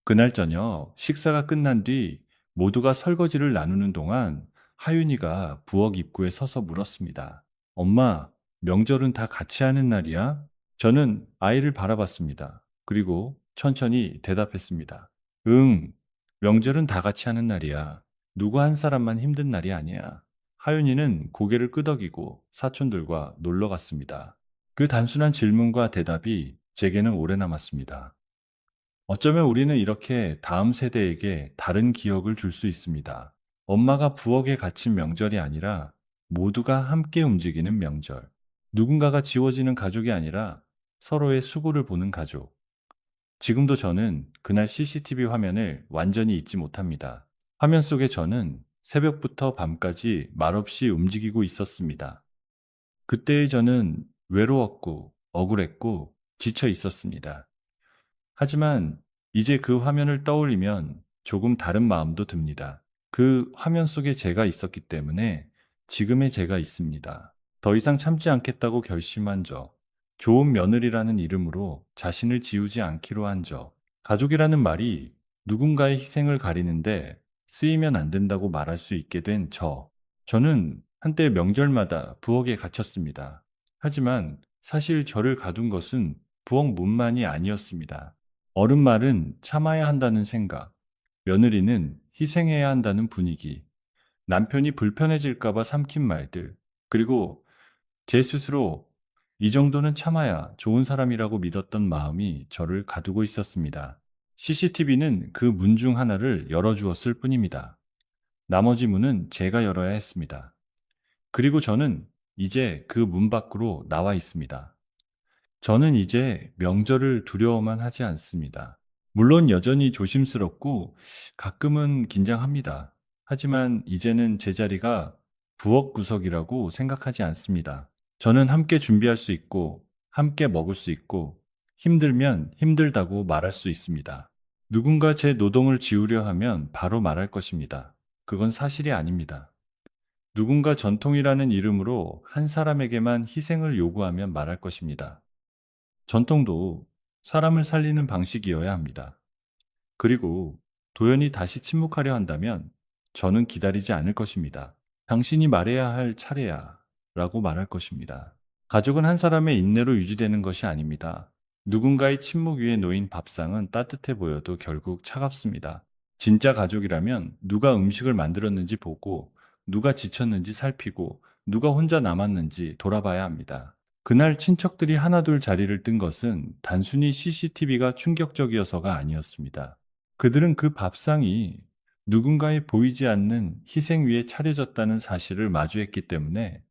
그날 저녁 식사가 끝난 뒤 모두가 설거지를 나누는 동안 하윤이가 부엌 입구에 서서 물었습니다. 엄마, 명절은 다 같이 하는 날이야? 저는 아이를 바라봤습니다. 그리고 천천히 대답했습니다. 응, 명절은 다 같이 하는 날이야. 누구 한 사람만 힘든 날이 아니야. 하윤이는 고개를 끄덕이고 사촌들과 놀러 갔습니다. 그 단순한 질문과 대답이 제게는 오래 남았습니다. 어쩌면 우리는 이렇게 다음 세대에게 다른 기억을 줄 수 있습니다. 엄마가 부엌에 갇힌 명절이 아니라 모두가 함께 움직이는 명절. 누군가가 지워지는 가족이 아니라 서로의 수고를 보는 가족. 지금도 저는 그날 CCTV 화면을 완전히 잊지 못합니다. 화면 속에 저는 새벽부터 밤까지 말없이 움직이고 있었습니다. 그때의 저는 외로웠고 억울했고 지쳐 있었습니다. 하지만 이제 그 화면을 떠올리면 조금 다른 마음도 듭니다. 그 화면 속에 제가 있었기 때문에 지금의 제가 있습니다. 더 이상 참지 않겠다고 결심한 저, 좋은 며느리라는 이름으로 자신을 지우지 않기로 한 저, 가족이라는 말이 누군가의 희생을 가리는데 쓰이면 안 된다고 말할 수 있게 된 저, 저는 한때 명절마다 부엌에 갇혔습니다. 하지만 사실 저를 가둔 것은 부엌 문만이 아니었습니다. 어른 말은 참아야 한다는 생각, 며느리는 희생해야 한다는 분위기, 남편이 불편해질까봐 삼킨 말들, 그리고 제 스스로 이 정도는 참아야 좋은 사람이라고 믿었던 마음이 저를 가두고 있었습니다. CCTV는 그 문 중 하나를 열어주었을 뿐입니다. 나머지 문은 제가 열어야 했습니다. 그리고 저는 이제 그 문 밖으로 나와 있습니다. 저는 이제 명절을 두려워만 하지 않습니다. 물론 여전히 조심스럽고 가끔은 긴장합니다. 하지만 이제는 제 자리가 부엌 구석이라고 생각하지 않습니다. 저는 함께 준비할 수 있고, 함께 먹을 수 있고, 힘들면 힘들다고 말할 수 있습니다. 누군가 제 노동을 지우려 하면 바로 말할 것입니다. 그건 사실이 아닙니다. 누군가 전통이라는 이름으로 한 사람에게만 희생을 요구하면 말할 것입니다. 전통도 사람을 살리는 방식이어야 합니다. 그리고 도연이 다시 침묵하려 한다면 저는 기다리지 않을 것입니다. 당신이 말해야 할 차례야 라고 말할 것입니다. 가족은 한 사람의 인내로 유지되는 것이 아닙니다. 누군가의 침묵 위에 놓인 밥상은 따뜻해 보여도 결국 차갑습니다. 진짜 가족이라면 누가 음식을 만들었는지 보고 누가 지쳤는지 살피고 누가 혼자 남았는지 돌아봐야 합니다. 그날 친척들이 하나둘 자리를 뜬 것은 단순히 CCTV가 충격적이어서가 아니었습니다. 그들은 그 밥상이 누군가의 보이지 않는 희생 위에 차려졌다는 사실을 마주했기 때문에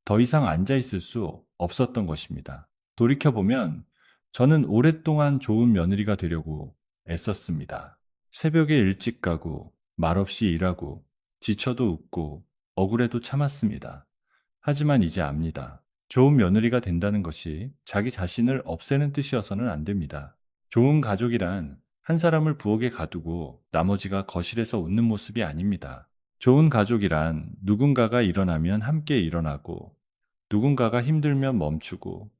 더 이상 앉아 있을 수 없었던 것입니다. 돌이켜보면 저는 오랫동안 좋은 며느리가 되려고 애썼습니다. 새벽에 일찍 가고 말없이 일하고 지쳐도 웃고 억울해도 참았습니다. 하지만 이제 압니다. 좋은 며느리가 된다는 것이 자기 자신을 없애는 뜻이어서는 안 됩니다. 좋은 가족이란 한 사람을 부엌에 가두고 나머지가 거실에서 웃는 모습이 아닙니다. 좋은 가족이란 누군가가 일어나면 함께 일어나고, 누군가가 힘들면 멈추고,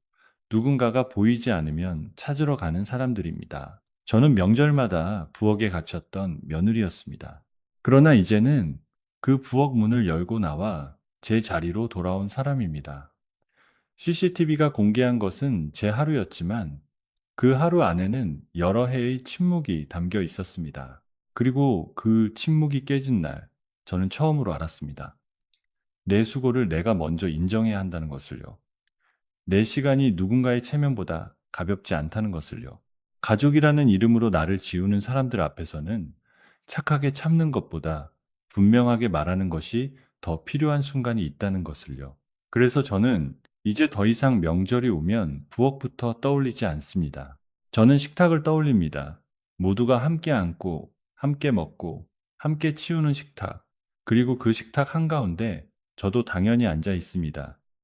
누군가가 보이지 않으면 찾으러 가는 사람들입니다. 저는 명절마다 부엌에 갇혔던 며느리였습니다. 그러나 이제는 그 부엌 문을 열고 나와 제 자리로 돌아온 사람입니다. CCTV가 공개한 것은 제 하루였지만 그 하루 안에는 여러 해의 침묵이 담겨 있었습니다. 그리고 그 침묵이 깨진 날, 저는 처음으로 알았습니다. 내 수고를 내가 먼저 인정해야 한다는 것을요. 내 시간이 누군가의 체면보다 가볍지 않다는 것을요. 가족이라는 이름으로 나를 지우는 사람들 앞에서는 착하게 참는 것보다 분명하게 말하는 것이 더 필요한 순간이 있다는 것을요. 그래서 저는 이제 더 이상 명절이 오면 부엌부터 떠올리지 않습니다. 저는 식탁을 떠올립니다. 모두가 함께 앉고, 함께 먹고, 함께 치우는 식탁. 그리고 그 식탁 한가운데 저도 당연히 앉아 있습니다.